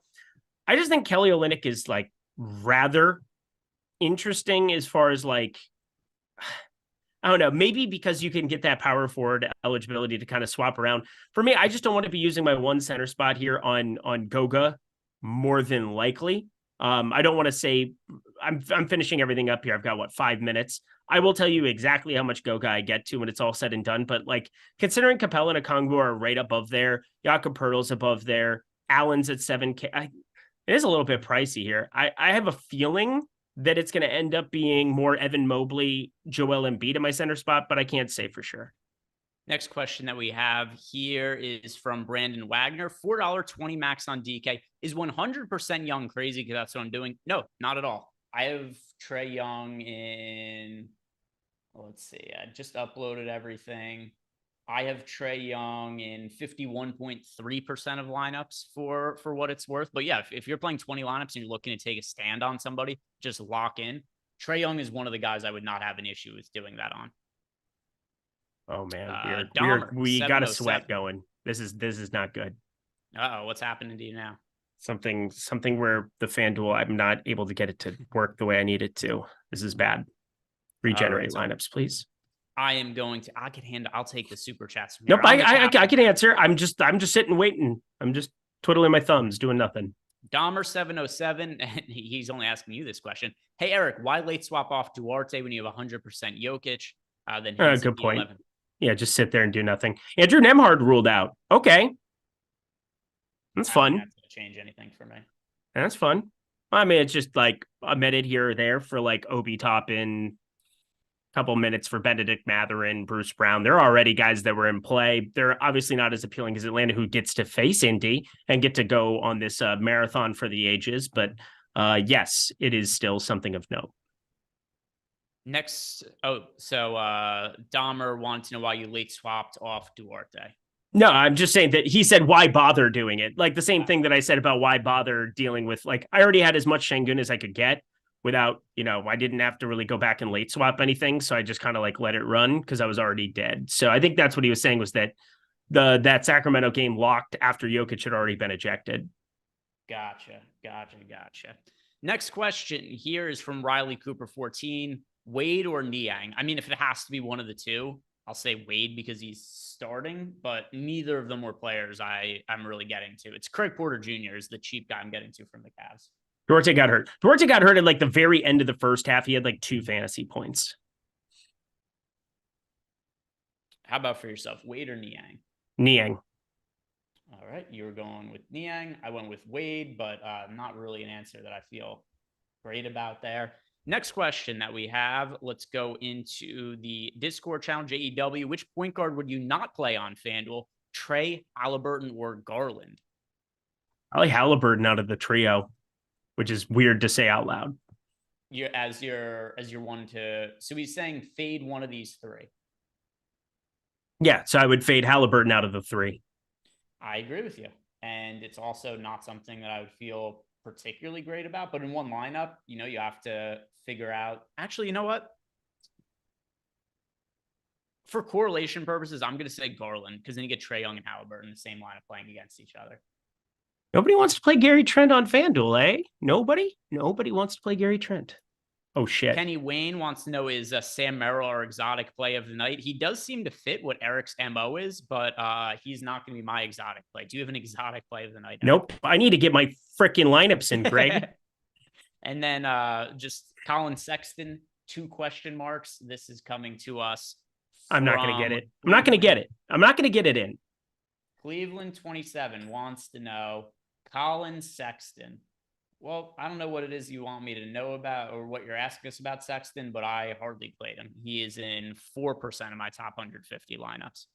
I just think Kelly Olynyk is like rather interesting as far as like, I don't know, maybe because you can get that power forward eligibility to kind of swap around. For me, I just don't want to be using my one center spot here on Goga more than likely. I don't want to say I'm finishing everything up here. I've got 5 minutes. I will tell you exactly how much Goga I get to when it's all said and done. But like considering Capella and Okongwu are right above there, Jakob Poeltl's above there, Allen's at 7K. It is a little bit pricey here. I have a feeling that it's going to end up being more Evan Mobley, Joel Embiid in my center spot, but I can't say for sure. Next question that we have here is from Brandon Wagner. $4.20 max on DK. Is 100% Young crazy because that's what I'm doing? No, not at all. I have Trae Young in, let's see, I just uploaded everything. I have Trae Young in 51.3% of lineups for what it's worth. But yeah, if you're playing 20 lineups and you're looking to take a stand on somebody, just lock in. Trae Young is one of the guys I would not have an issue with doing that on. Oh man, we got a sweat going. This is not good. Uh-oh, what's happening to you now? Something where the FanDuel, I'm not able to get it to work the way I need it to. This is bad. Regenerate lineups, please. I'll take the super chats from here. Nope, I can answer. I'm just sitting waiting. I'm just twiddling my thumbs, doing nothing. Dahmer707, and he's only asking you this question. Hey Eric, why late swap off Duarte when you have 100% Jokic? Then good point. 11. Yeah, just sit there and do nothing. Andrew Nembhard ruled out. Okay. That's fun. That's going to change anything for me. That's fun. I mean, it's just like a minute here or there for like Obi Toppin, a couple minutes for Benedict Mathurin, Bruce Brown. They're already guys that were in play. They're obviously not as appealing as Atlanta, who gets to face Indy and get to go on this marathon for the ages. But yes, it is still something of note. Next, Dahmer wants to know why you late swapped off Duarte. No, I'm just saying that he said, why bother doing it? Like the same thing that I said about why bother dealing with, like, I already had as much Şengün as I could get without, I didn't have to really go back and late swap anything. So I just kind of like let it run because I was already dead. So I think that's what he was saying, was that that Sacramento game locked after Jokic had already been ejected. Gotcha. Next question here is from Riley Cooper 14. Wade or Niang? I mean, if it has to be one of the two, I'll say Wade because he's starting, but neither of them were players I'm really getting to. It's Craig Porter Jr. is the cheap guy I'm getting to from the Cavs. Duarte got hurt. Duarte got hurt at like the very end of the first half. He had like 2 fantasy points. How about for yourself, Wade or Niang? Niang. All right, you were going with Niang. I went with Wade, but not really an answer that I feel great about there. Next question that we have, let's go into the Discord channel, JEW. Which point guard would you not play on FanDuel? Trae, Halliburton, or Garland? I like Halliburton out of the trio, which is weird to say out loud. As you're one to, so he's saying fade one of these 3. Yeah, so I would fade Halliburton out of the 3. I agree with you. And it's also not something that I would feel particularly great about, but in one lineup, you have to figure out, actually, you know what? For correlation purposes, I'm going to say Garland, because then you get Trae Young and Halliburton in the same lineup playing against each other. Nobody wants to play Gary Trent on FanDuel, eh? Nobody wants to play Gary Trent. Oh, shit. Kenny Wayne wants to know, is Sam Merrill our exotic play of the night? He does seem to fit what Eric's MO is, but he's not going to be my exotic play. Do you have an exotic play of the night? Nope. I need to get my freaking lineups in, Greg. And then just Colin Sexton, 2 question marks. This is coming to us. I'm not going to get it. I'm not going to get it in. Cleveland 27 wants to know Colin Sexton. Well, I don't know what it is you want me to know about or what you're asking us about Sexton, but I hardly played him. He is in 4% of my top 150 lineups.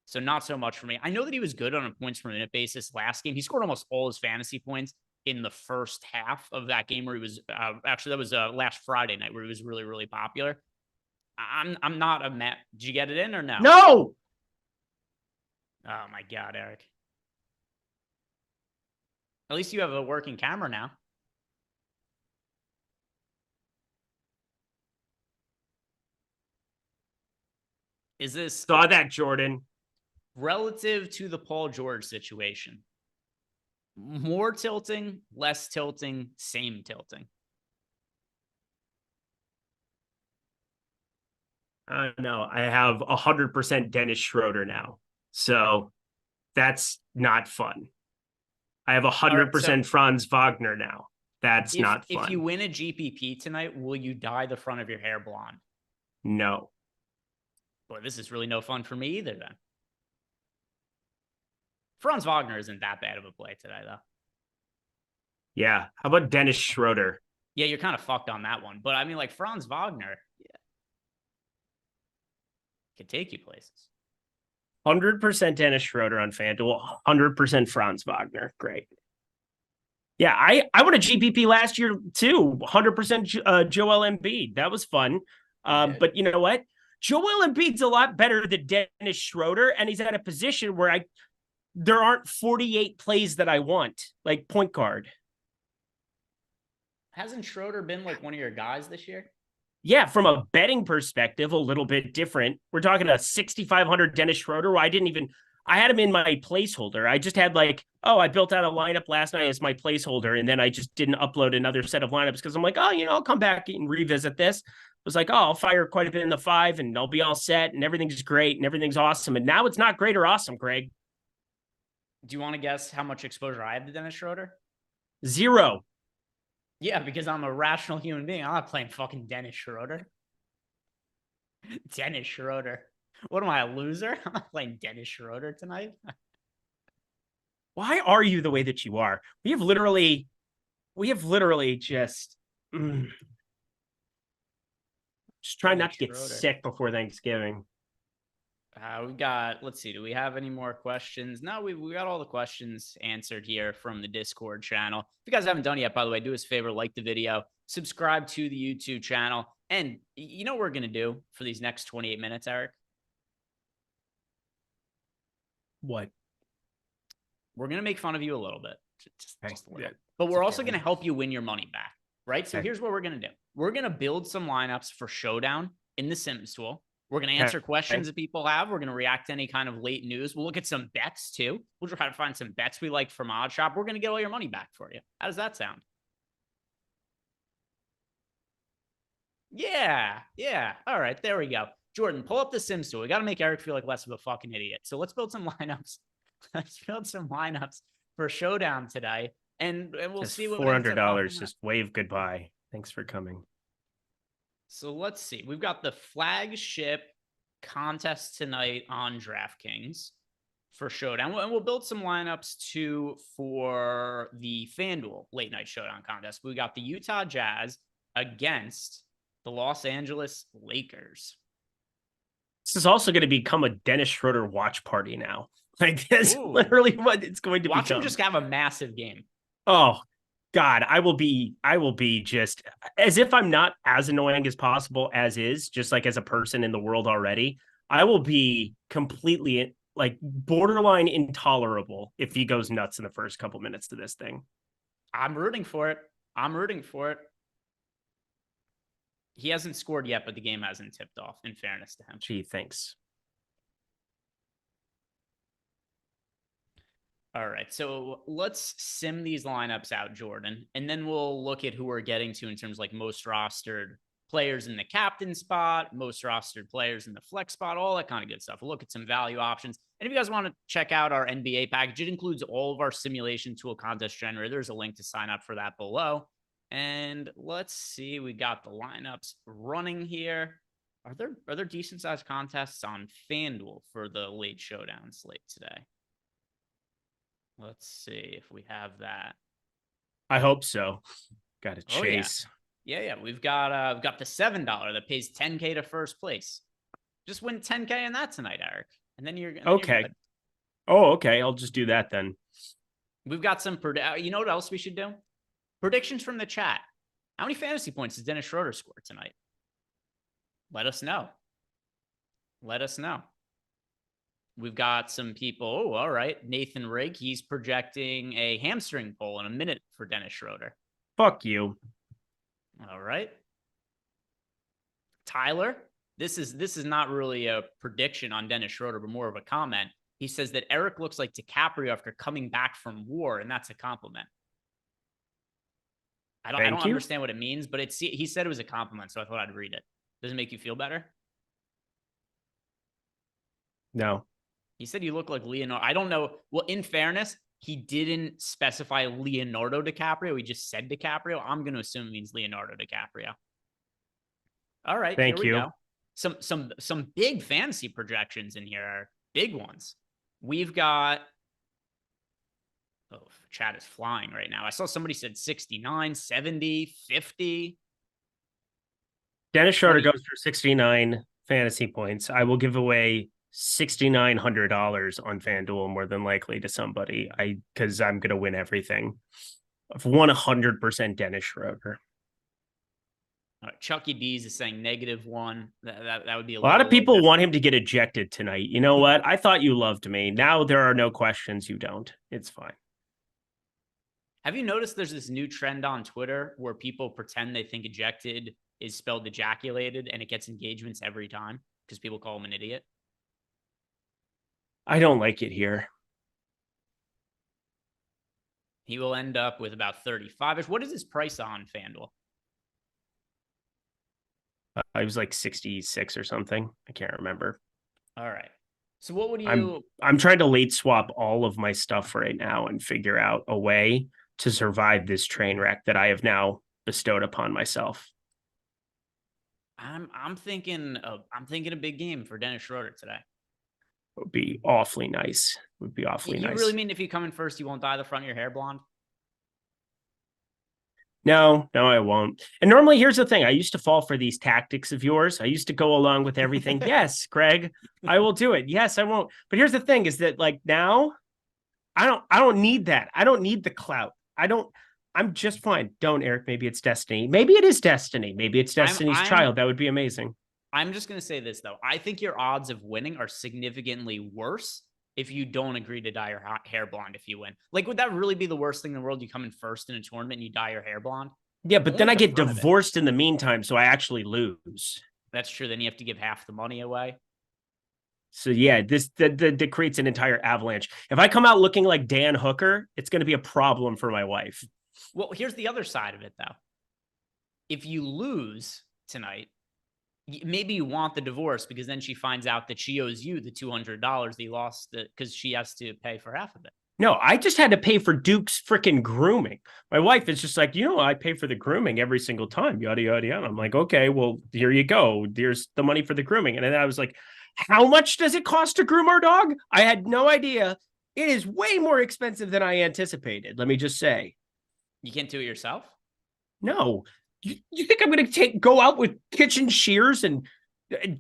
So not so much for me. I know that he was good on a points per minute basis last game. He scored almost all his fantasy points in the first half of that game where he was actually, that was last Friday night where he was really, really popular. I'm not a Matt. Did you get it in or no? No. Oh my God, Eric. At least you have a working camera now. Is this saw that, Jordan? Relative to the Paul George situation? More tilting, less tilting, same tilting? No, I have 100% Dennis Schroeder now. So that's not fun. I have 100% Franz Wagner now. That's not fun. If you win a GPP tonight, will you dye the front of your hair blonde? No. Boy, this is really no fun for me either then. Franz Wagner isn't that bad of a play today, though. Yeah. How about Dennis Schroeder? Yeah, you're kind of fucked on that one. But I mean, like Franz Wagner, yeah, could take you places. 100% Dennis Schroeder on FanDuel, 100% Franz Wagner. Great. Yeah, I won a GPP last year too. 100% Joel Embiid. That was fun. But you know what? Joel Embiid's a lot better than Dennis Schroeder, and he's at a position where there aren't 48 plays that I want, like point guard. Hasn't Schroeder been like one of your guys this year? Yeah, from a betting perspective, a little bit different. We're talking a 6,500 Dennis Schroeder. Where I had him in my placeholder. I just had I built out a lineup last night as my placeholder, and then I just didn't upload another set of lineups because I'm like, I'll come back and revisit this. I was like, I'll fire quite a bit in the 5 and I'll be all set and everything's great and everything's awesome. And now it's not great or awesome, Greg. Do you want to guess how much exposure I have to Dennis Schroeder? 0. Yeah, because I'm a rational human being. I'm not playing fucking Dennis Schroeder. Dennis Schroeder. What am I, a loser? I'm not playing Dennis Schroeder tonight. Why are you the way that you are? We have literally just trying not to get sick before Thanksgiving. We got, let's see, do we have any more questions? No, we got all the questions answered here from the Discord channel. If you guys haven't done it yet, by the way, do us a favor, like the video, subscribe to the YouTube channel. And you know what we're going to do for these next 28 minutes, Eric? What? We're going to make fun of you a little bit. Just a little. Yeah. But we're also going to help you win your money back, right? So here's what we're going to do. We're going to build some lineups for Showdown in the Sims tool. We're going to answer questions that people have. We're going to react to any kind of late news. We'll look at some bets too. We'll try to find some bets we like from Odd Shop. We're going to get all your money back for you. How does that sound? Yeah. All right, there we go. Jordan, pull up the Sims tool. We got to make Eric feel like less of a fucking idiot. So let's build some lineups. Let's build some lineups for Showdown today. And we'll see what $400. Just wave goodbye. Thanks for coming. So let's see. We've got the flagship contest tonight on DraftKings for Showdown. And we'll build some lineups too for the FanDuel late night Showdown contest. We got the Utah Jazz against the Los Angeles Lakers. This is also going to become a Dennis Schroeder watch party now. Like that's literally what it's going to watch him just have a massive game. Oh, God, I will be just as if I'm not as annoying as possible as is, just like as a person in the world already. I will be completely like borderline intolerable if he goes nuts in the first couple minutes to this thing. I'm rooting for it. He hasn't scored yet, but the game hasn't tipped off, in fairness to him. Gee, thanks. All right, so let's sim these lineups out, Jordan, and then we'll look at who we're getting to in terms of like most rostered players in the captain spot, most rostered players in the flex spot, all that kind of good stuff. We'll look at some value options. And if you guys want to check out our NBA package, it includes all of our simulation tool contest generator. There's a link to sign up for that below. And let's see, we got the lineups running here. Are there decent sized contests on FanDuel for the late Showdown slate today? Let's see if we have that. I hope so. Got to chase. Yeah. We've got the $7 that pays $10K to first place. Just win $10K in that tonight, Eric. And then you're okay. Okay. I'll just do that then. We've got some. You know what else we should do? Predictions from the chat. How many fantasy points does Dennis Schroeder score tonight? Let us know. We've got some people. Oh, all right. Nathan Rigg, he's projecting a hamstring pull in a minute for Dennis Schroeder. Fuck you. All right. Tyler, this is not really a prediction on Dennis Schroeder, but more of a comment. He says that Eric looks like DiCaprio after coming back from war, and that's a compliment. I don't understand what it means, but he said it was a compliment, so I thought I'd read it. Does it make you feel better? No. He said you look like Leonardo. I don't know. Well, in fairness, he didn't specify Leonardo DiCaprio. He just said DiCaprio. I'm going to assume it means Leonardo DiCaprio. All right. Thank you. Go. Some big fantasy projections in here. Big ones. We've got... Oh, chat is flying right now. I saw somebody said 69, 70, 50. Dennis Schroeder goes for 69 fantasy points. I will give away $6,900 on FanDuel more than likely to somebody. Because I'm going to win everything. I've won 100% Dennis Schroeder. All right, Chucky D's is saying -1. That would be a lot of people want him to get ejected tonight. You know what? I thought you loved me. Now there are no questions. You don't. It's fine. Have you noticed there's this new trend on Twitter where people pretend they think ejected is spelled ejaculated and it gets engagements every time because people call him an idiot? I don't like it here. He will end up with about 35-ish. What is his price on FanDuel? I was like 66 or something. I can't remember. All right. So what would you... I'm trying to late swap all of my stuff right now and figure out a way to survive this train wreck that I have now bestowed upon myself. I'm thinking a big game for Dennis Schroeder today. It would be awfully nice. It would be awfully nice. You really mean if you come in first, you won't dye the front of your hair blonde? No, I won't. And normally, here's the thing. I used to fall for these tactics of yours. I used to go along with everything. Yes, Greg, I will do it. Yes, I won't. But here's the thing is that like now, I don't need that. I don't need the clout. I'm just fine. Don't, Eric. Maybe it's destiny. Maybe it is destiny. Maybe it's Destiny's Child. That would be amazing. I'm just going to say this, though. I think your odds of winning are significantly worse if you don't agree to dye your hair blonde if you win. Like, would that really be the worst thing in the world? You come in first in a tournament and you dye your hair blonde? Yeah, but then I get divorced in the meantime, so I actually lose. That's true. Then you have to give half the money away. So yeah, that creates an entire avalanche. If I come out looking like Dan Hooker, it's going to be a problem for my wife. Well, here's the other side of it, though. If you lose tonight, maybe you want the divorce because then she finds out that she owes you the $200 that he lost because she has to pay for half of it. No, I just had to pay for Duke's freaking grooming. My wife is just like, I pay for the grooming every single time, yada, yada, yada. I'm like, okay, well, here you go. There's the money for the grooming. And then I was like, how much does it cost to groom our dog? I had no idea. It is way more expensive than I anticipated. Let me just say. You can't do it yourself? No. You think I'm going to go out with kitchen shears and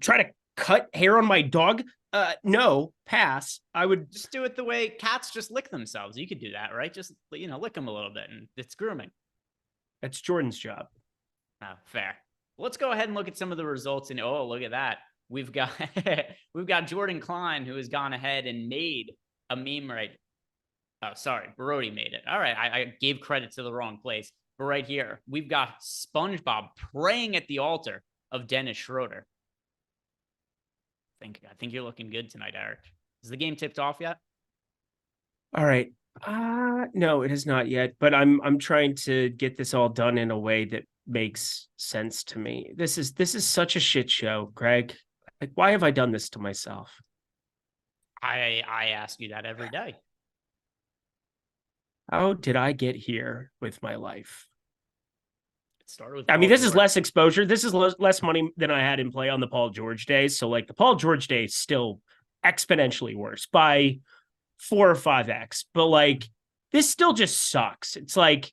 try to cut hair on my dog? No, pass. I would just do it the way cats just lick themselves. You could do that, right? Just, lick them a little bit and it's grooming. That's Jordan's job. Oh, fair. Let's go ahead and look at some of the results. And look at that. We've got Jordan Klein, who has gone ahead and made a meme right. Oh, sorry. Brody made it. All right. I gave credit to the wrong place. But right here, we've got SpongeBob praying at the altar of Dennis Schroeder. I think you're looking good tonight, Eric. Is the game tipped off yet? All right. No, it has not yet. But I'm trying to get this all done in a way that makes sense to me. This is such a shit show, Greg. Like, why have I done this to myself? I ask you that every day. How did I get here with my life? It started with this is less exposure. This is less money than I had in play on the Paul George days. So like the Paul George day is still exponentially worse by 4 or 5x. But like this still just sucks. It's like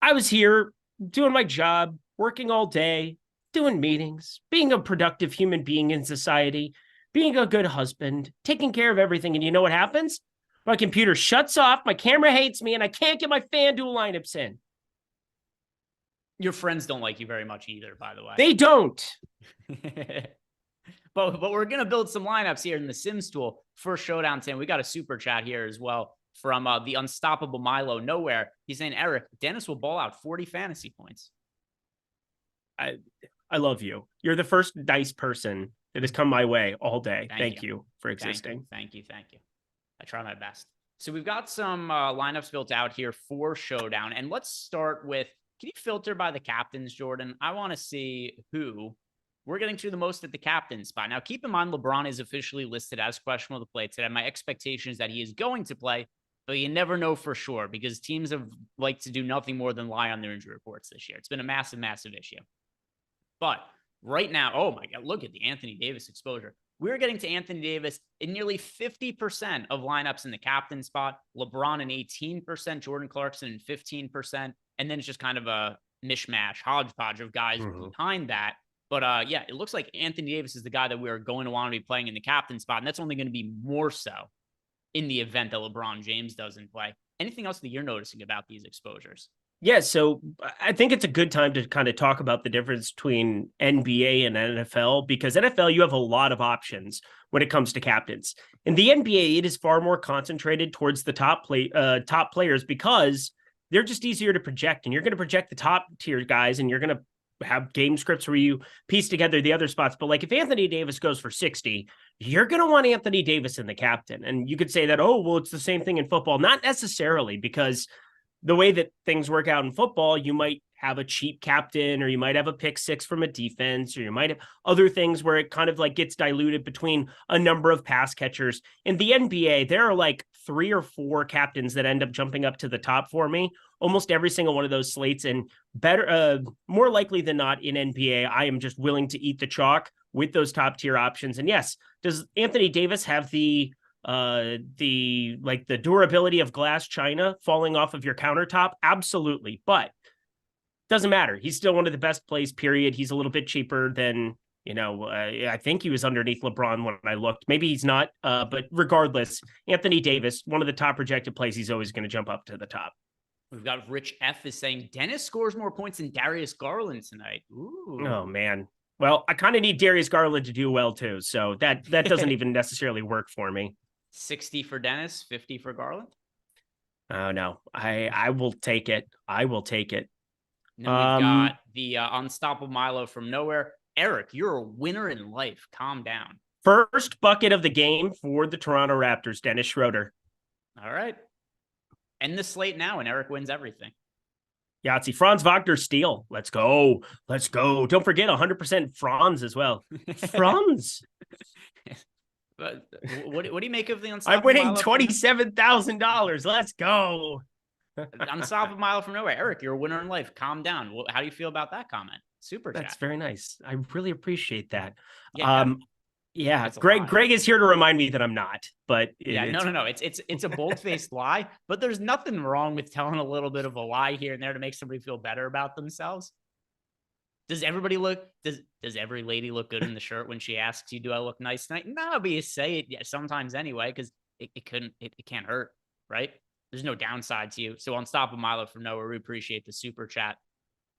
I was here doing my job, working all day, doing meetings, being a productive human being in society, being a good husband, taking care of everything. And you know what happens? My computer shuts off, my camera hates me, and I can't get my FanDuel lineups in. Your friends don't like you very much either, by the way. They don't. But we're going to build some lineups here in the Sims tool for Showdown 10. We got a super chat here as well from the unstoppable Milo Nowhere. He's saying, Eric, Dennis will ball out 40 fantasy points. I love you. You're the first nice person that has come my way all day. Thank you for existing. Thank you. I try my best. So we've got some lineups built out here for Showdown. And let's start with, can you filter by the captains, Jordan? I want to see who we're getting to the most at the captain spot. Now, keep in mind, LeBron is officially listed as questionable to play today. My expectation is that he is going to play, but you never know for sure because teams have liked to do nothing more than lie on their injury reports this year. It's been a massive, massive issue. But right now, oh my God, look at the Anthony Davis exposure. We're getting to Anthony Davis in nearly 50% of lineups in the captain spot, LeBron in 18%, Jordan Clarkson in 15%, and then it's just kind of a mishmash, hodgepodge of guys behind that. But yeah, it looks like Anthony Davis is the guy that we are going to want to be playing in the captain spot. And that's only going to be more so in the event that LeBron James doesn't play. Anything else that you're noticing about these exposures? Yeah, so I think it's a good time to kind of talk about the difference between NBA and NFL, because NFL, you have a lot of options when it comes to captains. In the NBA, it is far more concentrated towards the top players because they're just easier to project. And you're going to project the top tier guys, and you're going to have game scripts where you piece together the other spots. But like if Anthony Davis goes for 60, you're going to want Anthony Davis in the captain. And you could say that, oh, well, it's the same thing in football. Not necessarily, because the way that things work out in football, you might have a cheap captain, or you might have a pick six from a defense, or you might have other things where it kind of like gets diluted between a number of pass catchers. In the NBA, there are like 3 or 4 captains that end up jumping up to the top for me. Almost every single one of those slates, and more likely than not in NBA, I am just willing to eat the chalk with those top tier options. And yes, does Anthony Davis have the durability of glass china falling off of your countertop? Absolutely. But doesn't matter. He's still one of the best plays, period. He's a little bit cheaper than, I think he was underneath LeBron when I looked. Maybe he's not. But regardless, Anthony Davis, one of the top projected plays, he's always going to jump up to the top. We've got Rich F is saying Dennis scores more points than Darius Garland tonight. Ooh. Oh, man. Well, I kind of need Darius Garland to do well, too. So that doesn't even necessarily work for me. 60 for Dennis, 50 for Garland. Oh, no. I will take it. I will take it. And then we've got the unstoppable Milo from nowhere. Eric, you're a winner in life. Calm down. First bucket of the game for the Toronto Raptors, Dennis Schroeder. All right. End the slate now, and Eric wins everything. Yahtzee. Franz Wagner steal. Let's go. Let's go. Don't forget 100% Franz as well. Franz. But what do you make of the unstoppable? I'm winning $27,000. Let's go. Unstoppable Milo from nowhere. Eric, you're a winner in life. Calm down. How do you feel about that comment? Super chat. That's very nice. I really appreciate that. Yeah, Greg is here to remind me that I'm not, but no. It's a bold-faced lie, but there's nothing wrong with telling a little bit of a lie here and there to make somebody feel better about themselves. Does every lady look good in the shirt when she asks you, do I look nice tonight? No, but you say it sometimes anyway, because it can't hurt, right? There's no downside to you. So Unstoppable Milo from nowhere, we appreciate the super chat.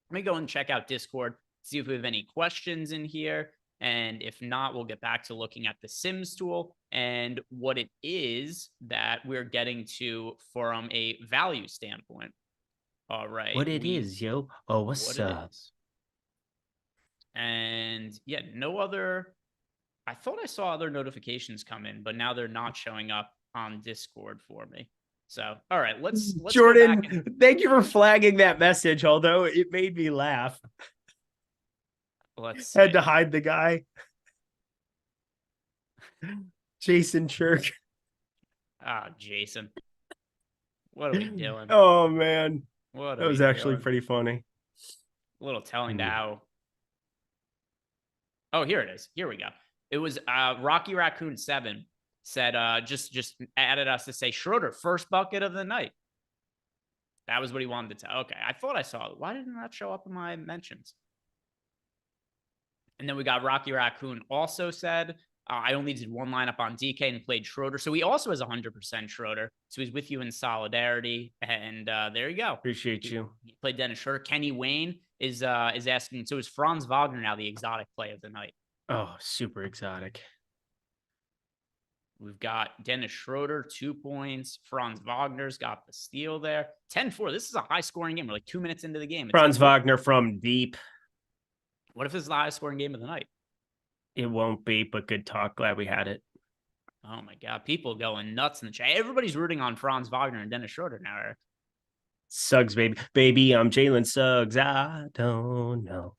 Let me go and check out Discord, see if we have any questions in here. And if not, we'll get back to looking at the Sims tool and what it is that we're getting to from a value standpoint. All right. What it is, yo. Oh, what's up? And yeah, no other. I thought I saw other notifications come in, but now they're not showing up on Discord for me. So, all right, let's Jordan, thank you for flagging that message, although it made me laugh. Let's had to hide the guy. Jason Church. Jason. What are we doing? Oh, man. That was actually pretty funny. A little telling to how. Oh, here it is. Here we go. It was Rocky Raccoon 7 said, just added us to say Schroeder, first bucket of the night. That was what he wanted to tell. Okay, I thought I saw it. Why didn't that show up in my mentions? And then we got Rocky Raccoon also said, I only did one lineup on DK and played Schroeder. So he also has 100% Schroeder. So he's with you in solidarity. And there you go. Appreciate you. He played Dennis Schroeder. Kenny Wayne is asking, so is Franz Wagner now the exotic play of the night? Oh, super exotic. We've got Dennis Schroeder, 2 points. Franz Wagner's got the steal there. 10-4. This is a high-scoring game. We're like 2 minutes into the game. Franz Wagner from deep. What if it's the highest-scoring game of the night? It won't be, but good talk. Glad we had it. Oh, my God. People going nuts in the chat. Everybody's rooting on Franz Wagner and Dennis Schroeder now, Eric. Suggs, baby. Baby, I'm Jalen Suggs. I don't know.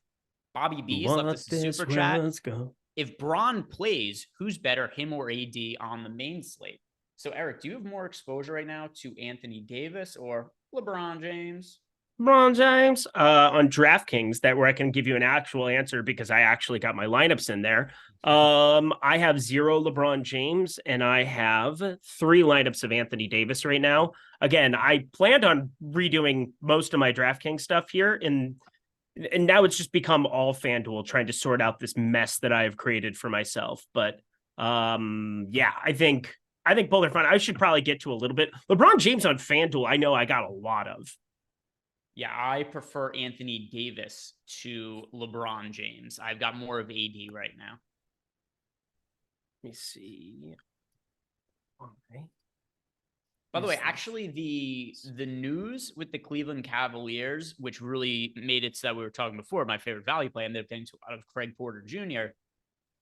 Bobby B's left us a super chat. Let's go. If Bron plays, who's better, him or AD on the main slate? So, Eric, do you have more exposure right now to Anthony Davis or LeBron James? LeBron James on DraftKings, that where I can give you an actual answer because I actually got my lineups in there. I have 0 LeBron James and I have 3 lineups of Anthony Davis right now. Again, I planned on redoing most of my DraftKings stuff here in And now it's just become all FanDuel trying to sort out this mess that I have created for myself. But yeah, I think both are fine. I should probably get to a little bit. LeBron James on FanDuel, I know I got a lot of. Yeah, I prefer Anthony Davis to LeBron James. I've got more of AD right now. Let me see. Okay. By the way, actually, the news with the Cleveland Cavaliers, which really made it so that we were talking before, my favorite value play, ended up getting to out of Craig Porter Jr.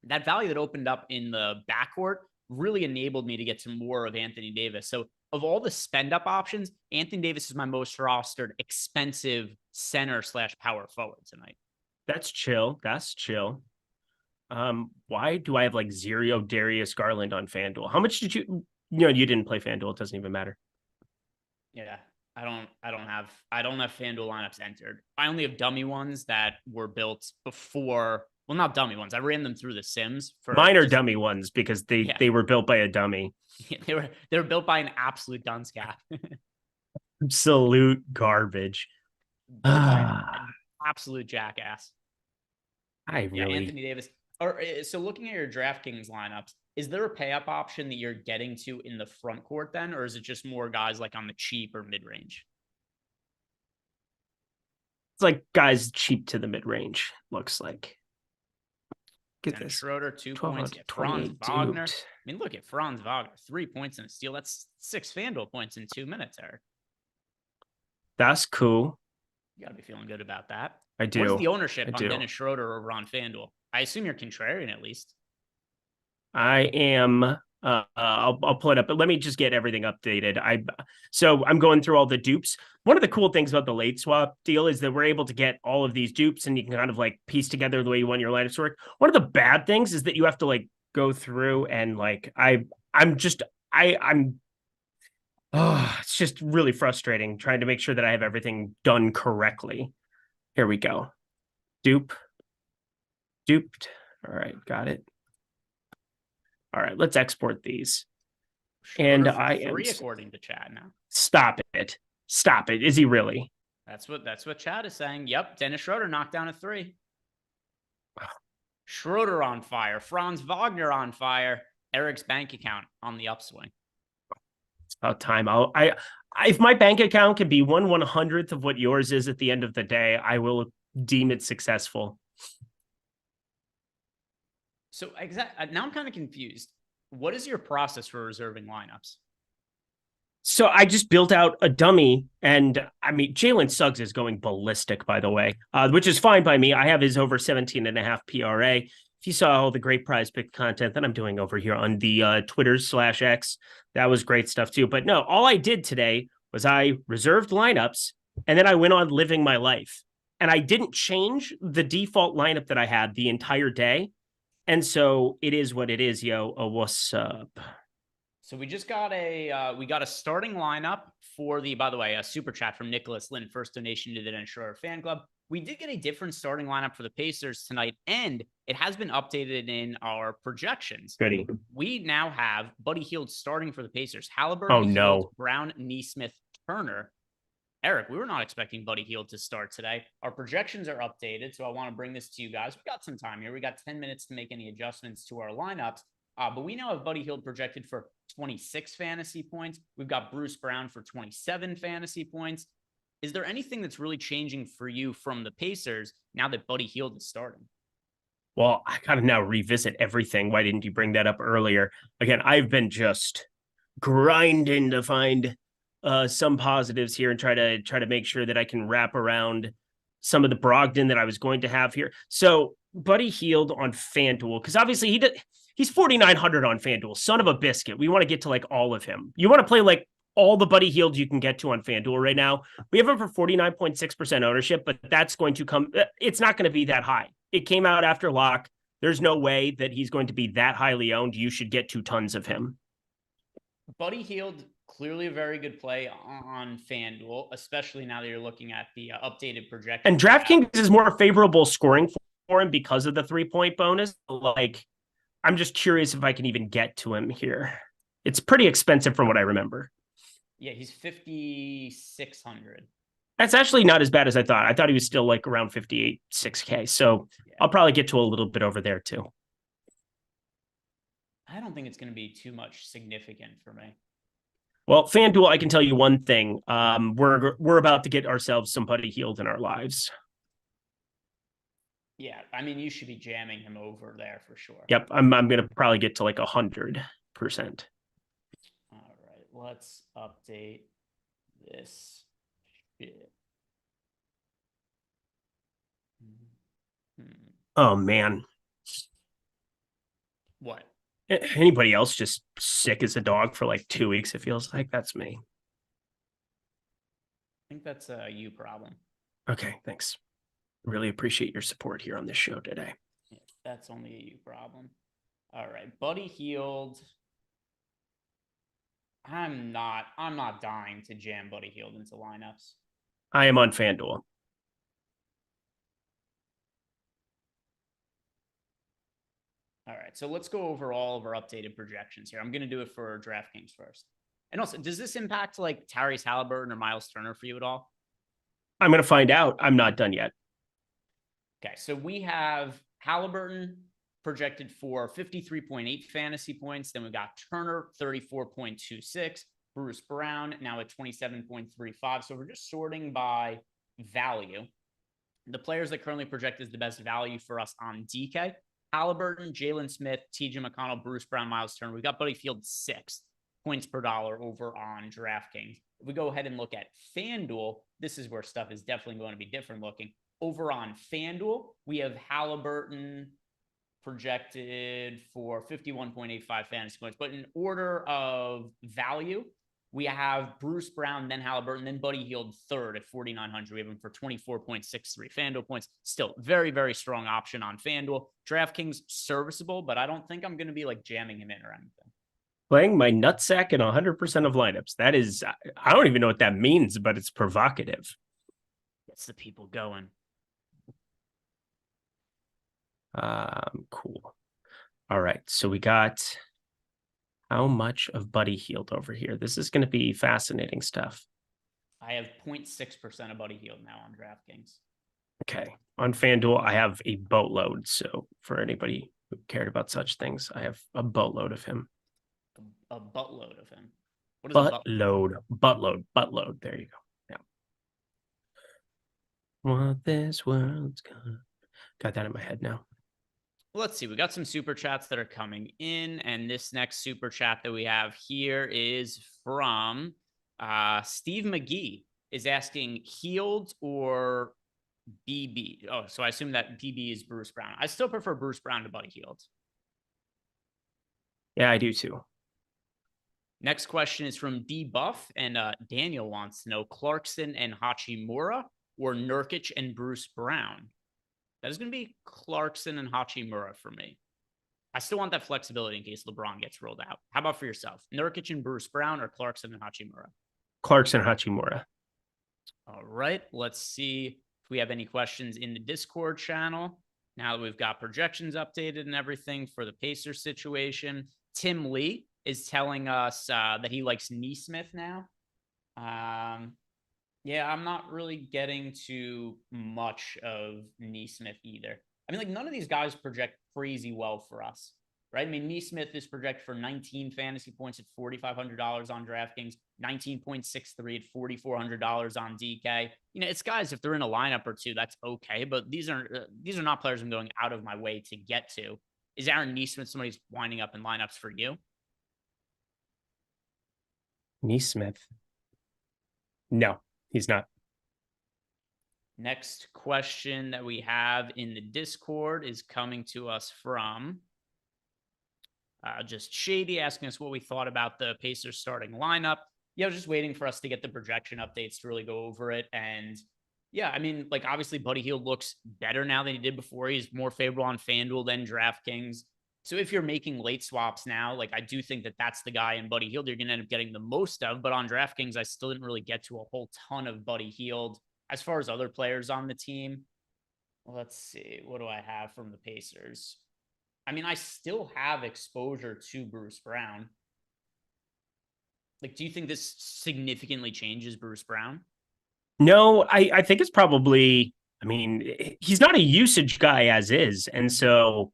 That value that opened up in the backcourt really enabled me to get to more of Anthony Davis. So of all the spend up options, Anthony Davis is my most rostered expensive center / power forward tonight. That's chill. Why do I have like zero Darius Garland on FanDuel? How much did you you didn't play FanDuel. It doesn't even matter. Yeah. I don't have FanDuel lineups entered. I only have dummy ones that were built before. Well, not dummy ones. I ran them through the Sims. Mine are dummy ones because they were built by a dummy. Yeah, they were built by an absolute dunce cap. Absolute garbage. Absolute jackass. Anthony Davis. So looking at your DraftKings lineups, is there a pay up option that you're getting to in the front court then, or is it just more guys like on the cheap or mid range? It's like guys cheap to the mid range. Looks like. Get this. Schroeder, 2 points. Franz Wagner. I mean, look at Franz Wagner, 3 points and a steal. That's 6 FanDuel points in 2 minutes, Eric. That's cool. You got to be feeling good about that. I do. What's the ownership on Dennis Schroeder over on FanDuel? I assume you're contrarian at least. I am. I'll pull it up, but let me just get everything updated. So I'm going through all the dupes. One of the cool things about the late swap deal is that we're able to get all of these dupes and you can kind of like piece together the way you want your lineups to work. One of the bad things is that you have to like go through and like it's just really frustrating trying to make sure that I have everything done correctly. Here we go. Duped. All right, got it. All right, let's export these. And I am according to Chad now. Stop it. Is he really? That's what Chad is saying. Yep, Dennis Schroeder knocked down a 3. Schroeder on fire. Franz Wagner on fire. Eric's bank account on the upswing. It's about time. If my bank account can be 1/100th of what yours is at the end of the day, I will deem it successful. So now I'm kind of confused. What is your process for reserving lineups? So I just built out a dummy, and I mean, Jalen Suggs is going ballistic, by the way, which is fine by me. I have his over 17.5 PRA. If you saw all the great prize pick content that I'm doing over here on the Twitter/X, that was great stuff too. But no, all I did today was I reserved lineups, and then I went on living my life. And I didn't change the default lineup that I had the entire day. And so it is what it is, yo. What's up? So we just got a starting lineup for by the way, a super chat from Nicholas Lynn, first donation to the Dennis Schroeder fan club. We did get a different starting lineup for the Pacers tonight, and it has been updated in our projections. Goody. We now have Buddy Hield starting for the Pacers. Halliburton, Hield, Brown, Nesmith, Turner. Eric, we were not expecting Buddy Hield to start today. Our projections are updated, so I want to bring this to you guys. We got some time here. We got 10 minutes to make any adjustments to our lineups, but we now have Buddy Hield projected for 26 fantasy points. We've got Bruce Brown for 27 fantasy points. Is there anything that's really changing for you from the Pacers now that Buddy Hield is starting? Well, I got to now revisit everything. Why didn't you bring that up earlier? Again, I've been just grinding to find some positives here and try to make sure that I can wrap around some of the Brogdon that I was going to have here. So Buddy Hield on FanDuel, because obviously he's 4,900 on FanDuel, son of a biscuit. We want to get to like all of him. You want to play like all the Buddy Hield you can get to on FanDuel right now. We have him for 49.6% ownership, but that's going to come. It's not going to be that high. It came out after lock. There's no way that he's going to be that highly owned. You should get 2 tons of him. Buddy Hield, clearly a very good play on FanDuel, especially now that you're looking at the updated projection. And DraftKings is more favorable scoring for him because of the 3-point bonus. Like, I'm just curious if I can even get to him here. It's pretty expensive from what I remember. Yeah, he's 5,600. That's actually not as bad as I thought. I thought he was still like around 58, 6K. So I'll probably get to a little bit over there too. I don't think it's going to be too much significant for me. Well, FanDuel, I can tell you one thing. We're about to get ourselves somebody healed in our lives. Yeah, I mean, you should be jamming him over there for sure. Yep, I'm gonna probably get to like 100%. All right, let's update this shit. Oh man. What? Anybody else just sick as a dog for like 2 weeks? It feels like that's me. I think that's a you problem. Okay, thanks. Really appreciate your support here on this show today. Yeah, that's only a you problem. All right, Buddy Hield. I'm not dying to jam Buddy Hield into lineups. I am on FanDuel. All right, so let's go over all of our updated projections here. I'm going to do it for DraftKings first. And also, does this impact like Tyrese Halliburton or Miles Turner for you at all? I'm going to find out. I'm not done yet. Okay, so we have Halliburton projected for 53.8 fantasy points. Then we got Turner, 34.26. Bruce Brown, now at 27.35. So we're just sorting by value. The players that currently project as the best value for us on DK: Halliburton, Jalen Smith, TJ McConnell, Bruce Brown, Miles Turner. We got Buddy Hield 6th points per dollar over on DraftKings. If we go ahead and look at FanDuel, this is where stuff is definitely going to be different looking. Over on FanDuel, we have Halliburton projected for 51.85 fantasy points. But in order of value, we have Bruce Brown, then Halliburton, then Buddy Hield third at 4,900. We have him for 24.63 FanDuel points. Still very, very strong option on FanDuel. DraftKings serviceable, but I don't think I'm going to be like jamming him in or anything. Playing my nutsack in 100% of lineups. That is, I don't even know what that means, but it's provocative. Gets the people going. Cool. All right. So we got how much of Buddy Hield over here? This is going to be fascinating stuff. I have 0.6% of Buddy Hield now on DraftKings. Okay. On FanDuel, I have a boatload. So for anybody who cared about such things, I have a boatload of him. A buttload of him. What is buttload. There you go. Yeah. What this world's gonna. Got that in my head now. Let's see. We got some super chats that are coming in, and this next super chat that we have here is from Steve McGee. Is asking Hield or BB. Oh, so I assume that BB is Bruce Brown. I still prefer Bruce Brown to Buddy Hield. Yeah, I do too. Next question is from D Buff, and Daniel wants to know Clarkson and Hachimura or Nurkic and Bruce Brown. That is going to be Clarkson and Hachimura for me. I still want that flexibility in case LeBron gets rolled out. How about for yourself? Nurkic and Bruce Brown or Clarkson and Hachimura? Clarkson and Hachimura. All right. Let's see if we have any questions in the Discord channel. Now that we've got projections updated and everything for the Pacers situation, Tim Lee is telling us that he likes Nesmith now. Yeah, I'm not really getting too much of Nesmith either. I mean, like, none of these guys project crazy well for us, right? I mean, Nesmith is projected for 19 fantasy points at $4,500 on DraftKings, 19.63 at $4,400 on DK. You know, it's guys, if they're in a lineup or two, that's okay, but these are not players I'm going out of my way to get to. Is Aaron Nesmith somebody who's winding up in lineups for you? Nesmith. No, he's not. Next question that we have in the Discord is coming to us from just Shady, asking us what we thought about the Pacers starting lineup. Yeah, I was just waiting for us to get the projection updates to really go over it. And yeah, I mean, like, obviously Buddy Hield looks better now than he did before. He's more favorable on FanDuel than DraftKings. So if you're making late swaps now, like, I do think that that's the guy in Buddy Hield you're going to end up getting the most of. But on DraftKings, I still didn't really get to a whole ton of Buddy Hield. As far as other players on the team, let's see. What do I have from the Pacers? I mean, I still have exposure to Bruce Brown. Like, do you think this significantly changes Bruce Brown? No, I think it's probably, I mean, he's not a usage guy as is. And so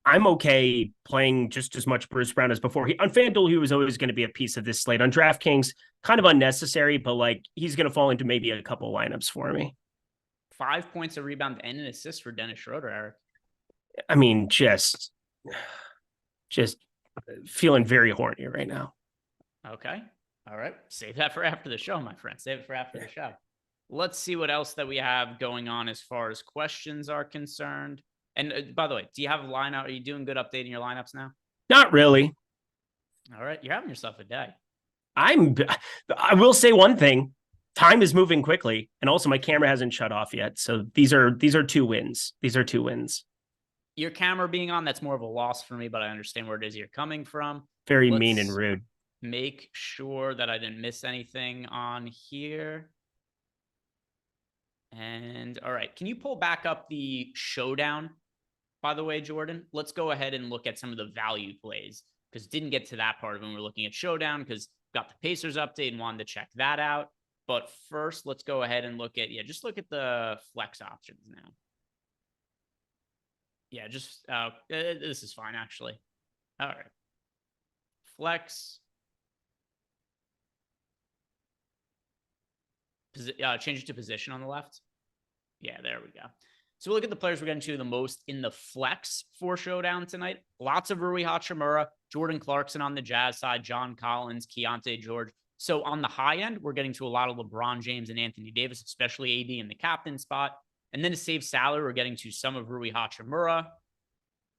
I'm okay playing just as much Bruce Brown as before. On FanDuel, he was always going to be a piece of this slate. On DraftKings, kind of unnecessary, but like he's going to fall into maybe a couple lineups for me. 5 points, a rebound, and an assist for Dennis Schroeder, Eric. I mean, just feeling very horny right now. Okay. All right. Save that for after the show, my friend. Save it for after the show. Let's see what else that we have going on as far as questions are concerned. And by the way, do you have a lineup? Are you doing good updating your lineups now? Not really. All right. You're having yourself a day. I will say one thing. Time is moving quickly. And also my camera hasn't shut off yet. So these are 2 wins. These are 2 wins. Your camera being on, that's more of a loss for me, but I understand where it is you're coming from. Very mean and rude. Make sure that I didn't miss anything on here. And all right, can you pull back up the showdown, by the way, Jordan? Let's go ahead and look at some of the value plays, because didn't get to that part of when we're looking at showdown, because got the Pacers update and wanted to check that out. But first, let's go ahead and look at, just look at the flex options now. Yeah, just, this is fine, actually. All right. Flex. Change it to position on the left. Yeah, there we go. So we'll look at the players we're getting to the most in the flex for showdown tonight. Lots of Rui Hachimura, Jordan Clarkson on the Jazz side, John Collins, Keontae George. So on the high end, we're getting to a lot of LeBron James and Anthony Davis, especially AD in the captain spot. And then to save salary, we're getting to some of Rui Hachimura.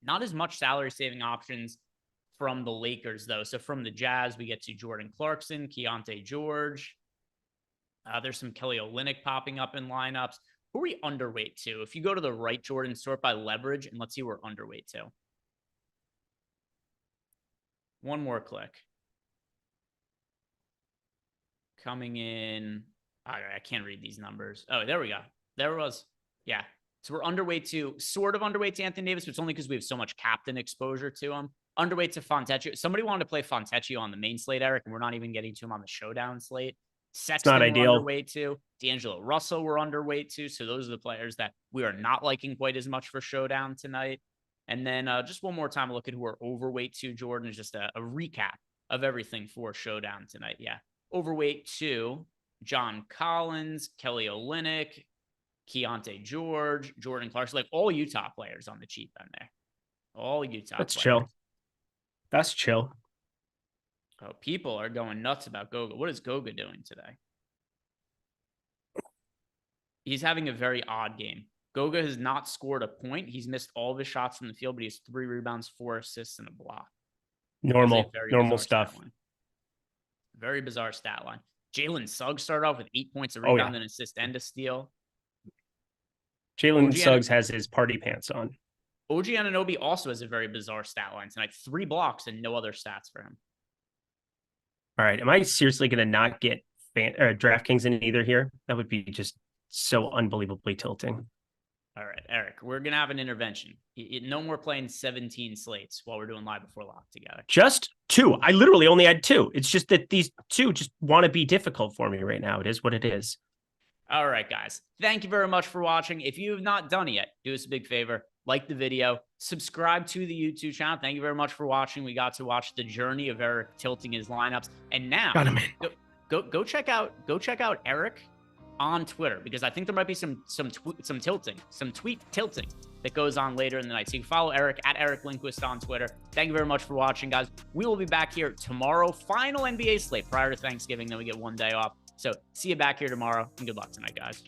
Not as much salary saving options from the Lakers, though. So from the Jazz, we get to Jordan Clarkson, Keontae George. There's some Kelly Olynyk popping up in lineups. Who are we underweight to? If you go to the right, Jordan, sort by leverage, and let's see who we're underweight to. One more click. Coming in. I can't read these numbers. Oh, there we go. There it was. Yeah. So we're underweight to, sort of underweight to Anthony Davis, but it's only because we have so much captain exposure to him. Underweight to Fontecchio. Somebody wanted to play Fontecchio on the main slate, Eric, and we're not even getting to him on the showdown slate. Sexton, not ideal. We're underweight to. D'Angelo Russell, we're underweight to. So those are the players that we are not liking quite as much for showdown tonight. And then just one more time, look at who we're overweight to. Jordan is just a recap of everything for showdown tonight. Yeah. Overweight to John Collins, Kelly Olynyk, Keontae George, Jordan Clarkson, like all Utah players on the cheap end there. All Utah That's players. chill. That's chill. Oh, people are going nuts about Goga. What is Goga doing today? He's having a very odd game. Goga has not scored a point. He's missed all of his shots from the field, but he has 3 rebounds, 4 assists, and a block. Normal stuff. Very bizarre stat line. Jalen Suggs started off with 8 points, a rebound, an assist, and a steal. Jalen Suggs has his party pants on. OG Anunoby also has a very bizarre stat line tonight. 3 blocks and no other stats for him. All right. Am I seriously going to not get DraftKings in either here? That would be just so unbelievably tilting. All right, Eric, we're going to have an intervention. No more playing 17 slates while we're doing live before lock together. Just 2. I literally only had 2. It's just that these 2 just want to be difficult for me right now. It is what it is. All right, guys. Thank you very much for watching. If you have not done it yet, do us a big favor. Like the video. Subscribe to the YouTube channel. Thank you very much for watching. We got to watch the journey of Eric tilting his lineups. And now, go check out Eric on Twitter, because I think there might be some tweet tilting that goes on later in the night. So you can follow Eric at Eric Lindquist on Twitter. Thank you very much for watching, guys. We will be back here tomorrow. Final NBA slate prior to Thanksgiving. Then we get one day off. So see you back here tomorrow, and good luck tonight, guys.